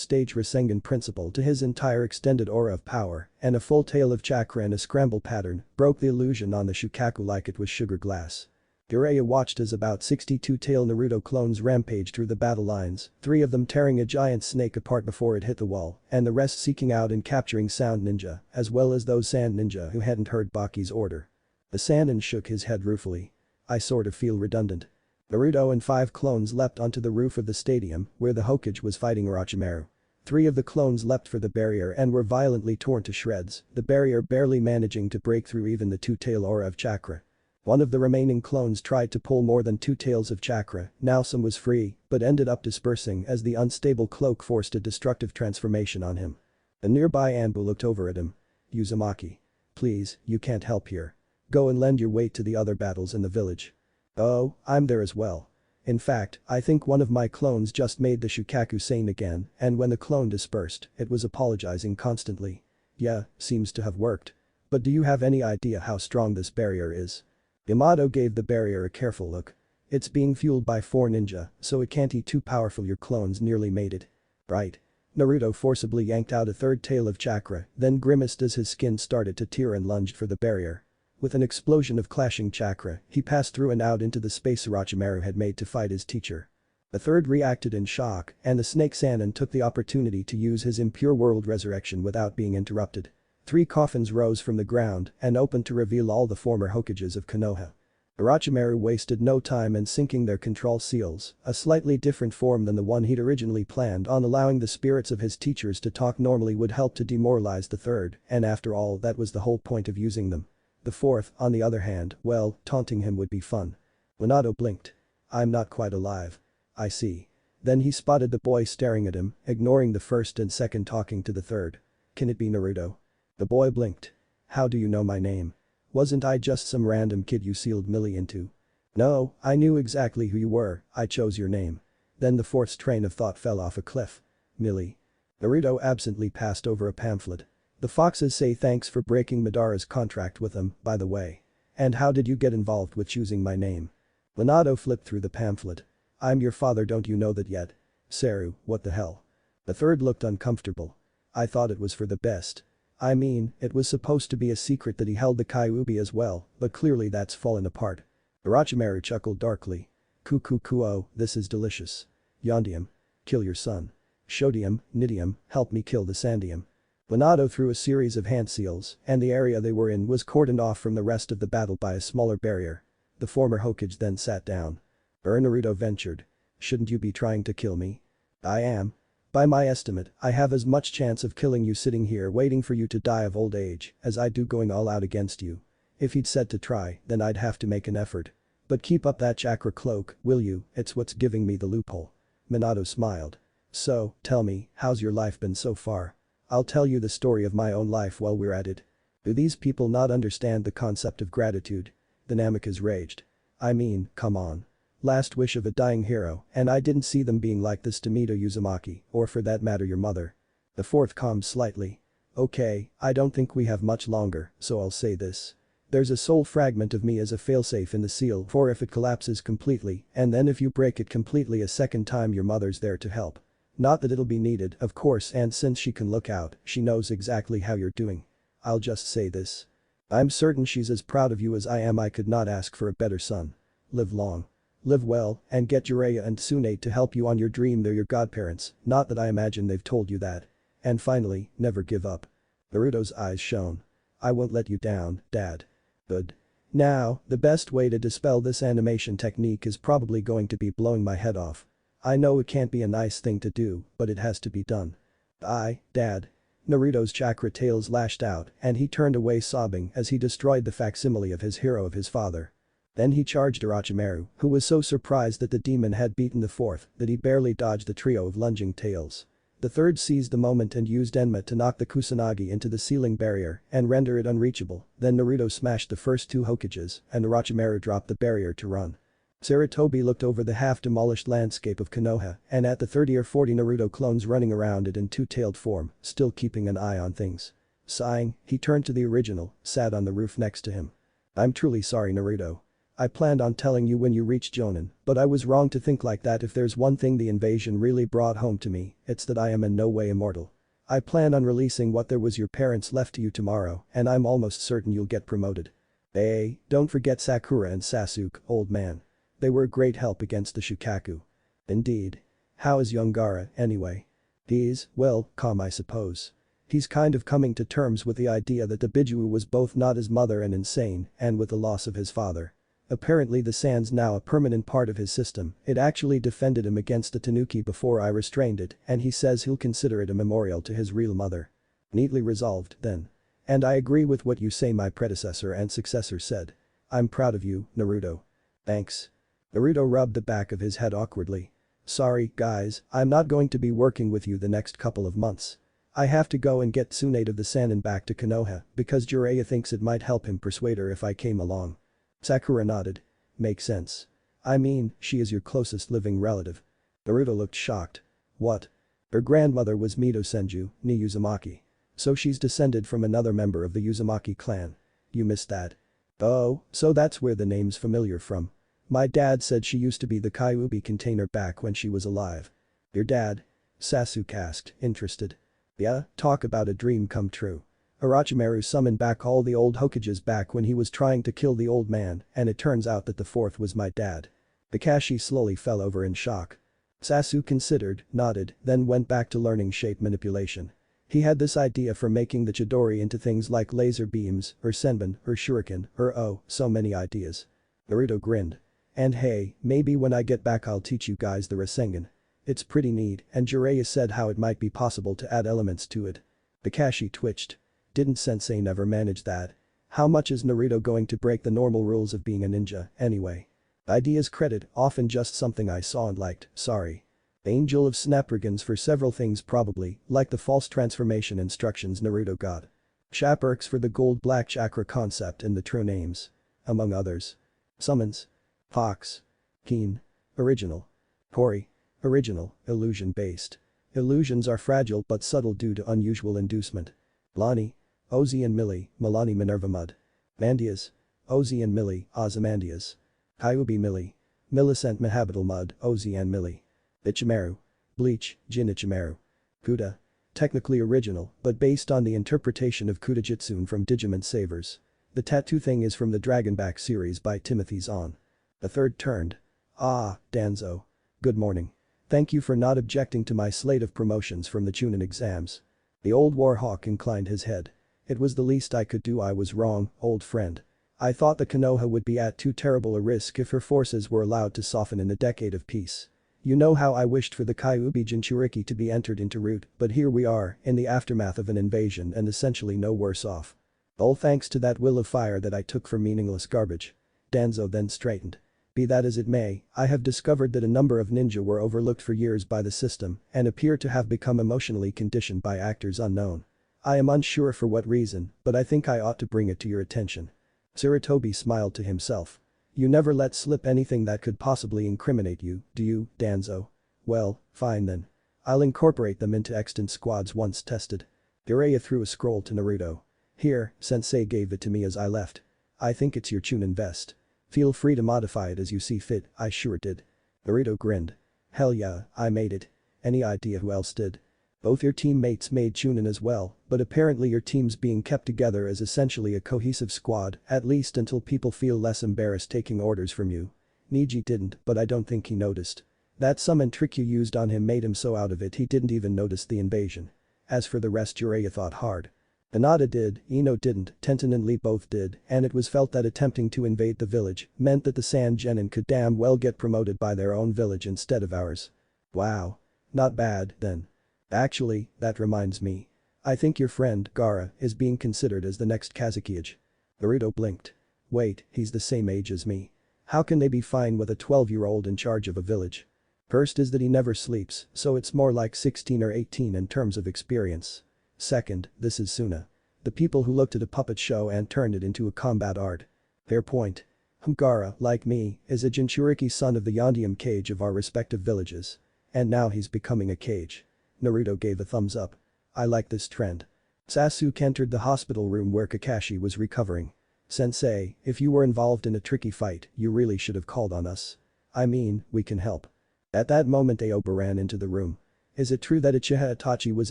stage Rasengan principle to his entire extended aura of power, and a full tail of chakra in a scramble pattern broke the illusion on the Shukaku like it was sugar glass. Jiraiya watched as about 62-tail Naruto clones rampaged through the battle lines, 3 of them tearing a giant snake apart before it hit the wall, and the rest seeking out and capturing Sound Ninja, as well as those Sand Ninja who hadn't heard Baki's order. The Sannin shook his head ruefully. "I sort of feel redundant." Naruto and 5 clones leapt onto the roof of the stadium where the Hokage was fighting Orochimaru. 3 of the clones leapt for the barrier and were violently torn to shreds, the barrier barely managing to break through even the 2-tail aura of chakra. One of the remaining clones tried to pull more than 2 tails of chakra, now some was free, but ended up dispersing as the unstable cloak forced a destructive transformation on him. A nearby Anbu looked over at him. "Uzumaki. Please, you can't help here. Go and lend your weight to the other battles in the village." "Oh, I'm there as well. In fact, I think one of my clones just made the Shukaku sane again, and when the clone dispersed, it was apologizing constantly." "Yeah, seems to have worked. But do you have any idea how strong this barrier is?" Yamato gave the barrier a careful look. "It's being fueled by 4 ninja, so it can't be too powerful. Your clones nearly made it." "Right." Naruto forcibly yanked out a 3rd tail of chakra, then grimaced as his skin started to tear and lunged for the barrier. With an explosion of clashing chakra, he passed through and out into the space Orochimaru had made to fight his teacher. The third reacted in shock, and the Snake Sannin took the opportunity to use his impure world resurrection without being interrupted. 3 coffins rose from the ground and opened to reveal all the former Hokages of Konoha. Orochimaru wasted no time in syncing their control seals, a slightly different form than the one he'd originally planned on. Allowing the spirits of his teachers to talk normally would help to demoralize the third, and after all that was the whole point of using them. The fourth, on the other hand, well, taunting him would be fun. Minato blinked. I'm not quite alive. I see. Then he spotted the boy staring at him, ignoring the first and second talking to the third. Can it be Naruto? The boy blinked. How do you know my name? Wasn't I just some random kid you sealed Millie into? No, I knew exactly who you were, I chose your name. Then the fourth's train of thought fell off a cliff. Millie. Naruto absently passed over a pamphlet. The foxes say thanks for breaking Madara's contract with them, by the way. And how did you get involved with choosing my name? Minato flipped through the pamphlet. I'm your father, don't you know that yet? Seru, what the hell? The third looked uncomfortable. I thought it was for the best. I mean, it was supposed to be a secret that he held the Kyuubi as well, but clearly that's fallen apart. Orochimaru chuckled darkly. Kukukuo, this is delicious. Yondium. Kill your son. Shodium, Nidium, help me kill the Sandium. Minato threw a series of hand seals, and the area they were in was cordoned off from the rest of the battle by a smaller barrier. The former Hokage then sat down. Naruto ventured. Shouldn't you be trying to kill me? I am. By my estimate, I have as much chance of killing you sitting here waiting for you to die of old age as I do going all out against you. If he'd said to try, then I'd have to make an effort. But keep up that chakra cloak, will you, it's what's giving me the loophole. Minato smiled. So, tell me, how's your life been so far? I'll tell you the story of my own life while we're at it. Do these people not understand the concept of gratitude? The Namikaze raged. I mean, come on. Last wish of a dying hero, and I didn't see them being like this to Mito Uzumaki, or for that matter your mother. The fourth calmed slightly. Okay, I don't think we have much longer, so I'll say this. There's a soul fragment of me as a failsafe in the seal for if it collapses completely, and then if you break it completely a second time your mother's there to help. Not that it'll be needed, of course, and since she can look out, she knows exactly how you're doing. I'll just say this. I'm certain she's as proud of you as I am. I could not ask for a better son. Live long. Live well, and get Jiraiya and Tsunade to help you on your dream. They're your godparents, not that I imagine they've told you that. And finally, never give up. Naruto's eyes shone. I won't let you down, Dad. Good. Now, the best way to dispel this animation technique is probably going to be blowing my head off. I know it can't be a nice thing to do, but it has to be done. Dad. Naruto's chakra tails lashed out and he turned away sobbing as he destroyed the facsimile of his hero of his father. Then he charged Orochimaru, who was so surprised that the demon had beaten the fourth that he barely dodged the trio of lunging tails. The third seized the moment and used Enma to knock the Kusanagi into the ceiling barrier and render it unreachable. Then Naruto smashed the first 2 Hokages and Orochimaru dropped the barrier to run. Sarutobi looked over the half-demolished landscape of Konoha and at the 30 or 40 Naruto clones running around it in 2-tailed form, still keeping an eye on things. Sighing, he turned to the original, sat on the roof next to him. I'm truly sorry, Naruto. I planned on telling you when you reached Jonin, but I was wrong to think like that. If there's one thing the invasion really brought home to me, it's that I am in no way immortal. I plan on releasing what there was your parents left to you tomorrow, and I'm almost certain you'll get promoted. Hey, don't forget Sakura and Sasuke, old man. They were a great help against the Shukaku. Indeed. How is young Gaara, anyway? He's, well, calm I suppose. He's kind of coming to terms with the idea that the Bijuu was both not his mother and insane, and with the loss of his father. Apparently the sand's now a permanent part of his system. It actually defended him against the Tanuki before I restrained it, and he says he'll consider it a memorial to his real mother. Neatly resolved, then. And I agree with what you say, my predecessor and successor said. I'm proud of you, Naruto. Thanks. Naruto rubbed the back of his head awkwardly. Sorry, guys, I'm not going to be working with you the next couple of months. I have to go and get Tsunade of the Sannin back to Konoha because Jiraiya thinks it might help him persuade her if I came along. Sakura nodded. Makes sense. I mean, she is your closest living relative. Naruto looked shocked. What? Her grandmother was Mito Senju, ni Uzumaki. So she's descended from another member of the Uzumaki clan. You missed that. Oh, so that's where the name's familiar from. My dad said she used to be the Kyuubi container back when she was alive. Your dad? Sasuke asked, interested. Yeah, talk about a dream come true. Orochimaru summoned back all the old Hokages back when he was trying to kill the old man, and it turns out that the fourth was my dad. Kakashi slowly fell over in shock. Sasuke considered, nodded, then went back to learning shape manipulation. He had this idea for making the Chidori into things like laser beams, or senbon, or shuriken, or oh, so many ideas. Naruto grinned. And hey, maybe when I get back I'll teach you guys the Rasengan. It's pretty neat, and Jiraiya said how it might be possible to add elements to it. Kakashi twitched. Didn't sensei never manage that? How much is Naruto going to break the normal rules of being a ninja, anyway? Ideas credit, often just something I saw and liked, sorry. Angel of Snapdragons for several things probably, like the false transformation instructions Naruto got. Shaperks for the gold-black chakra concept and the true names. Among others. Summons. Fox. Keen. Original. Hori. Original, illusion-based. Illusions are fragile but subtle due to unusual inducement. Lani. Ozzy and Millie, Milani Minerva Mud. Mandias. Ozzy and Millie, Ozymandias. Kyuubi Millie. Millicent Mahabital Mud, Ozzy and Millie. Ichimaru. Bleach, Jin Ichimaru. Kuda. Technically original, but based on the interpretation of Kudajitsune from Digimon Savers. The tattoo thing is from the Dragonback series by Timothy Zahn. A third turned. Ah, Danzo. Good morning. Thank you for not objecting to my slate of promotions from the Chunin exams. The old warhawk inclined his head. It was the least I could do. I was wrong, old friend. I thought the Konoha would be at too terrible a risk if her forces were allowed to soften in a decade of peace. You know how I wished for the Kyuubi Jinchuriki to be entered into route, but here we are, in the aftermath of an invasion and essentially no worse off. All thanks to that will of fire that I took for meaningless garbage. Danzo then straightened. Be that as it may, I have discovered that a number of ninja were overlooked for years by the system and appear to have become emotionally conditioned by actors unknown. I am unsure for what reason, but I think I ought to bring it to your attention. Sarutobi smiled to himself. You never let slip anything that could possibly incriminate you, do you, Danzo? Well, fine then. I'll incorporate them into extant squads once tested. Jiraiya threw a scroll to Naruto. Here, sensei gave it to me as I left. I think it's your Chunin vest. Feel free to modify it as you see fit, I sure did. Naruto grinned. Hell yeah, I made it. Any idea who else did? Both your teammates made Chunin as well, but apparently your team's being kept together as essentially a cohesive squad, at least until people feel less embarrassed taking orders from you. Niji didn't, but I don't think he noticed. That summon trick you used on him made him so out of it he didn't even notice the invasion. As for the rest, Jiraiya thought hard. Inada did, Ino didn't, Tenten and Lee both did, and it was felt that attempting to invade the village meant that the Sand Genin could damn well get promoted by their own village instead of ours. Wow. Not bad, then. Actually, that reminds me. I think your friend, Gaara, is being considered as the next Kazekage. Naruto blinked. Wait, he's the same age as me. How can they be fine with a 12-year-old in charge of a village? First is that he never sleeps, so it's more like 16 or 18 in terms of experience. Second, this is Suna. The people who looked at a puppet show and turned it into a combat art. Fair point. Gaara, like me, is a Jinchuriki son of the Yondium Kage of our respective villages. And now he's becoming a Kage. Naruto gave a thumbs up. I like this trend. Sasuke entered the hospital room where Kakashi was recovering. Sensei, if you were involved in a tricky fight, you really should have called on us. I mean, we can help. At that moment Aoba ran into the room. Is it true that Uchiha Itachi was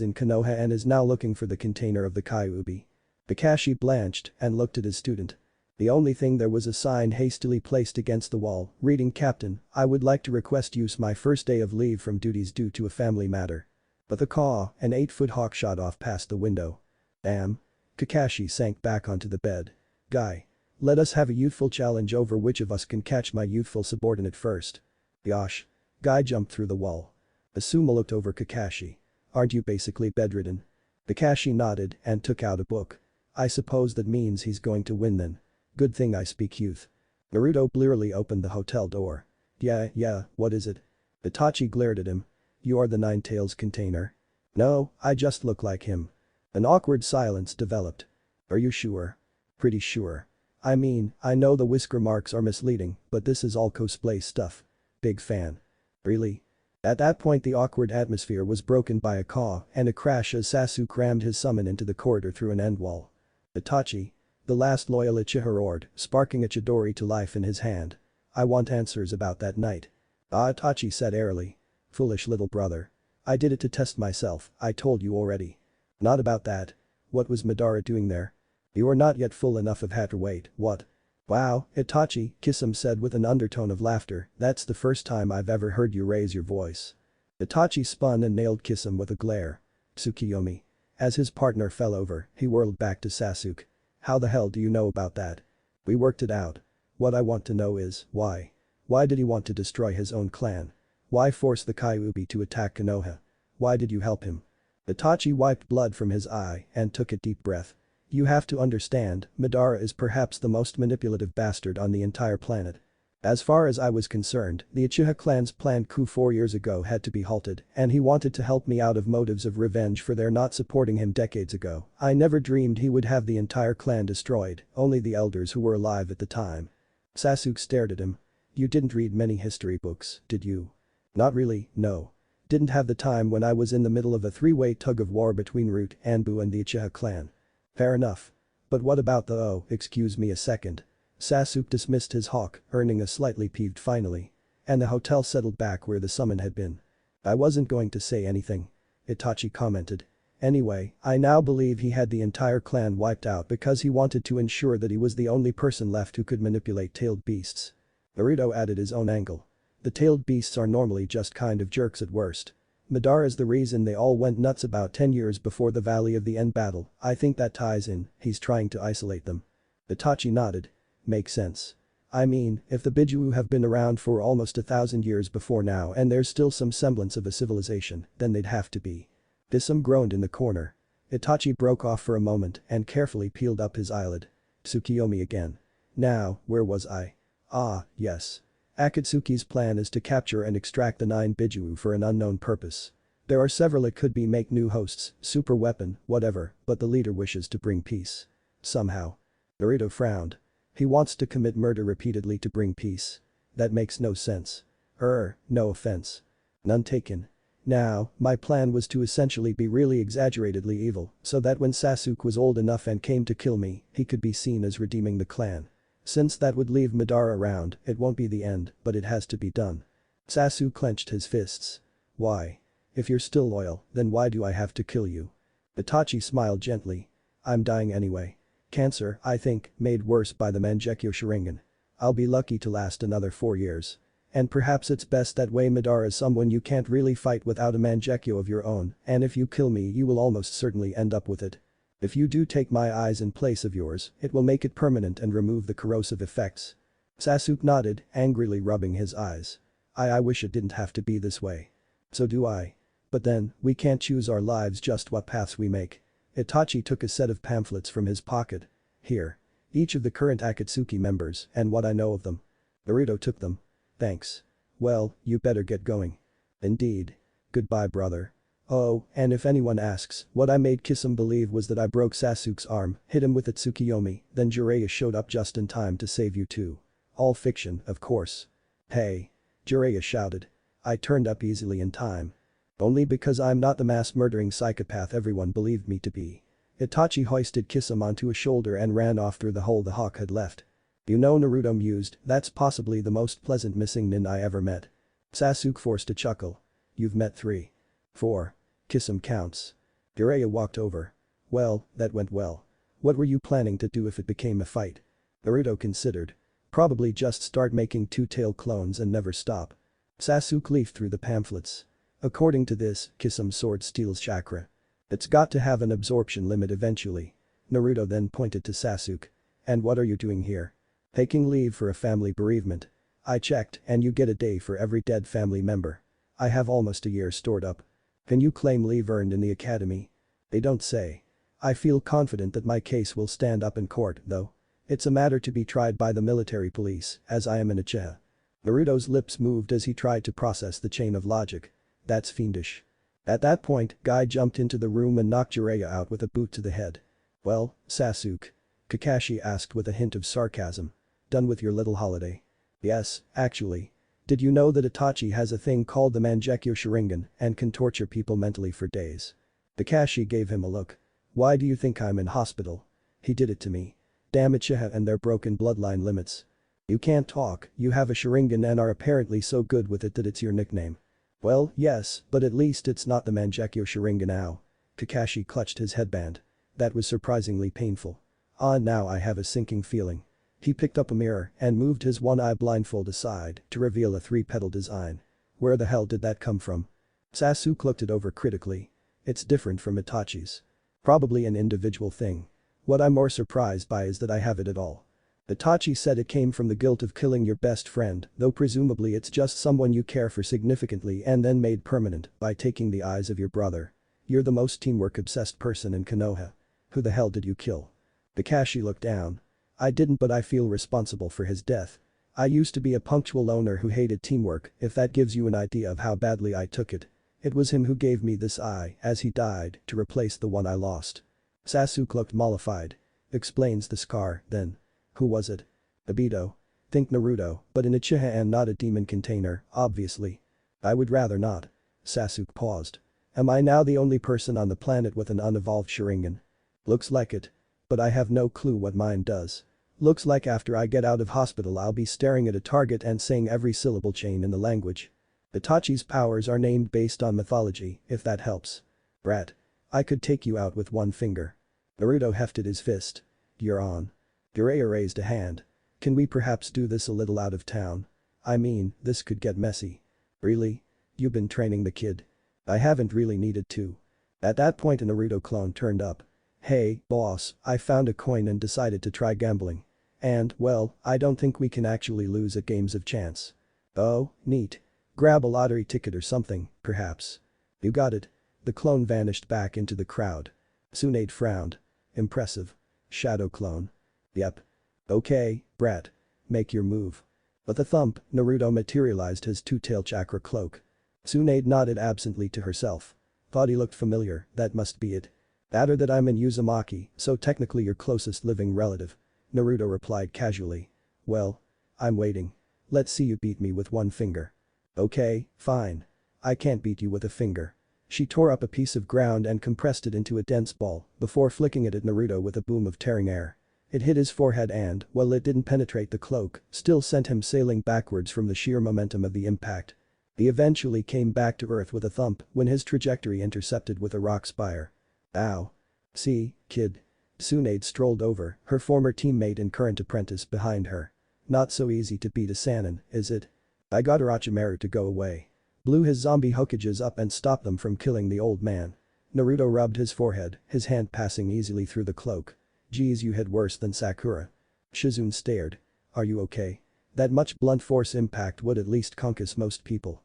in Konoha and is now looking for the container of the Kyuubi? Kakashi blanched and looked at his student. The only thing there was a sign hastily placed against the wall, reading Captain, I would like to request use my first day of leave from duties due to a family matter. But the caw, an 8-foot hawk shot off past the window. Damn. Kakashi sank back onto the bed. Guy. Let us have a youthful challenge over which of us can catch my youthful subordinate first. Yosh. Guy jumped through the wall. Asuma looked over Kakashi. Aren't you basically bedridden? Kakashi nodded and took out a book. I suppose that means he's going to win then. Good thing I speak youth. Naruto blearily opened the hotel door. Yeah, what is it? Itachi glared at him. You are the Nine-Tails container? No, I just look like him. An awkward silence developed. Are you sure? Pretty sure. I mean, I know the whisker marks are misleading, but this is all cosplay stuff. Big fan. Really? At that point the awkward atmosphere was broken by a caw and a crash as Sasuke crammed his summon into the corridor through an end wall. Itachi. The last loyal Uchiha roared, sparking a Chidori to life in his hand. I want answers about that night. Ah, Itachi said airily. Foolish little brother. I did it to test myself, I told you already. Not about that. What was Madara doing there? You are not yet full enough of hat or weight, what? Wow, Itachi, Kisame said with an undertone of laughter, that's the first time I've ever heard you raise your voice. Itachi spun and nailed Kisame with a glare. Tsukiyomi. As his partner fell over, he whirled back to Sasuke. How the hell do you know about that? We worked it out. What I want to know is, why? Why did he want to destroy his own clan? Why force the Kyuubi to attack Konoha? Why did you help him? Itachi wiped blood from his eye and took a deep breath. You have to understand, Madara is perhaps the most manipulative bastard on the entire planet. As far as I was concerned, the Uchiha clan's planned coup 4 years ago had to be halted, and he wanted to help me out of motives of revenge for their not supporting him decades ago. I never dreamed he would have the entire clan destroyed, only the elders who were alive at the time. Sasuke stared at him. You didn't read many history books, did you? Not really, no. Didn't have the time when I was in the middle of a three-way tug-of-war between Root, Anbu and the Uchiha clan. Fair enough. But what about the excuse me a second. Sasuke dismissed his hawk, earning a slightly peeved finally. And the hotel settled back where the summon had been. I wasn't going to say anything. Itachi commented. Anyway, I now believe he had the entire clan wiped out because he wanted to ensure that he was the only person left who could manipulate tailed beasts. Naruto added his own angle. The tailed beasts are normally just kind of jerks at worst. Madara is the reason they all went nuts about 10 years before the Valley of the End battle. I think that ties in, he's trying to isolate them. Itachi nodded. Makes sense. I mean, if the Biju have been around for almost 1,000 years before now and there's still some semblance of a civilization, then they'd have to be. Kisame groaned in the corner. Itachi broke off for a moment and carefully peeled up his eyelid. Tsukiyomi again. Now, where was I? Ah, yes. Akatsuki's plan is to capture and extract the 9 Biju for an unknown purpose. There are several, it could be make new hosts, super weapon, whatever, but the leader wishes to bring peace. Somehow. Naruto frowned. He wants to commit murder repeatedly to bring peace. That makes no sense. No offense. None taken. Now, my plan was to essentially be really exaggeratedly evil so that when Sasuke was old enough and came to kill me, he could be seen as redeeming the clan. Since that would leave Madara around, it won't be the end, but it has to be done. Sasuke clenched his fists. Why? If you're still loyal, then why do I have to kill you? Itachi smiled gently. I'm dying anyway. Cancer, I think, made worse by the Mangekyo Sharingan. I'll be lucky to last another 4 years. And perhaps it's best that way. Madara is someone you can't really fight without a Mangekyo of your own, and if you kill me you will almost certainly end up with it. If you do take my eyes in place of yours, it will make it permanent and remove the corrosive effects. Sasuke nodded, angrily rubbing his eyes. I wish it didn't have to be this way. So do I. But then, we can't choose our lives, just what paths we make. Itachi took a set of pamphlets from his pocket. Here. Each of the current Akatsuki members and what I know of them. Naruto took them. Thanks. Well, you better get going. Indeed. Goodbye, brother. Oh, and if anyone asks, what I made Kisame believe was that I broke Sasuke's arm, hit him with a Tsukiyomi, then Jiraiya showed up just in time to save you too. All fiction, of course. Hey. Jiraiya shouted. I turned up easily in time. Only because I'm not the mass-murdering psychopath everyone believed me to be. Itachi hoisted Kisame onto a shoulder and ran off through the hole the hawk had left. You know, Naruto mused, that's possibly the most pleasant missing nin I ever met. Sasuke forced a chuckle. You've met 3. 4. Kisame counts. Jiraiya walked over. Well, that went well. What were you planning to do if it became a fight? Naruto considered. Probably just start making 2-tail clones and never stop. Sasuke leafed through the pamphlets. According to this, Kisame's sword steals chakra. It's got to have an absorption limit eventually. Naruto then pointed to Sasuke. And what are you doing here? Taking leave for a family bereavement. I checked, and you get a day for every dead family member. I have almost a year stored up. Can you claim leave earned in the academy? They don't say. I feel confident that my case will stand up in court, though. It's a matter to be tried by the military police, as I am an Uchiha. Naruto's lips moved as he tried to process the chain of logic. That's fiendish. At that point, Guy jumped into the room and knocked Jiraiya out with a boot to the head. Well, Sasuke? Kakashi asked with a hint of sarcasm. Done with your little holiday? Yes, actually. Did you know that Itachi has a thing called the Mangekyo Sharingan and can torture people mentally for days? Kakashi gave him a look. Why do you think I'm in hospital? He did it to me. Damn Uchiha and their broken bloodline limits. You can't talk, you have a Sharingan and are apparently so good with it that it's your nickname. Well, yes, but at least it's not the Mangekyo Sharingan now. Kakashi clutched his headband. That was surprisingly painful. Ah, now I have a sinking feeling. He picked up a mirror and moved his one-eye blindfold aside to reveal a three-petal design. Where the hell did that come from? Sasuke looked it over critically. It's different from Itachi's. Probably an individual thing. What I'm more surprised by is that I have it at all. Itachi said it came from the guilt of killing your best friend, though presumably it's just someone you care for significantly and then made permanent by taking the eyes of your brother. You're the most teamwork-obsessed person in Konoha. Who the hell did you kill? Kakashi looked down. I didn't, but I feel responsible for his death. I used to be a punctual loner who hated teamwork, if that gives you an idea of how badly I took it. It was him who gave me this eye as he died to replace the one I lost. Sasuke looked mollified. Explains the scar, then. Who was it? Obito. Think Naruto, but in Uchiha and not a demon container, obviously. I would rather not. Sasuke paused. Am I now the only person on the planet with an unevolved Sharingan? Looks like it. But I have no clue what mine does. Looks like after I get out of hospital I'll be staring at a target and saying every syllable chain in the language. Itachi's powers are named based on mythology, if that helps. Brat. I could take you out with one finger. Naruto hefted his fist. You're on. Jiraiya raised a hand. Can we perhaps do this a little out of town? I mean, this could get messy. Really? You've been training the kid? I haven't really needed to. At that point a Naruto clone turned up. Hey, boss, I found a coin and decided to try gambling. And, well, I don't think we can actually lose at games of chance. Oh, neat. Grab a lottery ticket or something, perhaps. You got it. The clone vanished back into the crowd. Tsunade frowned. Impressive. Shadow clone. Yep. Okay, brat. Make your move. With a thump, Naruto materialized his two-tail chakra cloak. Tsunade nodded absently to herself. Thought he looked familiar, that must be it. Added that I'm in Uzumaki, so technically your closest living relative. Naruto replied casually. Well. I'm waiting. Let's see you beat me with one finger. Okay, fine. I can't beat you with a finger. She tore up a piece of ground and compressed it into a dense ball before flicking it at Naruto with a boom of tearing air. It hit his forehead and, while it didn't penetrate the cloak, still sent him sailing backwards from the sheer momentum of the impact. He eventually came back to earth with a thump when his trajectory intercepted with a rock spire. Ow. See, kid. Tsunade strolled over, her former teammate and current apprentice behind her. Not so easy to beat a Sannin, is it? I got Orochimaru to go away. Blew his zombie Hokages up and stopped them from killing the old man. Naruto rubbed his forehead, his hand passing easily through the cloak. Geez, you hit worse than Sakura. Shizune stared. Are you okay? That much blunt force impact would at least concuss most people.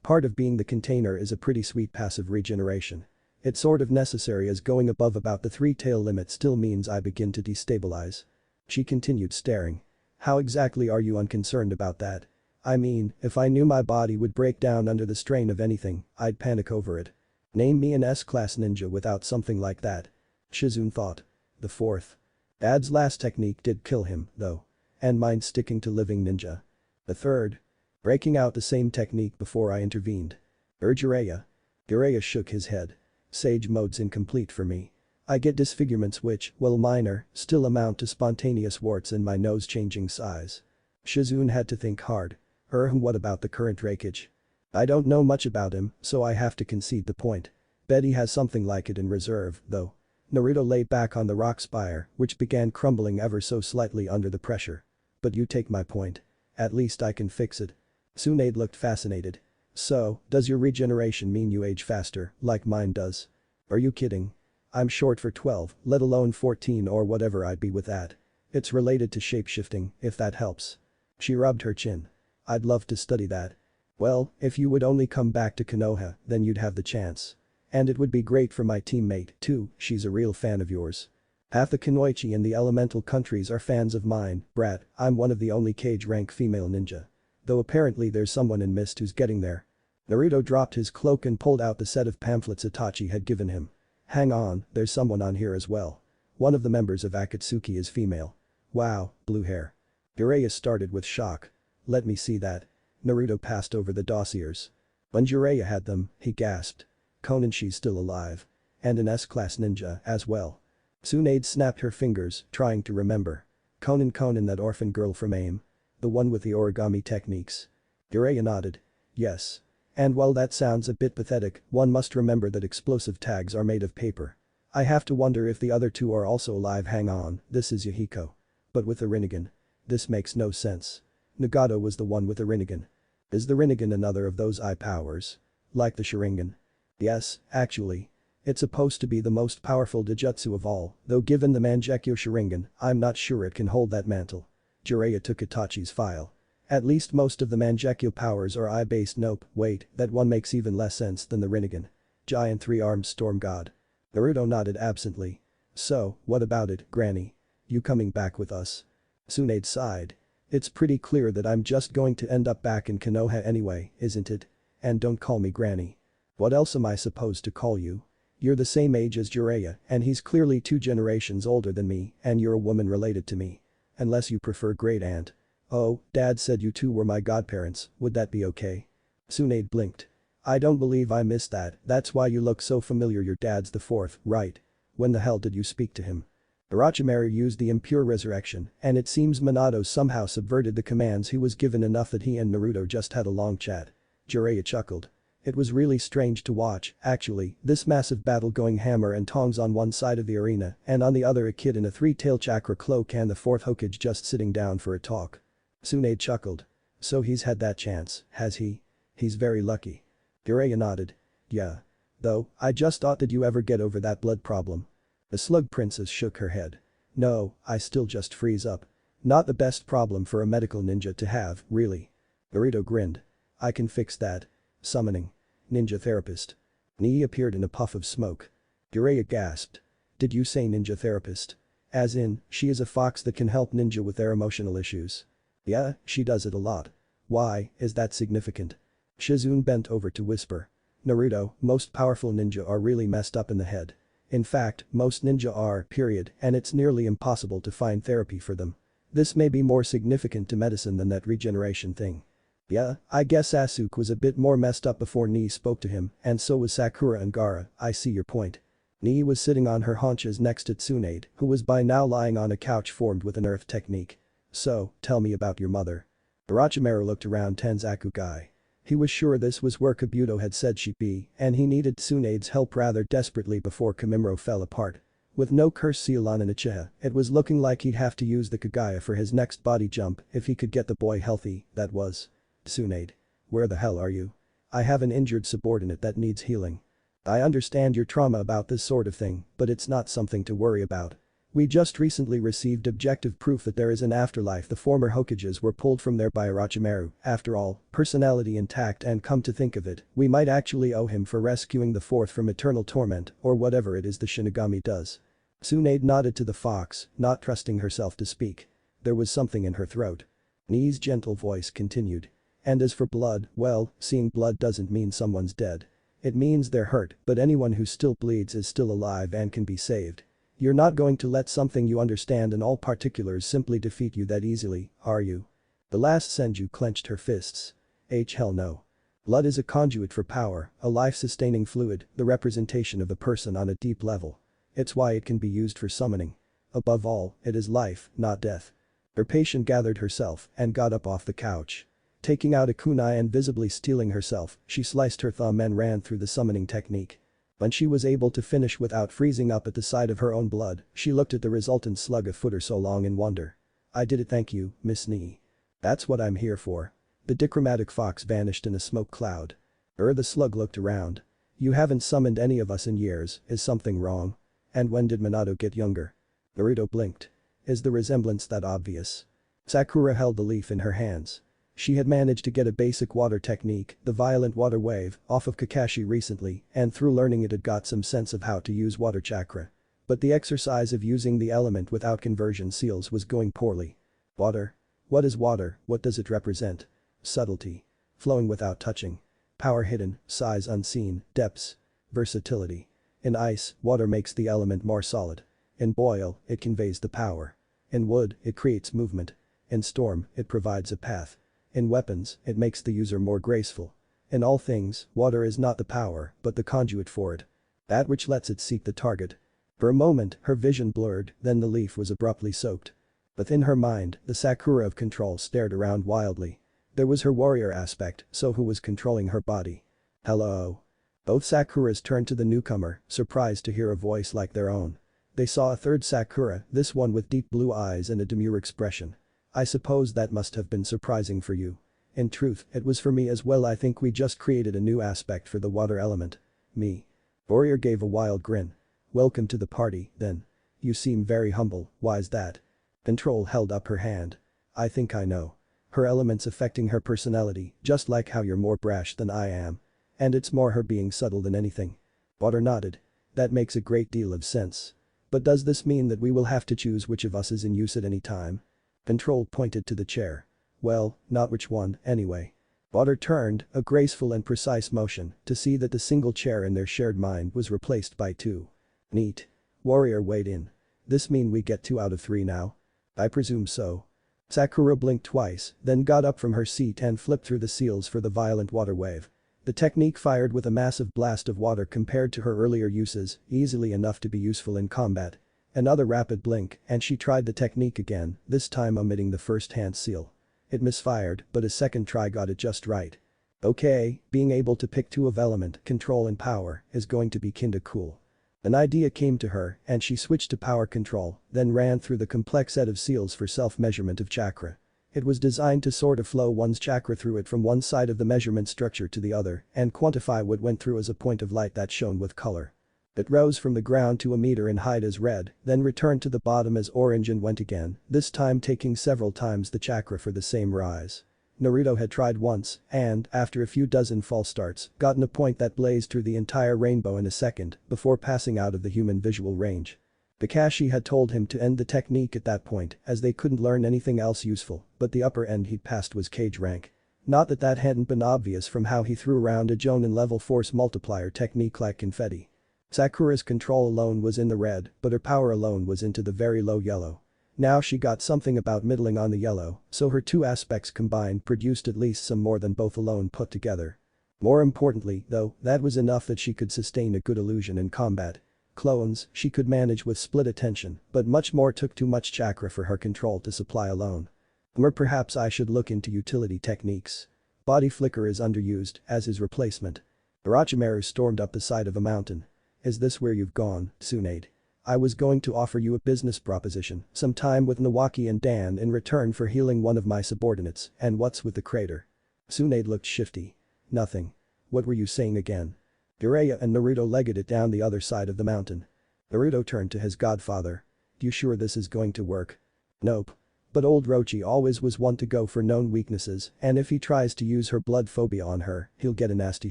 Part of being the container is a pretty sweet passive regeneration. It's sort of necessary as going above about the three-tail limit still means I begin to destabilize. She continued staring. How exactly are you unconcerned about that? I mean, if I knew my body would break down under the strain of anything, I'd panic over it. Name me an S-class ninja without something like that. Shizune thought. The fourth. Dad's last technique did kill him, though. And mine's sticking to living ninja. The third. Breaking out the same technique before I intervened. Jiraiya. Jiraiya shook his head. Sage mode's incomplete for me. I get disfigurements which, while minor, still amount to spontaneous warts in my nose changing size. Shizune had to think hard. What about the current Raikage? I don't know much about him, so I have to concede the point. Bet he has something like it in reserve, though. Naruto lay back on the rock spire, which began crumbling ever so slightly under the pressure. But you take my point. At least I can fix it. Tsunade looked fascinated. So, does your regeneration mean you age faster, like mine does? Are you kidding? I'm short for 12, let alone 14 or whatever I'd be with that. It's related to shapeshifting, if that helps. She rubbed her chin. I'd love to study that. Well, if you would only come back to Konoha, then you'd have the chance. And it would be great for my teammate, too, she's a real fan of yours. Half the Kunoichi in the elemental countries are fans of mine, brat, I'm one of the only cage rank female ninja. Though apparently there's someone in Mist who's getting there. Naruto dropped his cloak and pulled out the set of pamphlets Itachi had given him. Hang on, there's someone on here as well. One of the members of Akatsuki is female. Wow, blue hair. Jiraiya started with shock. Let me see that. Naruto passed over the dossiers. When Jiraiya had them, he gasped. Conan, she's still alive. And an S-class ninja, as well. Tsunade snapped her fingers, trying to remember. Conan, that orphan girl from AIM. The one with the origami techniques. Jiraiya nodded. Yes. And while that sounds a bit pathetic, one must remember that explosive tags are made of paper. I have to wonder if the other two are also alive. Hang on, this is Yahiko. But with the Rinnegan. This makes no sense. Nagato was the one with the Rinnegan. Is the Rinnegan another of those eye powers? Like the Sharingan? Yes, actually. It's supposed to be the most powerful Dijutsu of all, though given the Mangekyo Sharingan, I'm not sure it can hold that mantle. Jiraiya took Itachi's file. At least most of the Mangekyo powers are eye-based. Nope, wait, that one makes even less sense than the Rinnegan. Giant three-armed storm god. Naruto nodded absently. So, what about it, Granny? You coming back with us? Tsunade sighed. It's pretty clear that I'm just going to end up back in Konoha anyway, isn't it? And don't call me Granny. What else am I supposed to call you? You're the same age as Jiraiya, and he's clearly 2 generations older than me, and you're a woman related to me. Unless you prefer great aunt. Oh, Dad said you two were my godparents, would that be okay? Tsunade blinked. I don't believe I missed that, that's why you look so familiar. Your dad's the 4th, right? When the hell did you speak to him? Orochimaru used the impure resurrection, and it seems Minato somehow subverted the commands he was given enough that he and Naruto just had a long chat. Jiraiya chuckled. It was really strange to watch, actually, this massive battle going hammer and tongs on one side of the arena and on the other a kid in a 3-tail chakra cloak and the 4th Hokage just sitting down for a talk. Tsunade chuckled. So he's had that chance, has he? He's very lucky. Jiraiya nodded. Yeah. Though, I just thought, did you ever get over that blood problem? The slug princess shook her head. No, I still just freeze up. Not the best problem for a medical ninja to have, really. Naruto grinned. I can fix that. Summoning. Ninja therapist. Nii appeared in a puff of smoke. Jiraiya gasped. Did you say ninja therapist? As in, she is a fox that can help ninja with their emotional issues. Yeah, she does it a lot. Why, is that significant? Shizune bent over to whisper. Naruto, most powerful ninja are really messed up in the head. In fact, most ninja are, period, and it's nearly impossible to find therapy for them. This may be more significant to medicine than that regeneration thing. Yeah, I guess Sasuke was a bit more messed up before Nii spoke to him, and so was Sakura and Gaara. I see your point. Nii was sitting on her haunches next to Tsunade, who was by now lying on a couch formed with an earth technique. So, tell me about your mother. Orochimaru looked around Tenzakugai. He was sure this was where Kabuto had said she'd be, and he needed Tsunade's help rather desperately before Kamimuro fell apart. With no curse seal on an Uchiha, it was looking like he'd have to use the Kagaya for his next body jump if he could get the boy healthy, that was. Tsunade. Where the hell are you? I have an injured subordinate that needs healing. I understand your trauma about this sort of thing, but it's not something to worry about. We just recently received objective proof that there is an afterlife. The former Hokages were pulled from there by Orochimaru. After all, personality intact, and come to think of it, we might actually owe him for rescuing the 4th from eternal torment or whatever it is the Shinigami does. Tsunade nodded to the fox, not trusting herself to speak. There was something in her throat. Nii's gentle voice continued. And as for blood, well, seeing blood doesn't mean someone's dead. It means they're hurt, but anyone who still bleeds is still alive and can be saved. You're not going to let something you understand in all particulars simply defeat you that easily, are you? The last Senju clenched her fists. Hell no. Blood is a conduit for power, a life-sustaining fluid, the representation of a person on a deep level. It's why it can be used for summoning. Above all, it is life, not death. Her patient gathered herself and got up off the couch. Taking out a kunai and visibly steeling herself, she sliced her thumb and ran through the summoning technique. When she was able to finish without freezing up at the sight of her own blood, she looked at the resultant slug a foot or so long in wonder. I did it, thank you, Miss Nii. That's what I'm here for. The dichromatic fox vanished in a smoke cloud. The slug looked around. You haven't summoned any of us in years, is something wrong? And when did Minato get younger? Naruto blinked. Is the resemblance that obvious? Sakura held the leaf in her hands. She had managed to get a basic water technique, the violent water wave, off of Kakashi recently, and through learning it had got some sense of how to use water chakra. But the exercise of using the element without conversion seals was going poorly. Water? What is water, what does it represent? Subtlety. Flowing without touching. Power hidden, size unseen, depths. Versatility. In ice, water makes the element more solid. In boil, it conveys the power. In wood, it creates movement. In storm, it provides a path. In weapons, it makes the user more graceful. In all things, water is not the power, but the conduit for it. That which lets it seek the target. For a moment, her vision blurred, then the leaf was abruptly soaked. Within her mind, the Sakura of control stared around wildly. There was her warrior aspect, so who was controlling her body? Hello? Both Sakuras turned to the newcomer, surprised to hear a voice like their own. They saw a third Sakura, this one with deep blue eyes and a demure expression. I suppose that must have been surprising for you. In truth, it was for me as well. I think we just created a new aspect for the water element. Me. Warrior gave a wild grin. Welcome to the party, then. You seem very humble, why's that? Control held up her hand. I think I know. Her element's affecting her personality, just like how you're more brash than I am. And it's more her being subtle than anything. Water nodded. That makes a great deal of sense. But does this mean that we will have to choose which of us is in use at any time? Control pointed to the chair. Well, not which one, anyway. Water turned, a graceful and precise motion, to see that the single chair in their shared mind was replaced by two. Neat. Warrior weighed in. This mean we get 2 out of 3 now? I presume so. Sakura blinked twice, then got up from her seat and flipped through the seals for the violent water wave. The technique fired with a massive blast of water compared to her earlier uses, easily enough to be useful in combat. Another rapid blink, and she tried the technique again, this time omitting the first hand seal. It misfired, but a second try got it just right. Okay, being able to pick 2 of element, control and power, is going to be kinda cool. An idea came to her, and she switched to power control, then ran through the complex set of seals for self-measurement of chakra. It was designed to sort of flow one's chakra through it from one side of the measurement structure to the other and quantify what went through as a point of light that shone with color. It rose from the ground to a meter in height as red, then returned to the bottom as orange and went again, this time taking several times the chakra for the same rise. Naruto had tried once and, after a few dozen false starts, gotten a point that blazed through the entire rainbow in a second before passing out of the human visual range. Kakashi had told him to end the technique at that point as they couldn't learn anything else useful, but the upper end he'd passed was cage rank. Not that that hadn't been obvious from how he threw around a Jonin level force multiplier technique like confetti. Sakura's control alone was in the red, but her power alone was into the very low yellow. Now she got something about middling on the yellow, so her 2 aspects combined produced at least some more than both alone put together. More importantly, though, that was enough that she could sustain a good illusion in combat. Clones, she could manage with split attention, but much more took too much chakra for her control to supply alone. Or perhaps I should look into utility techniques. Body flicker is underused, as is replacement. Orochimaru stormed up the side of a mountain. Is this where you've gone, Tsunade? I was going to offer you a business proposition, some time with Nawaki and Dan in return for healing one of my subordinates, and what's with the crater? Tsunade looked shifty. Nothing. What were you saying again? Jiraiya and Naruto legged it down the other side of the mountain. Naruto turned to his godfather. You sure this is going to work? Nope. But old Orochi always was one to go for known weaknesses, and if he tries to use her blood phobia on her, he'll get a nasty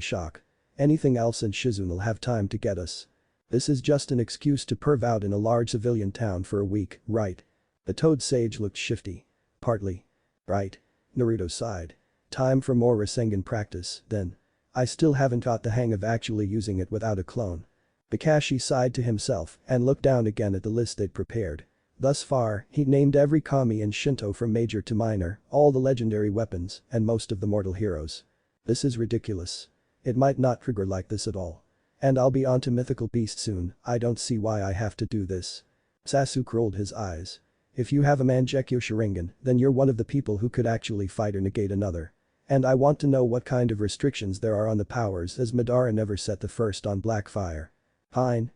shock. Anything else and Shizun'll have time to get us. This is just an excuse to perv out in a large civilian town for a week, right? The Toad Sage looked shifty. Partly. Right. Naruto sighed. Time for more Rasengan practice, then. I still haven't got the hang of actually using it without a clone. Kakashi sighed to himself and looked down again at the list they'd prepared. Thus far, he'd named every kami in Shinto from major to minor, all the legendary weapons, and most of the mortal heroes. This is ridiculous. It might not trigger like this at all. And I'll be onto mythical beast soon, I don't see why I have to do this. Sasuke rolled his eyes. If you have a Mangekyo Sharingan, then you're one of the people who could actually fight or negate another. And I want to know what kind of restrictions there are on the powers as Madara never set the first on Blackfire. Fine.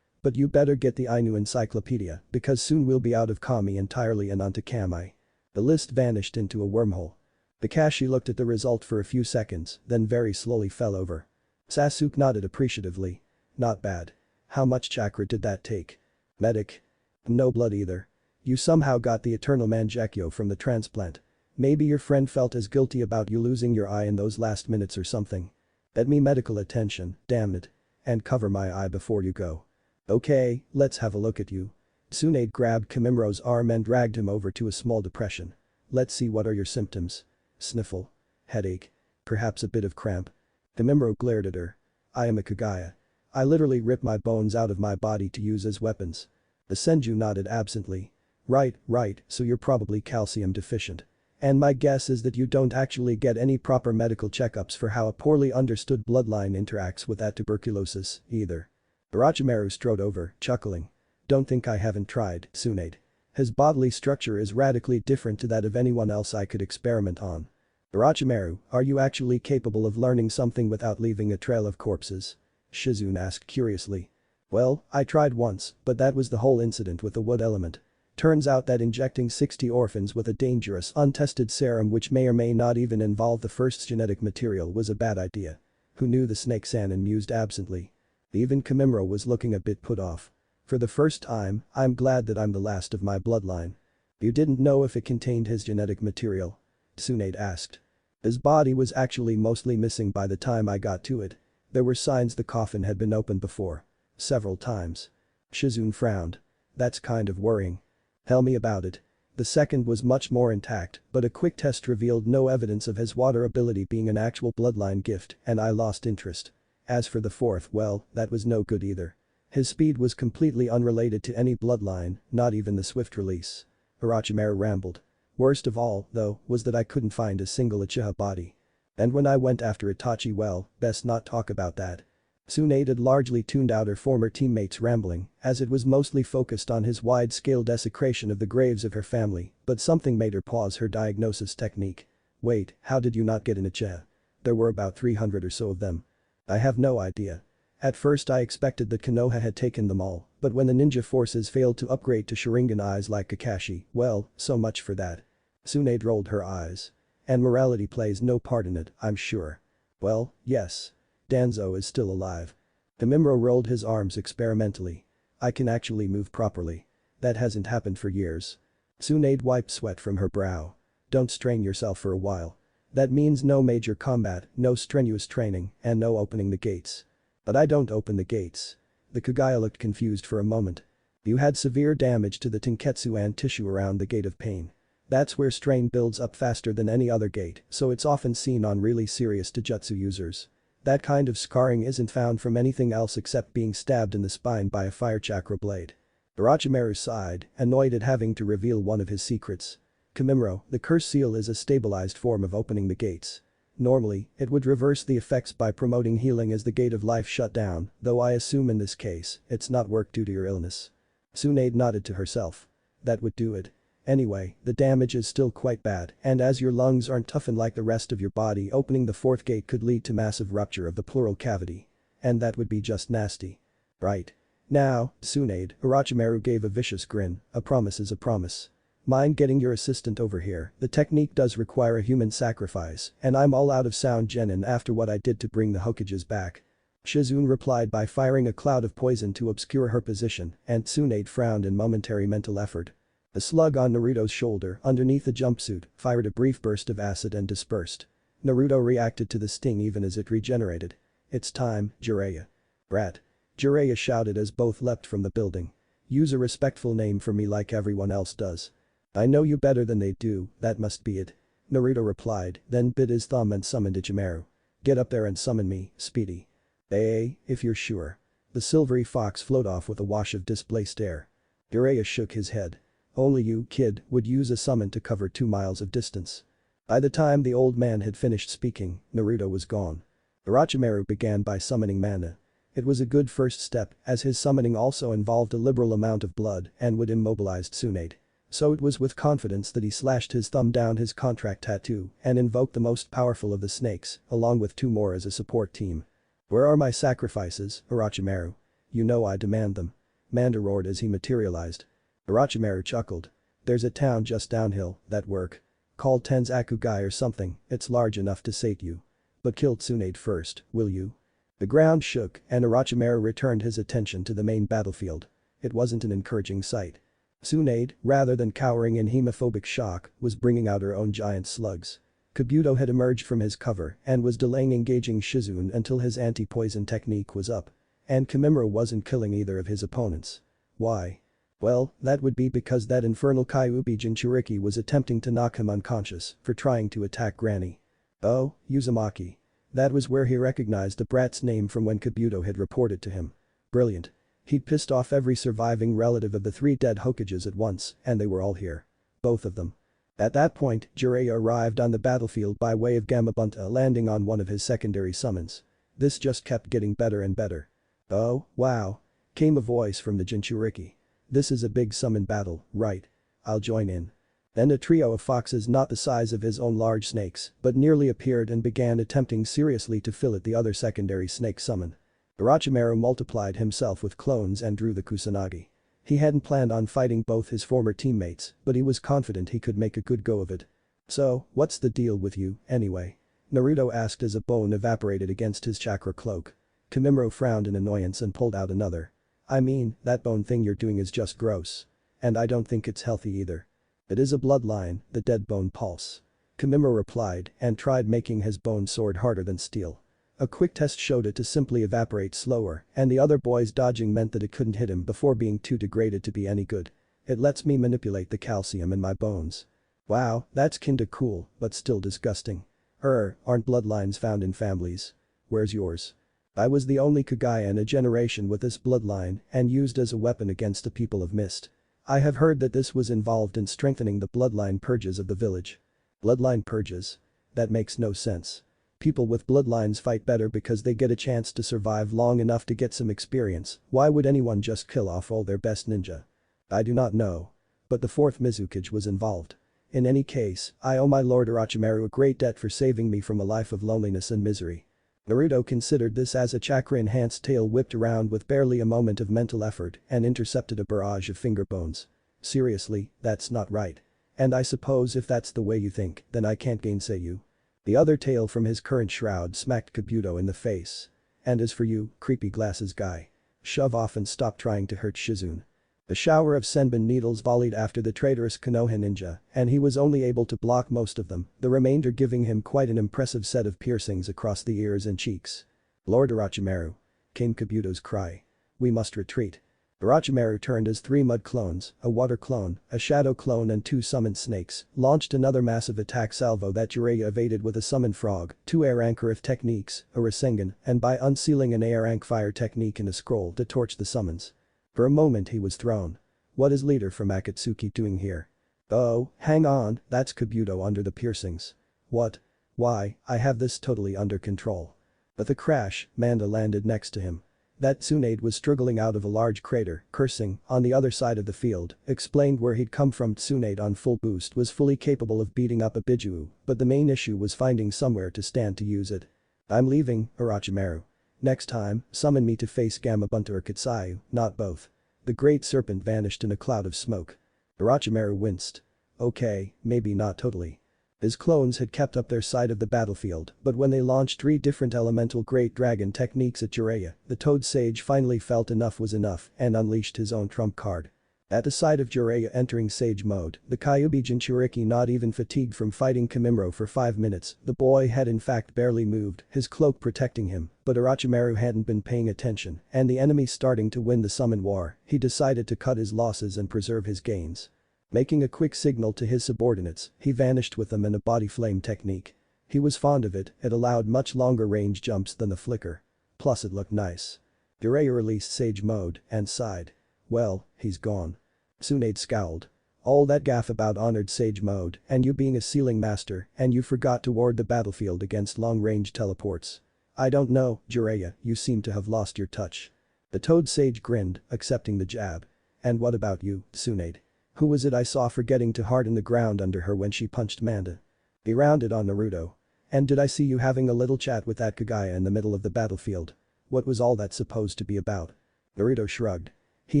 But you better get the Ainu encyclopedia because soon we'll be out of kami entirely and onto kami. The list vanished into a wormhole. Kakashi looked at the result for a few seconds, then very slowly fell over. Sasuke nodded appreciatively. Not bad. How much chakra did that take? Medic. No blood either. You somehow got the eternal Mangekyo from the transplant. Maybe your friend felt as guilty about you losing your eye in those last minutes or something. Get me medical attention, damn it. And cover my eye before you go. Okay, let's have a look at you. Tsunade grabbed Kamimuro's arm and dragged him over to a small depression. Let's see, what are your symptoms? Sniffle. Headache. Perhaps a bit of cramp. Kamimuro glared at her. I am a Kagaya. I literally rip my bones out of my body to use as weapons. The Senju nodded absently. Right, so you're probably calcium deficient. And my guess is that you don't actually get any proper medical checkups for how a poorly understood bloodline interacts with that tuberculosis, either. Orochimaru strode over, chuckling. Don't think I haven't tried, Tsunade. His bodily structure is radically different to that of anyone else I could experiment on. Orochimaru, are you actually capable of learning something without leaving a trail of corpses? Shizune asked curiously. Well, I tried once, but that was the whole incident with the wood element. Turns out that injecting 60 orphans with a dangerous, untested serum which may or may not even involve the first genetic material was a bad idea. Who knew? The snake-sanin mused absently. Even Kimimaro was looking a bit put off. For the first time, I'm glad that I'm the last of my bloodline. You didn't know if it contained his genetic material? Tsunade asked. His body was actually mostly missing by the time I got to it. There were signs the coffin had been opened before. Several times. Shizune frowned. That's kind of worrying. Tell me about it. The second was much more intact, but a quick test revealed no evidence of his water ability being an actual bloodline gift, and I lost interest. As for the fourth, well, that was no good either. His speed was completely unrelated to any bloodline, not even the swift release. Orochimaru rambled. Worst of all, though, was that I couldn't find a single Uchiha body. And when I went after Itachi, well, best not talk about that. Tsunade had largely tuned out her former teammates' rambling, as it was mostly focused on his wide-scale desecration of the graves of her family, but something made her pause her diagnosis technique. Wait, how did you not get an Uchiha? There were about 300 or so of them. I have no idea. At first I expected that Konoha had taken them all, but when the ninja forces failed to upgrade to Sharingan eyes like Kakashi, well, so much for that. Tsunade rolled her eyes. And morality plays no part in it, I'm sure. Well, yes. Danzo is still alive. Kimimaro rolled his arms experimentally. I can actually move properly. That hasn't happened for years. Tsunade wiped sweat from her brow. Don't strain yourself for a while. That means no major combat, no strenuous training, and no opening the gates. But I don't open the gates. The Kagaya looked confused for a moment. You had severe damage to the Tenketsu and tissue around the gate of pain. That's where strain builds up faster than any other gate, so it's often seen on really serious Taijutsu users. That kind of scarring isn't found from anything else except being stabbed in the spine by a fire chakra blade. Orochimaru sighed, annoyed at having to reveal one of his secrets. Kimimaro, the curse seal is a stabilized form of opening the gates. Normally, it would reverse the effects by promoting healing as the gate of life shut down, though I assume in this case, it's not worked due to your illness. Tsunade nodded to herself. That would do it. Anyway, the damage is still quite bad, and as your lungs aren't toughened like the rest of your body, opening the fourth gate could lead to massive rupture of the pleural cavity. And that would be just nasty. Right. Now, Tsunade, Orochimaru gave a vicious grin, a promise is a promise. Mind getting your assistant over here? The technique does require a human sacrifice, and I'm all out of sound genin after what I did to bring the Hokages back. Shizune replied by firing a cloud of poison to obscure her position, and Tsunade frowned in momentary mental effort. The slug on Naruto's shoulder, underneath the jumpsuit, fired a brief burst of acid and dispersed. Naruto reacted to the sting even as it regenerated. It's time, Jiraiya. Brat. Jiraiya shouted as both leapt from the building. Use a respectful name for me like everyone else does. I know you better than they do, that must be it. Naruto replied, then bit his thumb and summoned Ichimaru. Get up there and summon me, Speedy. If you're sure. The silvery fox float off with a wash of displaced air. Jiraiya shook his head. Only you, kid, would use a summon to cover 2 miles of distance. By the time the old man had finished speaking, Naruto was gone. Orochimaru began by summoning mana. It was a good first step, as his summoning also involved a liberal amount of blood and would immobilize Tsunade. So it was with confidence that he slashed his thumb down his contract tattoo and invoked the most powerful of the snakes, along with 2 more as a support team. Where are my sacrifices, Orochimaru? You know I demand them. Manda roared as he materialized. Orochimaru chuckled. There's a town just downhill, that work. Called Tenzakugai or something, it's large enough to sate you. But kill Tsunade first, will you? The ground shook and Orochimaru returned his attention to the main battlefield. It wasn't an encouraging sight. Tsunade, rather than cowering in hemophobic shock, was bringing out her own giant slugs. Kabuto had emerged from his cover and was delaying engaging Shizune until his anti-poison technique was up. And Kimimaro wasn't killing either of his opponents. Why? Well, that would be because that infernal Kyuubi Jinchuriki was attempting to knock him unconscious for trying to attack Granny. Oh, Uzumaki. That was where he recognized the brat's name from when Kabuto had reported to him. Brilliant. He'd pissed off every surviving relative of the 3 dead Hokages at once, and they were all here. Both of them. At that point, Jiraiya arrived on the battlefield by way of Gamabunta, landing on one of his secondary summons. This just kept getting better and better. Oh, wow. Came a voice from the Jinchuriki. This is a big summon battle, right? I'll join in. Then a trio of foxes not the size of his own large snakes, but nearly appeared and began attempting seriously to fillet the other secondary snake summon. Orochimaru multiplied himself with clones and drew the Kusanagi. He hadn't planned on fighting both his former teammates, but he was confident he could make a good go of it. "So, what's the deal with you, anyway?" Naruto asked as a bone evaporated against his chakra cloak. Kimimaro frowned in annoyance and pulled out another. "I mean, that bone thing you're doing is just gross. And I don't think it's healthy either." "It is a bloodline, the dead bone pulse." Kimimaro replied and tried making his bone sword harder than steel. A quick test showed it to simply evaporate slower, and the other boy's dodging meant that it couldn't hit him before being too degraded to be any good. "It lets me manipulate the calcium in my bones." "Wow, that's kinda cool, but still disgusting." Aren't bloodlines found in families? Where's yours?" "I was the only Kagaya in a generation with this bloodline and used as a weapon against the people of Mist. I have heard that this was involved in strengthening the bloodline purges of the village." "Bloodline purges? That makes no sense. People with bloodlines fight better because they get a chance to survive long enough to get some experience. Why would anyone just kill off all their best ninja?" "I do not know. But the fourth Mizukage was involved. In any case, I owe my lord Orochimaru a great debt for saving me from a life of loneliness and misery." Naruto considered this as a chakra-enhanced tail whipped around with barely a moment of mental effort and intercepted a barrage of finger bones. "Seriously, that's not right. And I suppose if that's the way you think, then I can't gainsay you." The other tail from his current shroud smacked Kabuto in the face. "And as for you, creepy glasses guy. Shove off and stop trying to hurt Shizune." A shower of senbon needles volleyed after the traitorous Konoha ninja, and he was only able to block most of them, the remainder giving him quite an impressive set of piercings across the ears and cheeks. "Lord Orochimaru," came Kabuto's cry. "We must retreat." Orochimaru turned his 3 mud clones, a water clone, a shadow clone and 2 summoned snakes, launched another massive attack salvo that Jiraiya evaded with a summoned frog, 2 air rank earth techniques, a Rasengan, and by unsealing an air rank fire technique and a scroll to torch the summons. For a moment he was thrown. What is leader from Akatsuki doing here? "Oh, hang on, that's Kabuto under the piercings." "What? Why, I have this totally under control." With a crash, Manda landed next to him. That Tsunade was struggling out of a large crater, cursing, on the other side of the field, explained where he'd come from. Tsunade on full boost was fully capable of beating up a Biju, but the main issue was finding somewhere to stand to use it. "I'm leaving, Orochimaru. Next time, summon me to face Gamabunta or Kitsayu, not both." The great serpent vanished in a cloud of smoke. Orochimaru winced. Okay, maybe not totally. His clones had kept up their side of the battlefield, but when they launched 3 different elemental great dragon techniques at Jiraiya, the Toad Sage finally felt enough was enough and unleashed his own trump card. At the sight of Jiraiya entering Sage mode, the Kyuubi Jinchuriki not even fatigued from fighting Kimimaro for 5 minutes, the boy had in fact barely moved, his cloak protecting him, but Orochimaru hadn't been paying attention, and the enemy starting to win the summon war, he decided to cut his losses and preserve his gains. Making a quick signal to his subordinates, he vanished with them in a body flame technique. He was fond of it, it allowed much longer range jumps than the flicker. Plus it looked nice. Jiraiya released Sage mode and sighed. Well, he's gone. Tsunade scowled. "All that gaff about honored Sage mode and you being a sealing master and you forgot to ward the battlefield against long-range teleports. I don't know, Jiraiya, you seem to have lost your touch." The Toad Sage grinned, accepting the jab. "And what about you, Tsunade? Who was it I saw forgetting to harden the ground under her when she punched Manda?" He rounded on Naruto. "And did I see you having a little chat with that Kagaya in the middle of the battlefield? What was all that supposed to be about?" Naruto shrugged. He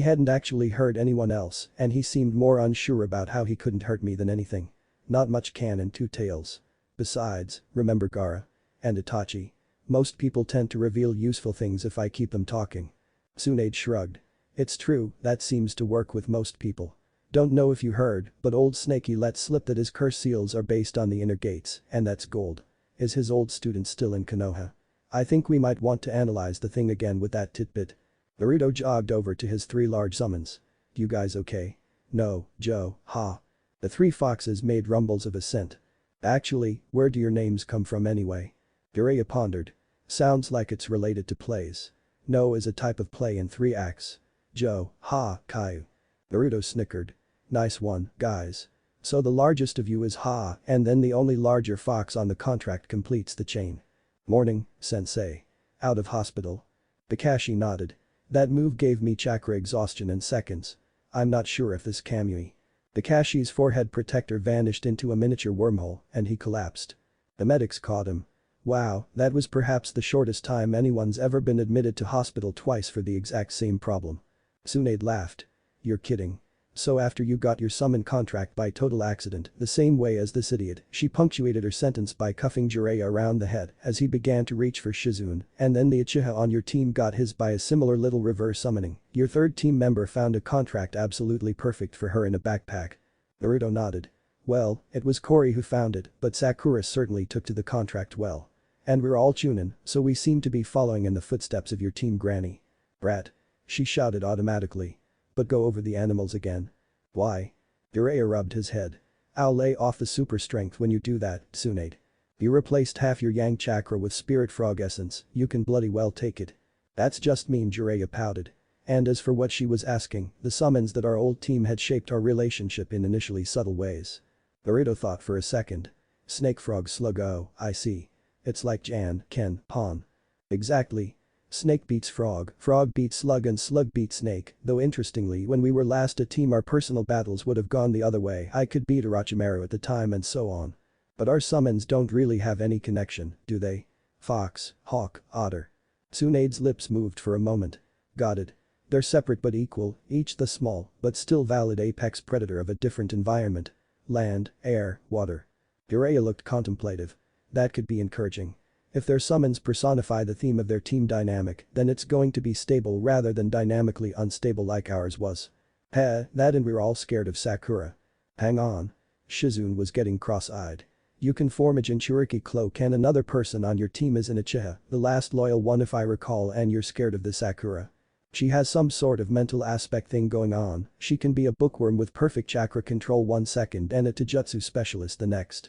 hadn't actually heard anyone else and he seemed more unsure about how he couldn't hurt me than anything. Not much can in 2 tails. Besides, remember Gaara? And Itachi? Most people tend to reveal useful things if I keep them talking." Tsunade shrugged. "It's true, that seems to work with most people. Don't know if you heard, but old Snakey let slip that his curse seals are based on the inner gates, and that's gold. Is his old student still in Konoha? I think we might want to analyze the thing again with that tidbit." Naruto jogged over to his 3 large summons. "You guys okay?" "No, Joe, ha." The 3 foxes made rumbles of assent. "Actually, where do your names come from anyway?" Jiraiya pondered. "Sounds like it's related to plays." "No is a type of play in 3 acts." "Joe, ha, Caillou." Naruto snickered. "Nice one, guys. So the largest of you is Ha and then the only larger fox on the contract completes the chain." "Morning, sensei. Out of hospital?" Kakashi nodded. "That move gave me chakra exhaustion in seconds. I'm not sure if this Kamui." Takashi's forehead protector vanished into a miniature wormhole and he collapsed. The medics caught him. Wow, that was perhaps the shortest time anyone's ever been admitted to hospital twice for the exact same problem. Tsunade laughed. You're kidding. So after you got your summon contract by total accident, the same way as this idiot, she punctuated her sentence by cuffing Jiraiya around the head as he began to reach for Shizune, and then the Uchiha on your team got his by a similar little reverse summoning. Your third team member found a contract absolutely perfect for her in a backpack. Naruto nodded. Well, it was Kori who found it, but Sakura certainly took to the contract well. And we're all Chunin, so we seem to be following in the footsteps of your team granny. Brat. She shouted automatically. But go over the animals again. Why? Jiraiya rubbed his head. I'll lay off the super strength when you do that, Tsunade. You replaced half your yang chakra with spirit frog essence, you can bloody well take it. That's just mean, Jiraiya pouted. And as for what she was asking, the summons that our old team had shaped our relationship in initially subtle ways. Naruto thought for a second. Snake frog slug, oh, I see. It's like Jan, Ken, Pawn. Exactly. Snake beats frog beats slug and slug beats snake, though interestingly when we were last a team our personal battles would have gone the other way. I could beat Orochimaru at the time and so on. But our summons don't really have any connection, do they? Fox, hawk, otter. Tsunade's lips moved for a moment. Got it. They're separate but equal, each the small, but still valid apex predator of a different environment. Land, air, water. Jiraiya looked contemplative. That could be encouraging. If their summons personify the theme of their team dynamic, then it's going to be stable rather than dynamically unstable like ours was. That and we're all scared of Sakura. Hang on. Shizune was getting cross-eyed. You can form a Jinchuriki cloak and another person on your team is an Uchiha, the last loyal one if I recall, and you're scared of the Sakura. She has some sort of mental aspect thing going on, she can be a bookworm with perfect chakra control 1 second and a Taijutsu specialist the next.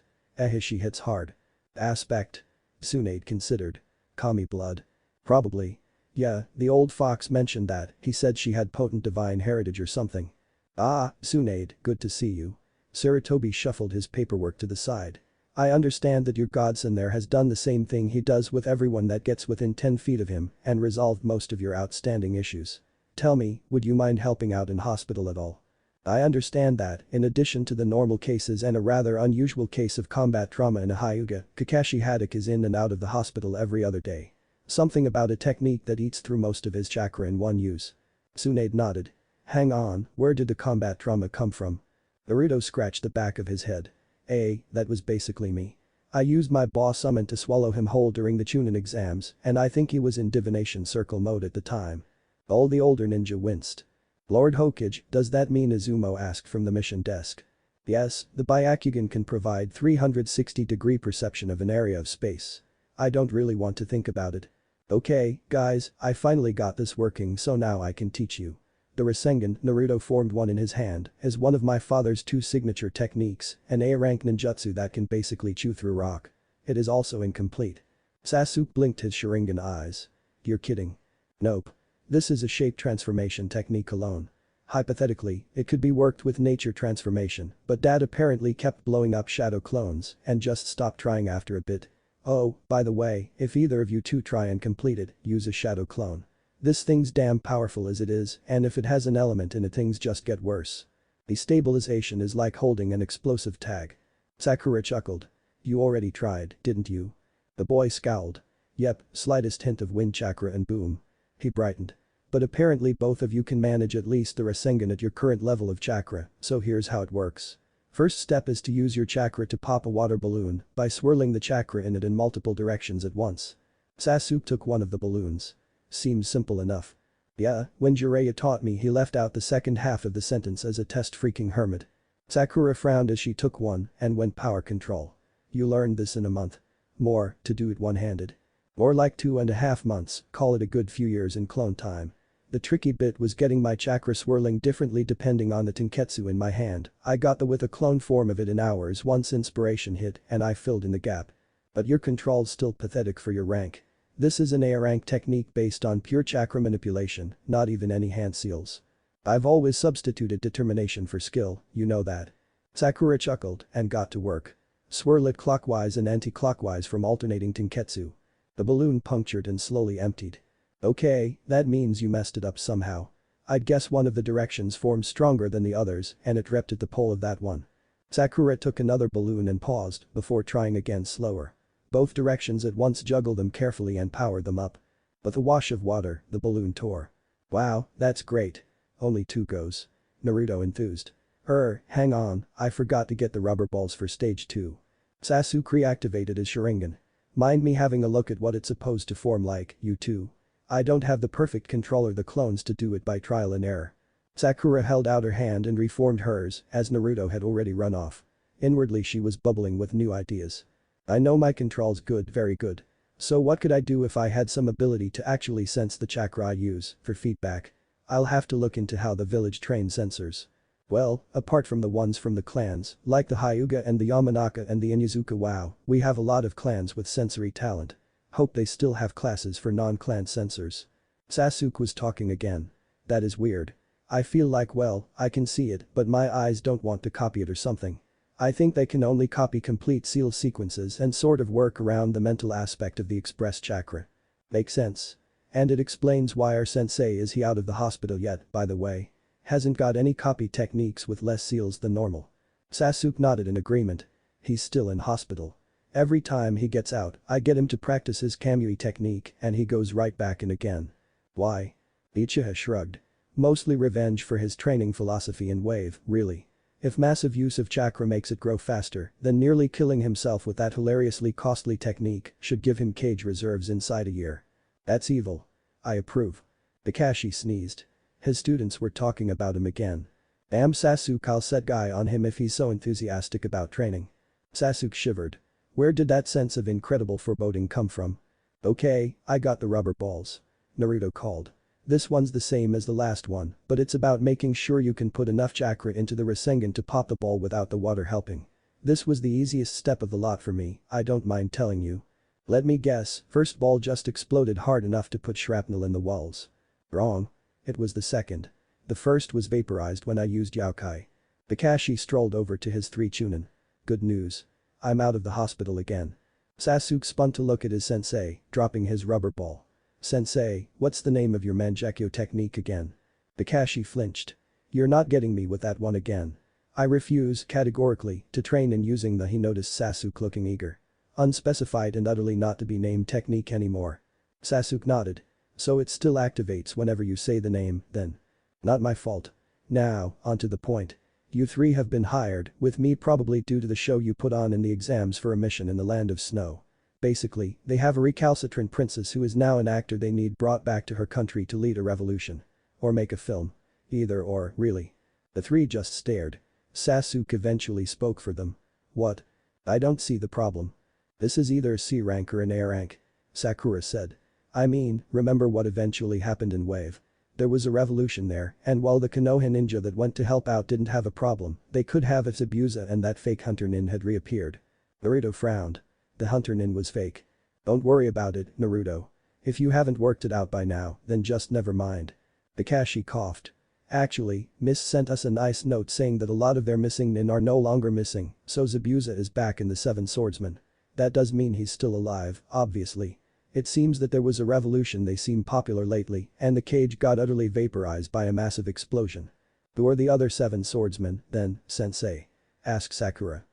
She hits hard. Aspect? Tsunade considered. Kami blood. Probably. Yeah, the old fox mentioned that, he said she had potent divine heritage or something. Ah, Tsunade, good to see you. Sarutobi shuffled his paperwork to the side. I understand that your godson there has done the same thing he does with everyone that gets within 10 feet of him and resolved most of your outstanding issues. Tell me, would you mind helping out in hospital at all? I understand that, in addition to the normal cases and a rather unusual case of combat trauma in a Hyuga, Kakashi Haddock is in and out of the hospital every other day. Something about a technique that eats through most of his chakra in one use. Tsunade nodded. Hang on, where did the combat trauma come from? Naruto scratched the back of his head. That was basically me. I used my boss summon to swallow him whole during the Chunin exams, and I think he was in divination circle mode at the time. All the older ninja winced. Lord Hokage, does that mean Izumo asked from the mission desk. Yes, the Byakugan can provide 360-degree perception of an area of space. I don't really want to think about it. Okay, guys, I finally got this working so now I can teach you. The Rasengan, Naruto formed one in his hand, is one of my father's 2 signature techniques, an A-rank ninjutsu that can basically chew through rock. It is also incomplete. Sasuke blinked his Sharingan eyes. You're kidding. Nope. This is a shape transformation technique alone. Hypothetically, it could be worked with nature transformation, but Dad apparently kept blowing up shadow clones and just stopped trying after a bit. Oh, by the way, if either of you two try and complete it, use a shadow clone. This thing's damn powerful as it is, and if it has an element in it things just get worse. Destabilization is like holding an explosive tag. Sakura chuckled. You already tried, didn't you? The boy scowled. Yep, slightest hint of wind chakra and boom. He brightened. But apparently both of you can manage at least the Rasengan at your current level of chakra, so here's how it works. First step is to use your chakra to pop a water balloon by swirling the chakra in it in multiple directions at once. Sasuke took one of the balloons. Seems simple enough. Yeah, when Jiraiya taught me he left out the second half of the sentence as a test freaking hermit. Sakura frowned as she took one and went power control. You learned this in a month. More, to do it one-handed. More like 2.5 months, call it a good few years in clone time. The tricky bit was getting my chakra swirling differently depending on the tenketsu in my hand. I got with a clone form of it in hours once inspiration hit and I filled in the gap. But your control's still pathetic for your rank. This is an A-rank technique based on pure chakra manipulation, not even any hand seals. I've always substituted determination for skill, you know that. Sakura chuckled and got to work. Swirl it clockwise and anti-clockwise from alternating tenketsu. The balloon punctured and slowly emptied. Okay, that means you messed it up somehow. I'd guess one of the directions formed stronger than the others and it repped at the pole of that one. Sakura took another balloon and paused before trying again slower. Both directions at once juggled them carefully and powered them up. But the wash of water, the balloon tore. Wow, that's great. Only 2 goes. Naruto enthused. Hang on, I forgot to get the rubber balls for stage 2. Sasuke reactivated his Sharingan. Mind me having a look at what it's supposed to form like, you too. I don't have the perfect controller the clones to do it by trial and error. Sakura held out her hand and reformed hers as Naruto had already run off. Inwardly she was bubbling with new ideas. I know my control's good, very good. So what could I do if I had some ability to actually sense the chakra I use for feedback? I'll have to look into how the village trains sensors. Well, apart from the ones from the clans, like the Hyuga and the Yamanaka and the Inyazuka, wow, we have a lot of clans with sensory talent. Hope they still have classes for non-clan sensors. Sasuke was talking again. That is weird. I feel like, well, I can see it but my eyes don't want to copy it or something. I think they can only copy complete seal sequences and sort of work around the mental aspect of the express chakra. Makes sense. And it explains why our sensei is he out of the hospital yet, by the way. Hasn't got any copy techniques with less seals than normal. Sasuke nodded in agreement. He's still in hospital. Every time he gets out, I get him to practice his Kamui technique and he goes right back in again. Why? Uchiha shrugged. Mostly revenge for his training philosophy in Wave, really. If massive use of chakra makes it grow faster, then nearly killing himself with that hilariously costly technique should give him cage reserves inside a year. That's evil. I approve. Kakashi sneezed. His students were talking about him again. Damn Sasuke, I'll set guy on him if he's so enthusiastic about training. Sasuke shivered. Where did that sense of incredible foreboding come from? Okay, I got the rubber balls. Naruto called. This one's the same as the last one, but it's about making sure you can put enough chakra into the Rasengan to pop the ball without the water helping. This was the easiest step of the lot for me, I don't mind telling you. Let me guess, first ball just exploded hard enough to put shrapnel in the walls. Wrong. It was the second. The first was vaporized when I used Yaokai. Kakashi strolled over to his 3 Chunin. Good news. I'm out of the hospital again. Sasuke spun to look at his sensei, dropping his rubber ball. Sensei, what's the name of your Mangekyo technique again? Kakashi flinched. You're not getting me with that one again. I refuse, categorically, to train in using the he noticed Sasuke looking eager. Unspecified and utterly not to be named technique anymore. Sasuke nodded. So it still activates whenever you say the name, then. Not my fault. Now, on to the point. You 3 have been hired, with me probably due to the show you put on in the exams for a mission in the land of snow. Basically, they have a recalcitrant princess who is now an actor they need brought back to her country to lead a revolution. Or make a film. Either or, really. The 3 just stared. Sasuke eventually spoke for them. What? I don't see the problem. This is either a C rank or an A rank. Sakura said. I mean, remember what eventually happened in Wave. There was a revolution there, and while the Konoha ninja that went to help out didn't have a problem, they could have if Zabuza and that fake hunter nin had reappeared. Naruto frowned. The hunter nin was fake. Don't worry about it, Naruto. If you haven't worked it out by now, then just never mind. Kakashi coughed. Actually, Miss sent us a nice note saying that a lot of their missing nin are no longer missing, so Zabuza is back in the 7 Swordsmen. That does mean he's still alive, obviously. It seems that there was a revolution they seem popular lately, and the cage got utterly vaporized by a massive explosion. Who are the other 7 swordsmen, then, sensei? Asked Sakura.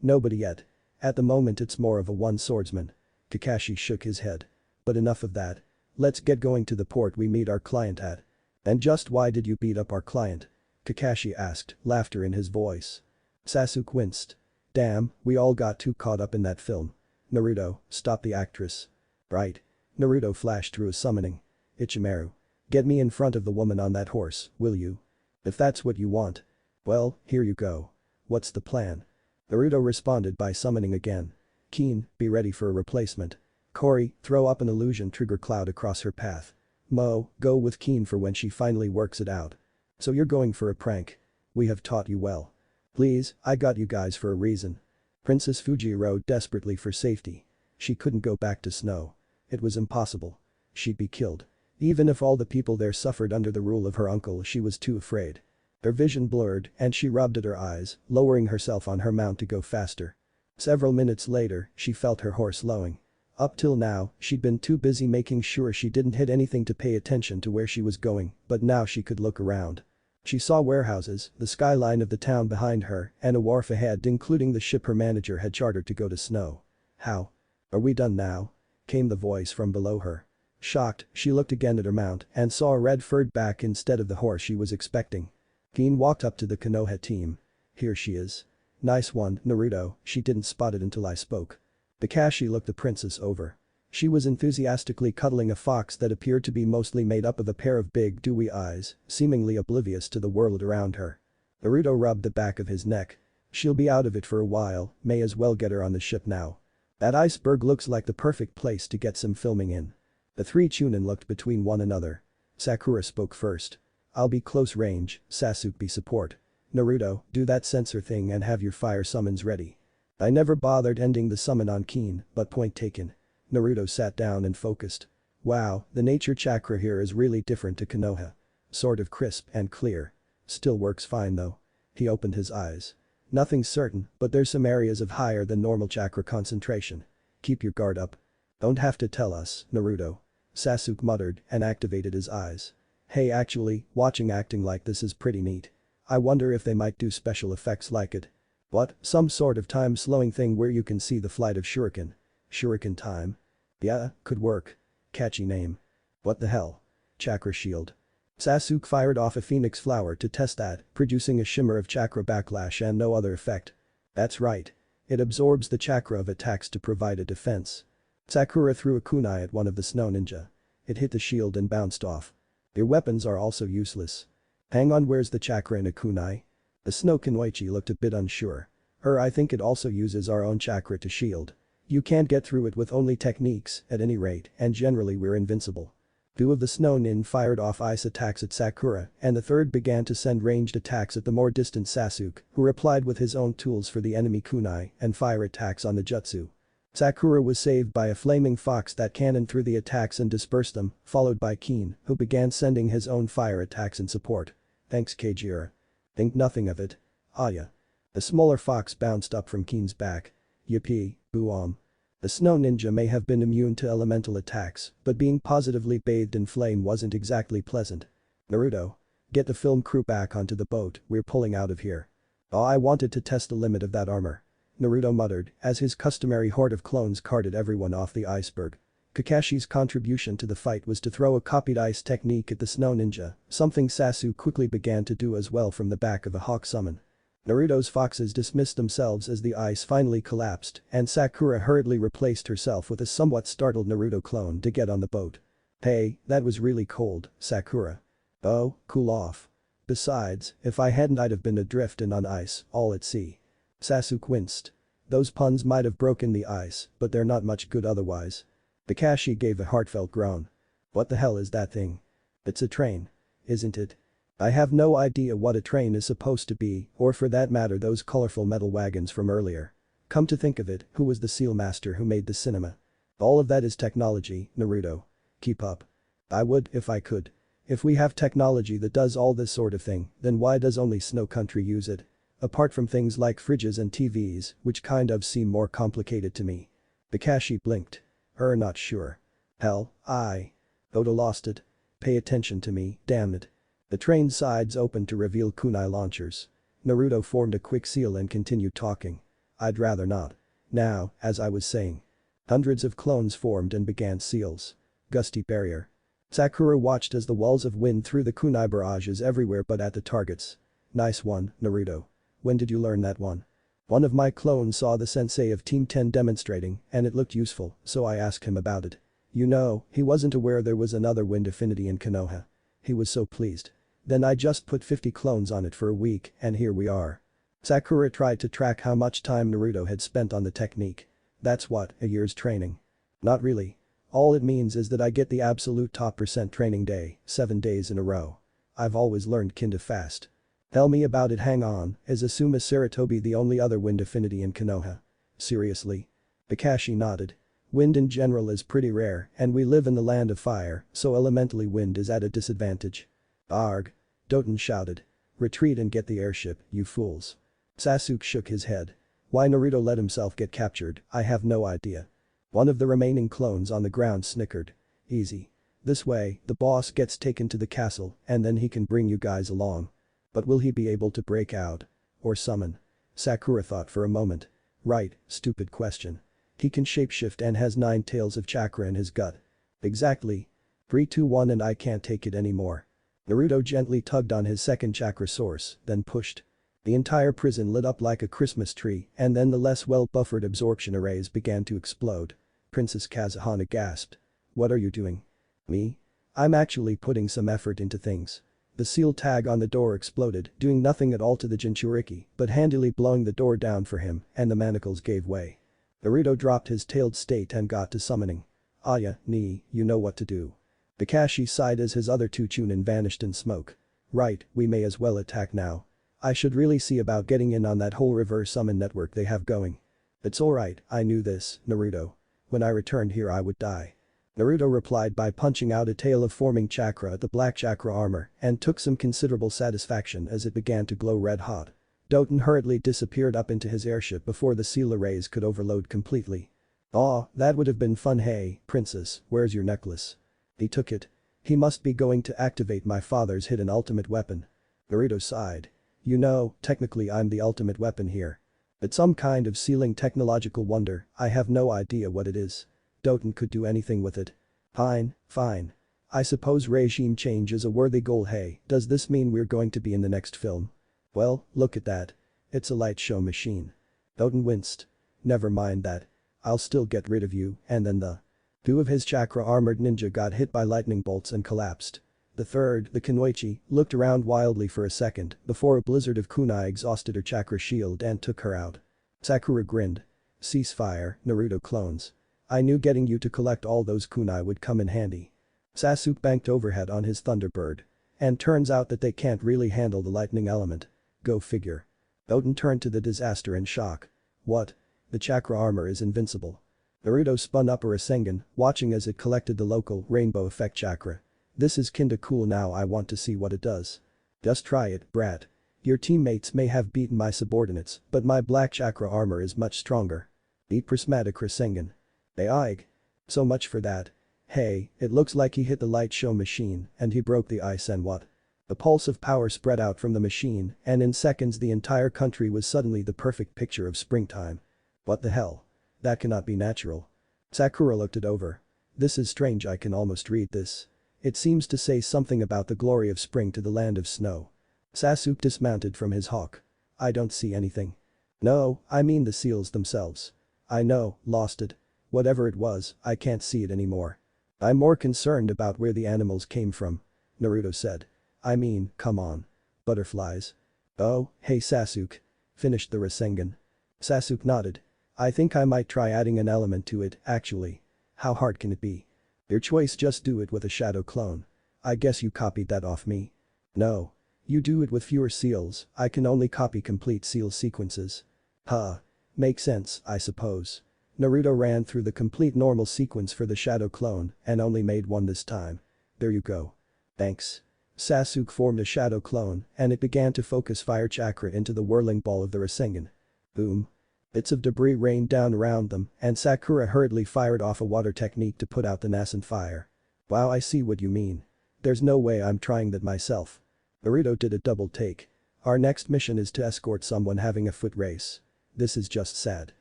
Nobody yet. At the moment it's more of a 1 swordsman. Kakashi shook his head. But enough of that. Let's get going to the port we meet our client at. And just why did you beat up our client? Kakashi asked, laughter in his voice. Sasuke winced. Damn, we all got too caught up in that film. Naruto, stop the actress. Right. Naruto flashed through a summoning. Ichimaru. Get me in front of the woman on that horse, will you? If that's what you want. Well, here you go. What's the plan? Naruto responded by summoning again. Keen, be ready for a replacement. Kori, throw up an illusion trigger cloud across her path. Mo, go with Keen for when she finally works it out. So you're going for a prank. We have taught you well. Please, I got you guys for a reason. Princess Fuji rode desperately for safety. She couldn't go back to snow. It was impossible. She'd be killed. Even if all the people there suffered under the rule of her uncle, she was too afraid. Her vision blurred and she rubbed at her eyes, lowering herself on her mount to go faster. Several minutes later, she felt her horse lowing. Up till now, she'd been too busy making sure she didn't hit anything to pay attention to where she was going, but now she could look around. She saw warehouses, the skyline of the town behind her, and a wharf ahead including the ship her manager had chartered to go to Snow. How? Are we done now? Came the voice from below her. Shocked, she looked again at her mount and saw a red-furred back instead of the horse she was expecting. Geen walked up to the Konoha team. Here she is. Nice one, Naruto, she didn't spot it until I spoke. Kakashi looked the princess over. She was enthusiastically cuddling a fox that appeared to be mostly made up of a pair of big dewy eyes, seemingly oblivious to the world around her. Naruto rubbed the back of his neck. She'll be out of it for a while, may as well get her on the ship now. That iceberg looks like the perfect place to get some filming in. The three Chunin looked between one another. Sakura spoke first. I'll be close range, Sasuke be support. Naruto, do that sensor thing and have your fire summons ready. I never bothered ending the summon on Keen, but point taken. Naruto sat down and focused. Wow, the nature chakra here is really different to Konoha. Sort of crisp and clear. Still works fine though. He opened his eyes. Nothing's certain, but there's some areas of higher than normal chakra concentration. Keep your guard up. Don't have to tell us, Naruto. Sasuke muttered and activated his eyes. Hey, actually, watching acting like this is pretty neat. I wonder if they might do special effects like it. What, some sort of time-slowing thing where you can see the flight of shuriken? Shuriken time? Yeah, could work. Catchy name. What the hell? Chakra shield. Sasuke fired off a phoenix flower to test that, producing a shimmer of chakra backlash and no other effect. That's right. It absorbs the chakra of attacks to provide a defense. Sakura threw a kunai at one of the snow ninja. It hit the shield and bounced off. Their weapons are also useless. Hang on, where's the chakra in a kunai? The snow kunoichi looked a bit unsure. I think it also uses our own chakra to shield. You can't get through it with only techniques, at any rate, and generally we're invincible. Two of the snow nin fired off ice attacks at Sakura, and the third began to send ranged attacks at the more distant Sasuke, who replied with his own tools for the enemy kunai and fire attacks on the jutsu. Sakura was saved by a flaming fox that cannoned through the attacks and dispersed them, followed by Keen, who began sending his own fire attacks in support. Thanks Kajira. Think nothing of it. Aya. The smaller fox bounced up from Keen's back. Yippee, boom. The snow ninja may have been immune to elemental attacks, but being positively bathed in flame wasn't exactly pleasant. Naruto. Get the film crew back onto the boat, we're pulling out of here. Oh, I wanted to test the limit of that armor. Naruto muttered as his customary horde of clones carted everyone off the iceberg. Kakashi's contribution to the fight was to throw a copied ice technique at the snow ninja, something Sasuke quickly began to do as well from the back of a hawk summon. Naruto's foxes dismissed themselves as the ice finally collapsed and Sakura hurriedly replaced herself with a somewhat startled Naruto clone to get on the boat. Hey, that was really cold, Sakura. Oh, cool off. Besides, if I hadn't I'd have been adrift and on ice, all at sea. Sasuke winced. Those puns might have broken the ice, but they're not much good otherwise. Kakashi gave a heartfelt groan. What the hell is that thing? It's a train. Isn't it? I have no idea what a train is supposed to be, or for that matter those colorful metal wagons from earlier. Come to think of it, who was the seal master who made the cinema? All of that is technology, Naruto. Keep up. I would if I could. If we have technology that does all this sort of thing, then why does only Snow Country use it? Apart from things like fridges and TVs, which kind of seem more complicated to me. Kakashi blinked. Not sure. Hell, Oda lost it. Pay attention to me, damn it. The train's sides opened to reveal kunai launchers. Naruto formed a quick seal and continued talking. I'd rather not. Now, as I was saying. Hundreds of clones formed and began seals. Gusty barrier. Sakura watched as the walls of wind threw the kunai barrages everywhere but at the targets. Nice one, Naruto. When did you learn that one? One of my clones saw the sensei of Team 10 demonstrating and it looked useful, so I asked him about it. You know, he wasn't aware there was another wind affinity in Konoha. He was so pleased. Then I just put 50 clones on it for a week and here we are. Sakura tried to track how much time Naruto had spent on the technique. That's what, a year's training. Not really. All it means is that I get the absolute top % training day, 7 days in a row. I've always learned kinda fast. Tell me about it, hang on, is Asuma Saratobi the only other wind affinity in Konoha? Seriously? Kakashi nodded. Wind in general is pretty rare and we live in the land of fire, so elementally wind is at a disadvantage. Arg. Doton shouted. Retreat and get the airship, you fools. Sasuke shook his head. Why Naruto let himself get captured, I have no idea. One of the remaining clones on the ground snickered. Easy. This way, the boss gets taken to the castle and then he can bring you guys along. But will he be able to break out? Or summon? Sakura thought for a moment. Right, stupid question. He can shapeshift and has 9 tails of chakra in his gut. Exactly. 3, 2, 1 and I can't take it anymore. Naruto gently tugged on his second chakra source, then pushed. The entire prison lit up like a Christmas tree and then the less well-buffered absorption arrays began to explode. Princess Kazuhana gasped. What are you doing? Me? I'm actually putting some effort into things. The seal tag on the door exploded, doing nothing at all to the Jinchuriki, but handily blowing the door down for him, and the manacles gave way. Naruto dropped his tailed state and got to summoning. Aya, Nii, you know what to do. Kakashi sighed as his other 2 Chunin vanished in smoke. Right, we may as well attack now. I should really see about getting in on that whole reverse summon network they have going. It's alright, I knew this, Naruto. When I returned here I would die. Naruto replied by punching out a tail of forming chakra at the black chakra armor and took some considerable satisfaction as it began to glow red hot. Doton hurriedly disappeared up into his airship before the seal arrays could overload completely. Aw, that would have been fun. Hey, princess, where's your necklace? He took it. He must be going to activate my father's hidden ultimate weapon. Naruto sighed. You know, technically I'm the ultimate weapon here. It's some kind of sealing technological wonder, I have no idea what it is. Doton could do anything with it. Fine, fine. I suppose regime change is a worthy goal. Hey, does this mean we're going to be in the next film? Well, look at that. It's a light show machine. Doton winced. Never mind that. I'll still get rid of you, and then the 2 of his chakra-armored ninja got hit by lightning bolts and collapsed. The third, the Kunoichi, looked around wildly for a second before a blizzard of kunai exhausted her chakra shield and took her out. Sakura grinned. Ceasefire, Naruto clones. I knew getting you to collect all those kunai would come in handy. Sasuke banked overhead on his Thunderbird. And turns out that they can't really handle the lightning element. Go figure. Doton turned to the disaster in shock. What? The chakra armor is invincible. Naruto spun up a Rasengan, watching as it collected the local rainbow effect chakra. This is kinda cool now, I want to see what it does. Just try it, brat. Your teammates may have beaten my subordinates, but my black chakra armor is much stronger. Eat prismatic Rasengan. Aig. So much for that. Hey, it looks like he hit the light show machine and he broke the ice and what? A pulse of power spread out from the machine and in seconds the entire country was suddenly the perfect picture of springtime. What the hell? That cannot be natural. Sakura looked it over. This is strange, I can almost read this. It seems to say something about the glory of spring to the land of snow. Sasuke dismounted from his hawk. I don't see anything. No, I mean the seals themselves. I know, lost it. Whatever it was, I can't see it anymore. I'm more concerned about where the animals came from. Naruto said. I mean, come on. Butterflies. Oh, hey Sasuke. Finished the Rasengan. Sasuke nodded. I think I might try adding an element to it, actually. How hard can it be? Your choice, just do it with a shadow clone. I guess you copied that off me. No. You do it with fewer seals, I can only copy complete seal sequences. Huh. Makes sense, I suppose. Naruto ran through the complete normal sequence for the shadow clone and only made one this time. There you go. Thanks. Sasuke formed a shadow clone and it began to focus fire chakra into the whirling ball of the Rasengan. Boom. Bits of debris rained down around them and Sakura hurriedly fired off a water technique to put out the nascent fire. Wow, I see what you mean. There's no way I'm trying that myself. Naruto did a double take. Our next mission is to escort someone having a foot race. This is just sad.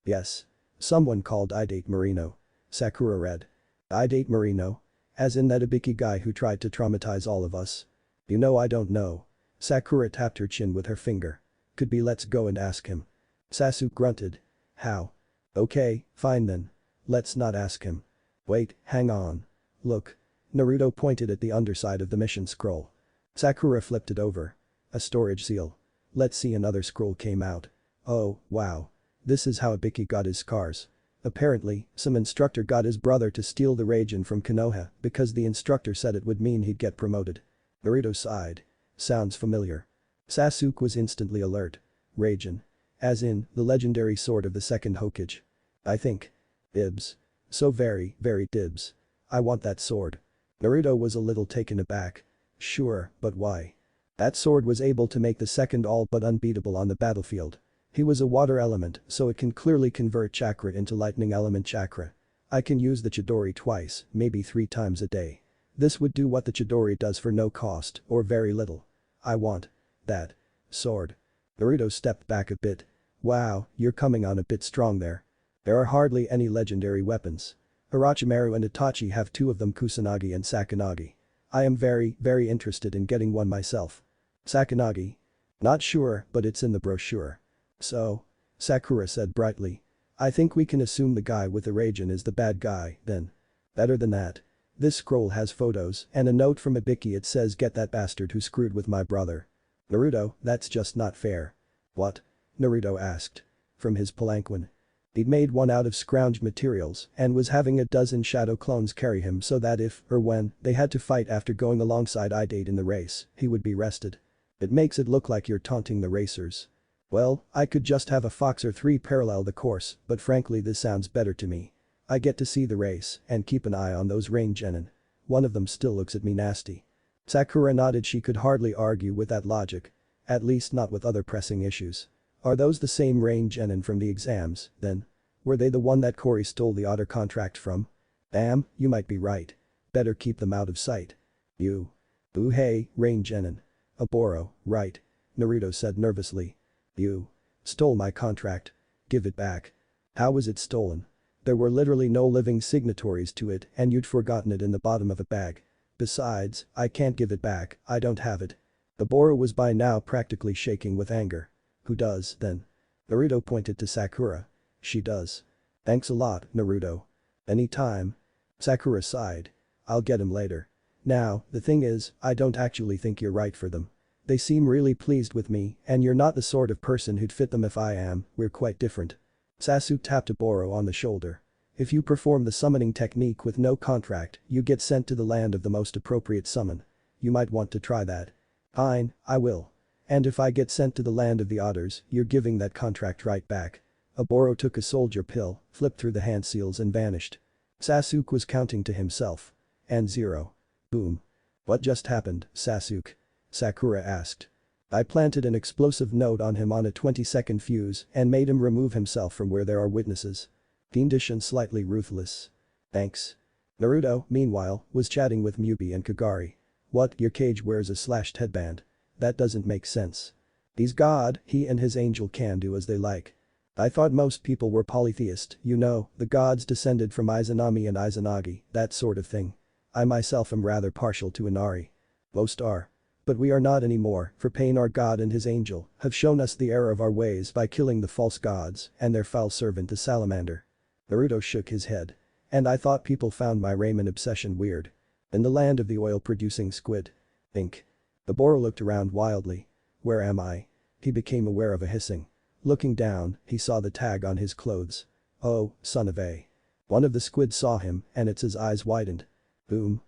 Yes. Someone called I Date Marino. Sakura read. I Date Marino? As in that Ibiki guy who tried to traumatize all of us? You know I don't know. Sakura tapped her chin with her finger. Could be, let's go and ask him. Sasuke grunted. How? Okay, fine then. Let's not ask him. Wait, hang on. Look. Naruto pointed at the underside of the mission scroll. Sakura flipped it over. A storage seal. Let's see, another scroll came out. Oh, wow. This is how Ibiki got his scars. Apparently, some instructor got his brother to steal the Raijin from Konoha because the instructor said it would mean he'd get promoted. Naruto sighed. Sounds familiar. Sasuke was instantly alert. Raijin. As in, the legendary sword of the second Hokage. I think. Dibs. So very, very dibs. I want that sword. Naruto was a little taken aback. Sure, but why? That sword was able to make the second all but unbeatable on the battlefield. He was a water element, so it can clearly convert chakra into lightning element chakra. I can use the Chidori twice, maybe 3 times a day. This would do what the Chidori does for no cost, or very little. I want that sword. Naruto stepped back a bit. Wow, you're coming on a bit strong there. There are hardly any legendary weapons. Orochimaru and Itachi have 2 of them, Kusanagi and Sakanagi. I am very, very interested in getting one myself. Sakanagi? Not sure, but it's in the brochure. So? Sakura said brightly. I think we can assume the guy with the Raijin is the bad guy, then. Better than that. This scroll has photos and a note from Ibiki. It says, get that bastard who screwed with my brother. Naruto, that's just not fair. What? Naruto asked. From his palanquin. He'd made one out of scrounged materials and was having a dozen shadow clones carry him so that if, or when, they had to fight after going alongside Idate in the race, he would be rested. It makes it look like you're taunting the racers. Well, I could just have a fox or 3 parallel the course, but frankly this sounds better to me. I get to see the race and keep an eye on those rain genin. One of them still looks at me nasty. Sakura nodded. She could hardly argue with that logic. At least not with other pressing issues. Are those the same rain genin from the exams, then? Were they the one that Cory stole the otter contract from? Damn, you might be right. Better keep them out of sight. You. Ooh hey, rain genin. Oboro, right. Naruto said nervously. You. Stole my contract. Give it back. How was it stolen? There were literally no living signatories to it and you'd forgotten it in the bottom of a bag. Besides, I can't give it back, I don't have it. Oboro was by now practically shaking with anger. Who does, then? Naruto pointed to Sakura. She does. Thanks a lot, Naruto. Anytime. Sakura sighed. I'll get him later. Now, the thing is, I don't actually think you're right for them. They seem really pleased with me and you're not the sort of person who'd fit them. If I am, we're quite different. Sasuke tapped Oboro on the shoulder. If you perform the summoning technique with no contract, you get sent to the land of the most appropriate summon. You might want to try that. Fine, I will. And if I get sent to the land of the otters, you're giving that contract right back. Oboro took a soldier pill, flipped through the hand seals and vanished. Sasuke was counting to himself. And 0. Boom. What just happened, Sasuke? Sakura asked. I planted an explosive note on him on a 20-second fuse and made him remove himself from where there are witnesses. Fiendish and slightly ruthless. Thanks. Naruto, meanwhile, was chatting with Mubi and Kagari. What, your cage wears a slashed headband? That doesn't make sense. He's God, he and his angel can do as they like. I thought most people were polytheist, you know, the gods descended from Izanami and Izanagi, that sort of thing. I myself am rather partial to Inari. Most are. But we are not anymore, for Pain, our god, and his angel have shown us the error of our ways by killing the false gods and their foul servant the salamander. Naruto shook his head. And I thought people found my ramen obsession weird. In the land of the oil-producing squid. Think. Oboro looked around wildly. Where am I? He became aware of a hissing. Looking down, he saw the tag on his clothes. Oh, son of a. One of the squids saw him and his eyes widened. Boom.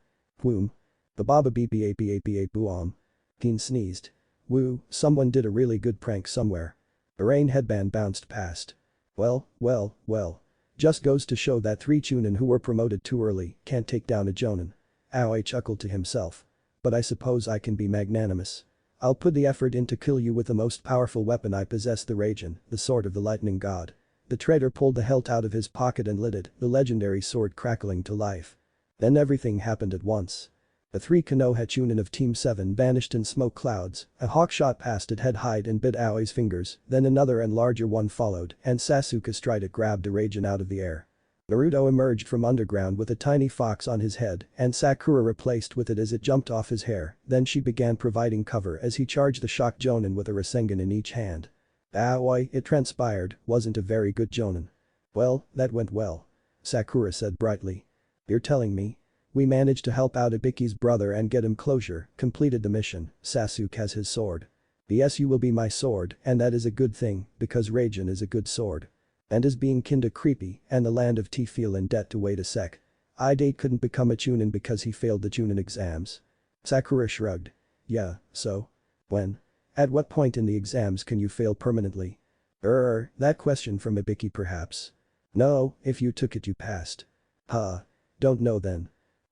Boom. Bababa bba boom. Teen sneezed. Woo, someone did a really good prank somewhere. A rain headband bounced past. Well. Just goes to show that 3 chunin who were promoted too early can't take down a jonin. Aoi chuckled to himself. But I suppose I can be magnanimous. I'll put the effort in to kill you with the most powerful weapon I possess, the Raijin, the sword of the lightning god. The traitor pulled the hilt out of his pocket and lit it, the legendary sword crackling to life. Then everything happened at once. The 3 Konoha chunin of Team 7 vanished in smoke clouds, a hawk shot past at head height and bit Aoi's fingers, then another and larger one followed and Sasuke astride it grabbed a Raijin out of the air. Naruto emerged from underground with a tiny fox on his head and Sakura replaced with it as it jumped off his hair, then she began providing cover as he charged the shock jonin with a Rasengan in each hand. Aoi, it transpired, wasn't a very good jonin. Well, that went well. Sakura said brightly. You're telling me? We managed to help out Ibiki's brother and get him closure, completed the mission, Sasuke has his sword. Yes, you will be my sword and that is a good thing because Raijin is a good sword. And is being kinda creepy and the land of T feel in debt to wait a sec. Idate couldn't become a chunin because he failed the chunin exams. Sakura shrugged. Yeah, so? When? At what point in the exams can you fail permanently? That question from Ibiki perhaps. No, if you took it you passed. Huh. Don't know then.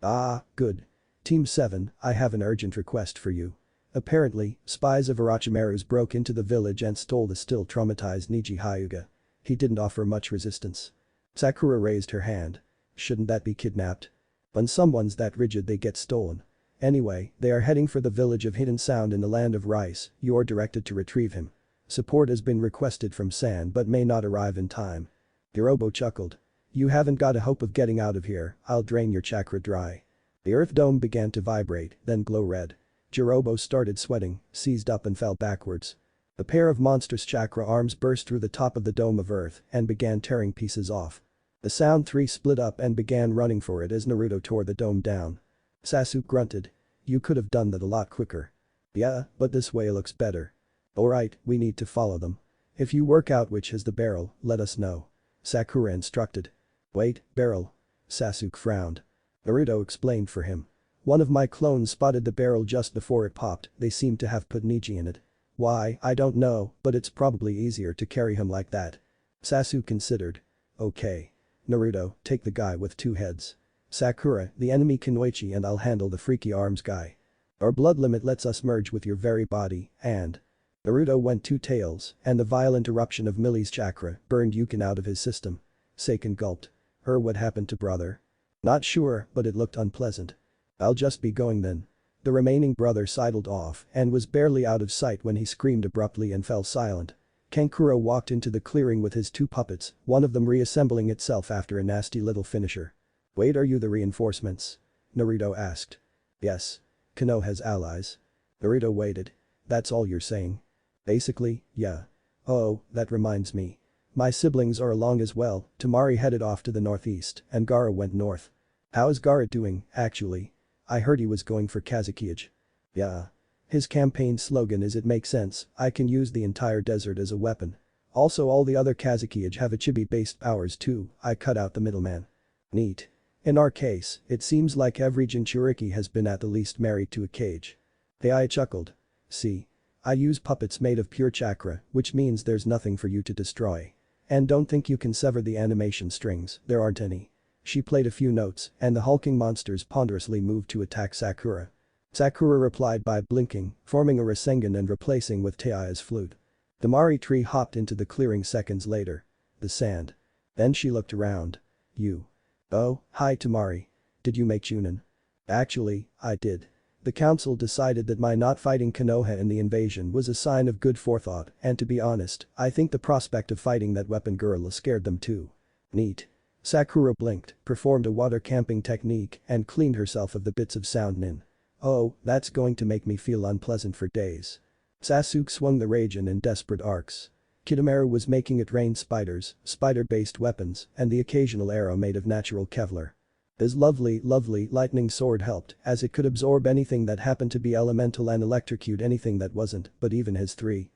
Ah, good. Team 7, I have an urgent request for you. Apparently, spies of Orochimaru's broke into the village and stole the still traumatized Niji Hyuga. He didn't offer much resistance. Sakura raised her hand. Shouldn't that be kidnapped? When someone's that rigid they get stolen. Anyway, they are heading for the village of Hidden Sound in the land of Rice, you're directed to retrieve him. Support has been requested from San but may not arrive in time. Hirobo chuckled. You haven't got a hope of getting out of here, I'll drain your chakra dry. The earth dome began to vibrate, then glow red. Jirobo started sweating, seized up and fell backwards. A pair of monstrous chakra arms burst through the top of the dome of earth and began tearing pieces off. The Sound Three split up and began running for it as Naruto tore the dome down. Sasuke grunted. You could have done that a lot quicker. Yeah, but this way looks better. Alright, we need to follow them. If you work out which is the barrel, let us know. Sakura instructed. Wait, barrel. Sasuke frowned. Naruto explained for him. One of my clones spotted the barrel just before it popped, they seem to have put Neji in it. Why, I don't know, but it's probably easier to carry him like that. Sasuke considered. Okay. Naruto, take the guy with two heads. Sakura, the enemy Kunoichi and I'll handle the freaky arms guy. Our blood limit lets us merge with your very body, and… Naruto went two tails, and the violent eruption of Millie's chakra burned Yukin out of his system. Seiken gulped. What happened to brother? Not sure, but it looked unpleasant. I'll just be going then. The remaining brother sidled off and was barely out of sight when he screamed abruptly and fell silent. Kankuro walked into the clearing with his two puppets, one of them reassembling itself after a nasty little finisher. Wait, are you the reinforcements? Naruto asked. Yes. Kano has allies. Naruto waited. That's all you're saying? Basically, yeah. Oh, that reminds me. My siblings are along as well, Tamari headed off to the northeast and Gaara went north. How's Gaara doing, actually? I heard he was going for Kazekage. Yeah. His campaign slogan is it makes sense, I can use the entire desert as a weapon. Also all the other Kazekage have a chibi-based powers too, I cut out the middleman. Neat. In our case, it seems like every Jinchuriki has been at the least married to a cage. The eye chuckled. See. I use puppets made of pure chakra, which means there's nothing for you to destroy. And don't think you can sever the animation strings, there aren't any. She played a few notes, and the hulking monsters ponderously moved to attack Sakura. Sakura replied by blinking, forming a Rasengan and replacing with Teia's flute. The Mari tree hopped into the clearing seconds later. The sand. Then she looked around. You. Oh, hi Tamari. Did you make Chunin? Actually, I did. The council decided that my not fighting Konoha in the invasion was a sign of good forethought, and to be honest, I think the prospect of fighting that weapon gorilla scared them too. Neat. Sakura blinked, performed a water camping technique, and cleaned herself of the bits of sound nin. Oh, that's going to make me feel unpleasant for days. Sasuke swung the Raijin in desperate arcs. Kidomaru was making it rain spiders, spider-based weapons, and the occasional arrow made of natural Kevlar. His lovely lightning sword helped, as it could absorb anything that happened to be elemental and electrocute anything that wasn't, but even his 3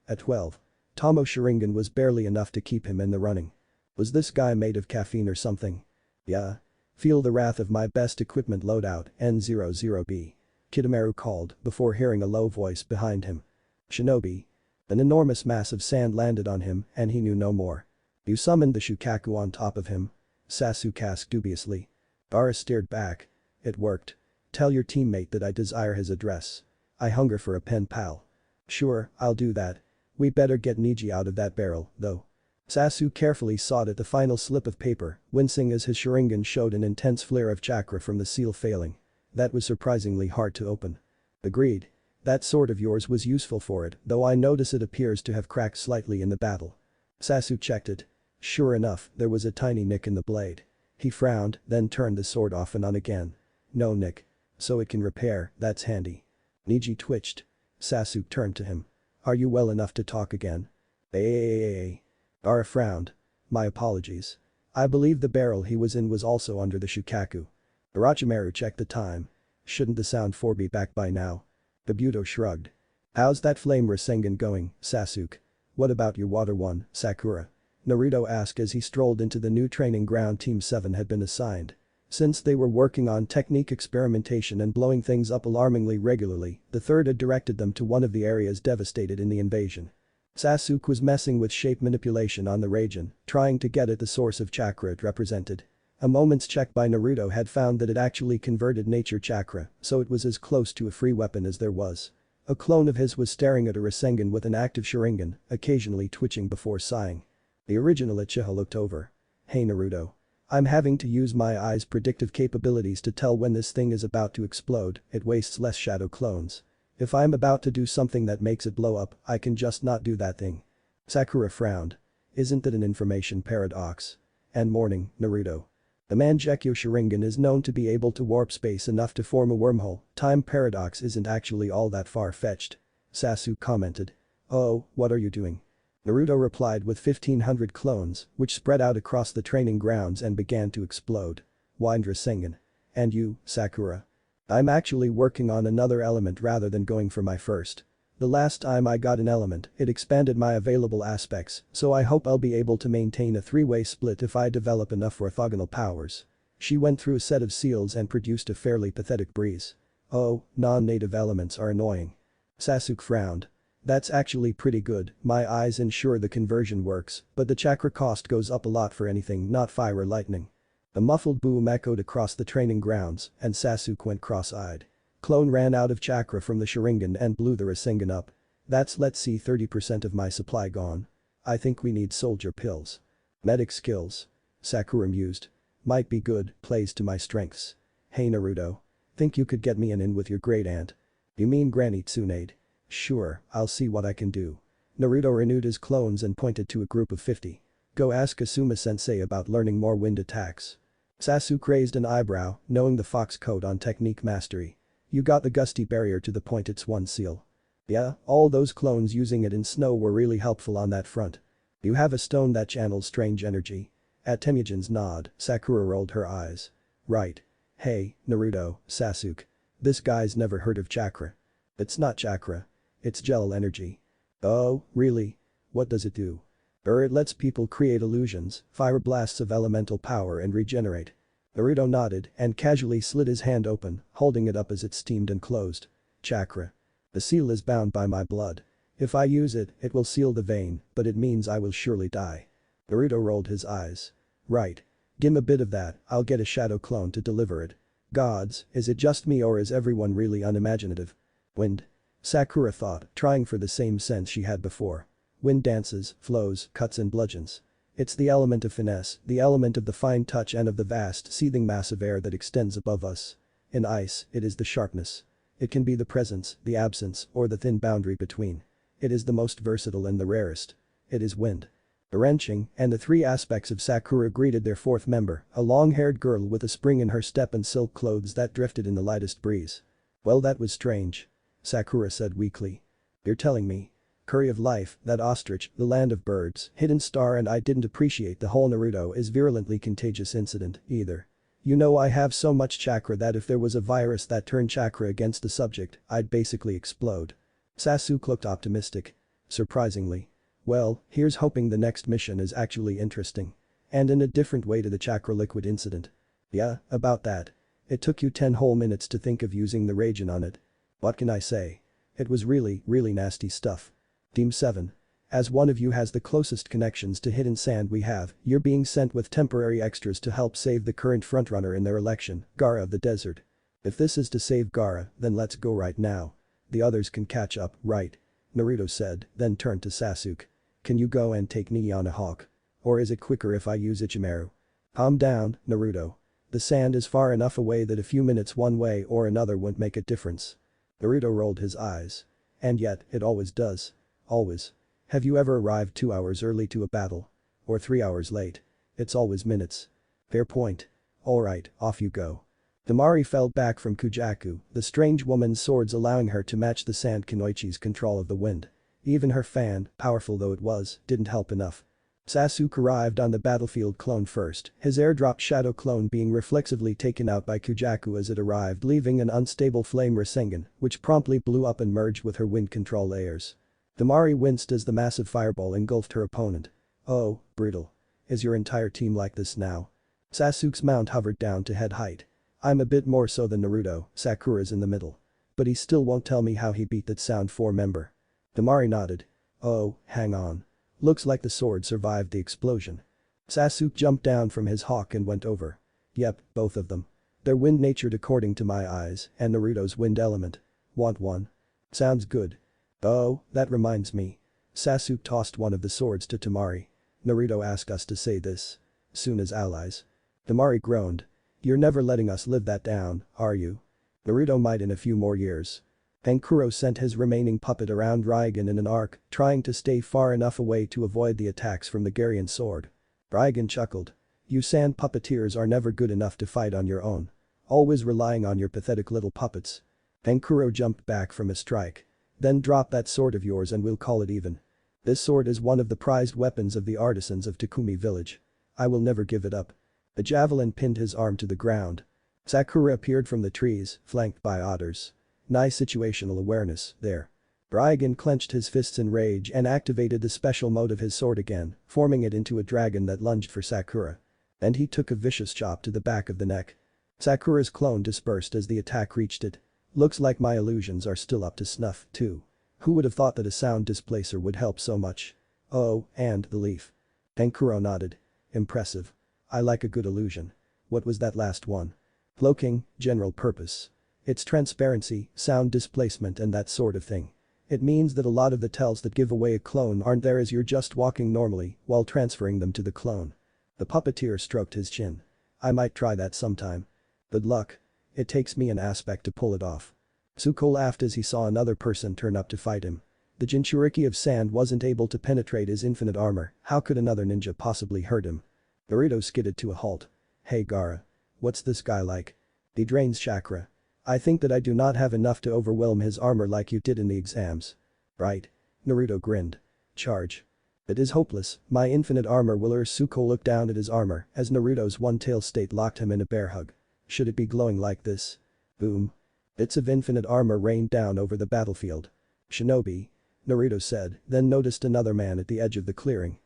at 12. Tomo Sharingan was barely enough to keep him in the running. Was this guy made of caffeine or something? Yeah. Feel the wrath of my best equipment loadout, N00B. Kidomaru called before hearing a low voice behind him. Shinobi. An enormous mass of sand landed on him and he knew no more. You summoned the Shukaku on top of him? Sasuke asked dubiously. Gaara stared back. It worked. Tell your teammate that I desire his address. I hunger for a pen pal. Sure, I'll do that. We better get Neji out of that barrel, though. Sasuke carefully sawed at the final slip of paper, wincing as his Sharingan showed an intense flare of chakra from the seal failing. That was surprisingly hard to open. Agreed. That sword of yours was useful for it, though I notice it appears to have cracked slightly in the battle. Sasuke checked it. Sure enough, there was a tiny nick in the blade. He frowned, then turned the sword off and on again. No nick. So it can repair, that's handy. Neji twitched. Sasuke turned to him. Are you well enough to talk again? Gaara frowned. My apologies. I believe the barrel he was in was also under the Shukaku. Orochimaru checked the time. Shouldn't the Sound 4 be back by now? Kabuto shrugged. How's that flame Rasengan going, Sasuke? What about your water one, Sakura? Naruto asked as he strolled into the new training ground Team 7 had been assigned. Since they were working on technique experimentation and blowing things up alarmingly regularly, the third had directed them to one of the areas devastated in the invasion. Sasuke was messing with shape manipulation on the Raijin, trying to get at the source of chakra it represented. A moment's check by Naruto had found that it actually converted nature chakra, so it was as close to a free weapon as there was. A clone of his was staring at a Rasengan with an active Sharingan, occasionally twitching before sighing. The original Uchiha looked over. Hey Naruto. I'm having to use my eye's predictive capabilities to tell when this thing is about to explode, it wastes less shadow clones. If I'm about to do something that makes it blow up, I can just not do that thing. Sakura frowned. Isn't that an information paradox? And morning, Naruto. The Mangekyo Sharingan is known to be able to warp space enough to form a wormhole, time paradox isn't actually all that far-fetched. Sasuke commented. Oh, what are you doing? Naruto replied with 1500 clones, which spread out across the training grounds and began to explode. Whined Rasengan. And you, Sakura? I'm actually working on another element rather than going for my first. The last time I got an element, it expanded my available aspects, so I hope I'll be able to maintain a three-way split if I develop enough orthogonal powers. She went through a set of seals and produced a fairly pathetic breeze. Oh, non-native elements are annoying. Sasuke frowned. That's actually pretty good, my eyes ensure the conversion works, but the chakra cost goes up a lot for anything not fire or lightning. A muffled boom echoed across the training grounds, and Sasuke went cross-eyed. Clone ran out of chakra from the Sharingan and blew the Rasengan up. That's let's see 30% of my supply gone. I think we need soldier pills. Medic skills. Sakura mused. Might be good, plays to my strengths. Hey Naruto. Think you could get me an in with your great aunt? You mean Granny Tsunade? Sure, I'll see what I can do. Naruto renewed his clones and pointed to a group of 50. Go ask Asuma-sensei about learning more wind attacks. Sasuke raised an eyebrow, knowing the fox code on technique mastery. You got the gusty barrier to the point it's one seal. Yeah, all those clones using it in snow were really helpful on that front. You have a stone that channels strange energy. At Temujin's nod, Sakura rolled her eyes. Right. Hey, Naruto, Sasuke. This guy's never heard of chakra. It's not chakra. It's gel energy. Oh, really? What does it do? It lets people create illusions, fire blasts of elemental power and regenerate. Naruto nodded and casually slid his hand open, holding it up as it steamed and closed. Chakra. The seal is bound by my blood. If I use it, it will seal the vein, but it means I will surely die. Naruto rolled his eyes. Right. Give a bit of that, I'll get a shadow clone to deliver it. Gods, is it just me or is everyone really unimaginative? Wind. Sakura thought, trying for the same sense she had before. Wind dances, flows, cuts and bludgeons. It's the element of finesse, the element of the fine touch and of the vast seething mass of air that extends above us. In ice, it is the sharpness. It can be the presence, the absence, or the thin boundary between. It is the most versatile and the rarest. It is wind. The wrenching and the three aspects of Sakura greeted their fourth member, a long-haired girl with a spring in her step and silk clothes that drifted in the lightest breeze. Well, that was strange. Sakura said weakly. You're telling me? Curry of life, that ostrich, the land of birds, hidden star and I didn't appreciate the whole Naruto is virulently contagious incident, either. You know I have so much chakra that if there was a virus that turned chakra against the subject, I'd basically explode. Sasuke looked optimistic. Surprisingly. Well, here's hoping the next mission is actually interesting. And in a different way to the chakra liquid incident. Yeah, about that. It took you 10 whole minutes to think of using the Raijin on it. What can I say? It was really nasty stuff. Team 7. As one of you has the closest connections to hidden sand we have, you're being sent with temporary extras to help save the current frontrunner in their election, Gaara of the Desert. If this is to save Gaara, then let's go right now. The others can catch up, right? Naruto said, then turned to Sasuke. Can you go and take Nii on a hawk? Or is it quicker if I use Ichimaru? Calm down, Naruto. The sand is far enough away that a few minutes one way or another won't make a difference. Naruto rolled his eyes. And yet, it always does. Always. Have you ever arrived 2 hours early to a battle? Or 3 hours late? It's always minutes. Fair point. Alright, off you go. Temari fell back from Kujaku, the strange woman's swords allowing her to match the Sand Kunoichi's control of the wind. Even her fan, powerful though it was, didn't help enough. Sasuke arrived on the battlefield clone first, his airdropped shadow clone being reflexively taken out by Kujaku as it arrived leaving an unstable flame Rasengan, which promptly blew up and merged with her wind control layers. Temari winced as the massive fireball engulfed her opponent. Oh, brutal. Is your entire team like this now? Sasuke's mount hovered down to head height. I'm a bit more so than Naruto, Sakura's in the middle. But he still won't tell me how he beat that Sound 4 member. Temari nodded. Oh, hang on. Looks like the sword survived the explosion. Sasuke jumped down from his hawk and went over. Yep, both of them. They're wind-natured according to my eyes, and Naruto's wind element. Want one? Sounds good. Oh, that reminds me. Sasuke tossed one of the swords to Temari. Naruto asked us to say this. Soon as allies. Damari groaned. You're never letting us live that down, are you? Naruto might in a few more years. Kankuro sent his remaining puppet around Raigan in an arc, trying to stay far enough away to avoid the attacks from the Garian sword. Raigan chuckled. You sand puppeteers are never good enough to fight on your own. Always relying on your pathetic little puppets. Kankuro jumped back from a strike. Then drop that sword of yours and we'll call it even. This sword is one of the prized weapons of the artisans of Takumi village. I will never give it up. The javelin pinned his arm to the ground. Sakura appeared from the trees, flanked by otters. Nice situational awareness, there. Raigan clenched his fists in rage and activated the special mode of his sword again, forming it into a dragon that lunged for Sakura. And he took a vicious chop to the back of the neck. Sakura's clone dispersed as the attack reached it. Looks like my illusions are still up to snuff, too. Who would have thought that a sound displacer would help so much? Oh, and the leaf. Kankuro nodded. Impressive. I like a good illusion. What was that last one? Cloaking, general purpose. It's transparency, sound displacement and that sort of thing. It means that a lot of the tells that give away a clone aren't there as you're just walking normally while transferring them to the clone. The puppeteer stroked his chin. I might try that sometime. Good luck. It takes me an aspect to pull it off. Tsuko laughed as he saw another person turn up to fight him. The Jinchuriki of sand wasn't able to penetrate his infinite armor, how could another ninja possibly hurt him? Naruto skidded to a halt. Hey Gaara. What's this guy like? He drains chakra. I think that I do not have enough to overwhelm his armor like you did in the exams. Right. Naruto grinned. Charge. It is hopeless, my infinite armor will Tsuko looked down at his armor as Naruto's one-tail state locked him in a bear hug. Should it be glowing like this? Boom. Bits of infinite armor rained down over the battlefield. Shinobi. Naruto said, then noticed another man at the edge of the clearing.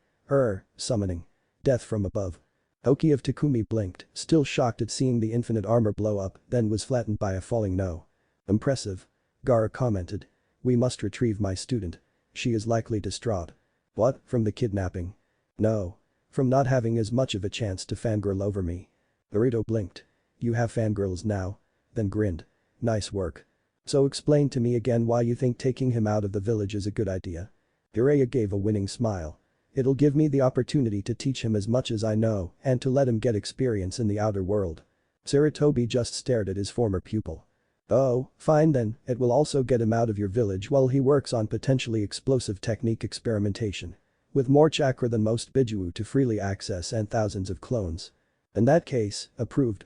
Summoning. Death from above. Oki of Takumi blinked, still shocked at seeing the infinite armor blow up, then was flattened by a falling no. Impressive. Gaara commented. We must retrieve my student. She is likely distraught. What, from the kidnapping? No. From not having as much of a chance to fangirl over me. Naruto blinked. You have fangirls now? Then grinned. Nice work. So explain to me again why you think taking him out of the village is a good idea. Jiraiya gave a winning smile. It'll give me the opportunity to teach him as much as I know and to let him get experience in the outer world. Sarutobi just stared at his former pupil. Oh, fine then, it will also get him out of your village while he works on potentially explosive technique experimentation. With more chakra than most Bijuu to freely access and thousands of clones. In that case, approved,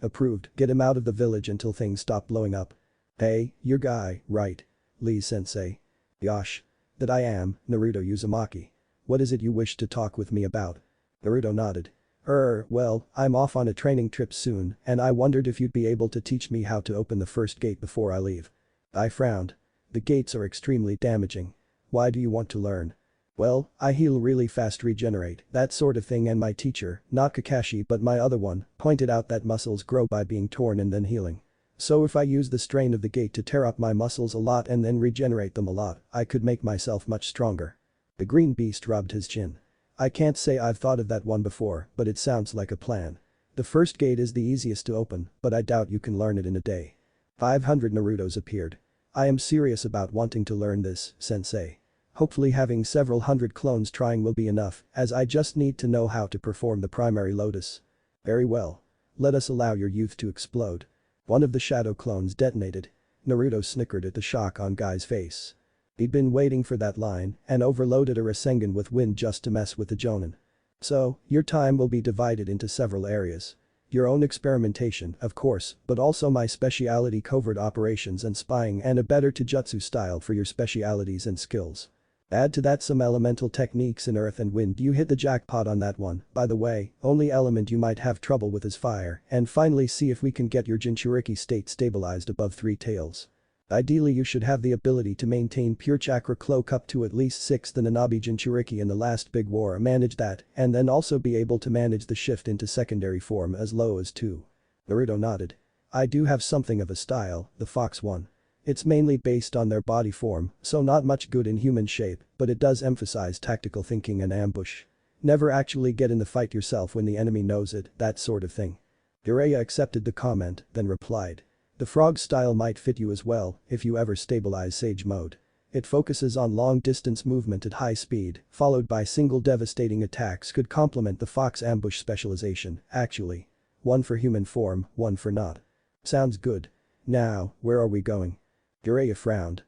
get him out of the village until things stop blowing up. Hey, your guy, right? Lee-sensei. Yosh. That I am, Naruto Uzumaki. What is it you wish to talk with me about? Naruto nodded. Well, I'm off on a training trip soon and I wondered if you'd be able to teach me how to open the first gate before I leave. I frowned. The gates are extremely damaging. Why do you want to learn? Well, I heal really fast, regenerate, that sort of thing, and my teacher, not Kakashi but my other one, pointed out that muscles grow by being torn and then healing. So if I use the strain of the gate to tear up my muscles a lot and then regenerate them a lot, I could make myself much stronger. The green beast rubbed his chin. I can't say I've thought of that one before, but it sounds like a plan. The first gate is the easiest to open, but I doubt you can learn it in a day. 500 Narutos appeared. I am serious about wanting to learn this, sensei. Hopefully having several hundred clones trying will be enough, as I just need to know how to perform the primary lotus. Very well. Let us allow your youth to explode. One of the shadow clones detonated. Naruto snickered at the shock on Guy's face. He'd been waiting for that line and overloaded a Rasengan with wind just to mess with the Jonin. So, your time will be divided into several areas. Your own experimentation, of course, but also my speciality covert operations and spying and a better Taijutsu style for your specialities and skills. Add to that some elemental techniques in earth and wind, you hit the jackpot on that one. By the way, only element you might have trouble with is fire, and finally see if we can get your Jinchuriki state stabilized above 3 tails. Ideally you should have the ability to maintain pure chakra cloak up to at least 6th the Nanabi Jinchuriki in the last big war, manage that, and then also be able to manage the shift into secondary form as low as 2. Naruto nodded. I do have something of a style, the fox one. It's mainly based on their body form, so not much good in human shape, but it does emphasize tactical thinking and ambush. Never actually get in the fight yourself when the enemy knows it, that sort of thing. Jiraiya accepted the comment, then replied. The frog style might fit you as well if you ever stabilize Sage mode. It focuses on long-distance movement at high speed, followed by single devastating attacks could complement the fox ambush specialization, actually. One for human form, one for not. Sounds good. Now, where are we going? Jiraiya frowned.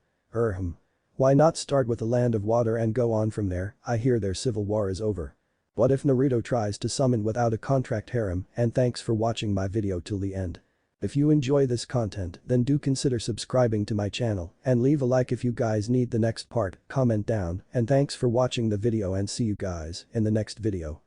Why not start with the land of water and go on from there? I hear their civil war is over. What if Naruto tries to summon without a contract harem? And thanks for watching my video till the end. If you enjoy this content then do consider subscribing to my channel and leave a like if you guys need the next part, comment down, and thanks for watching the video and see you guys in the next video.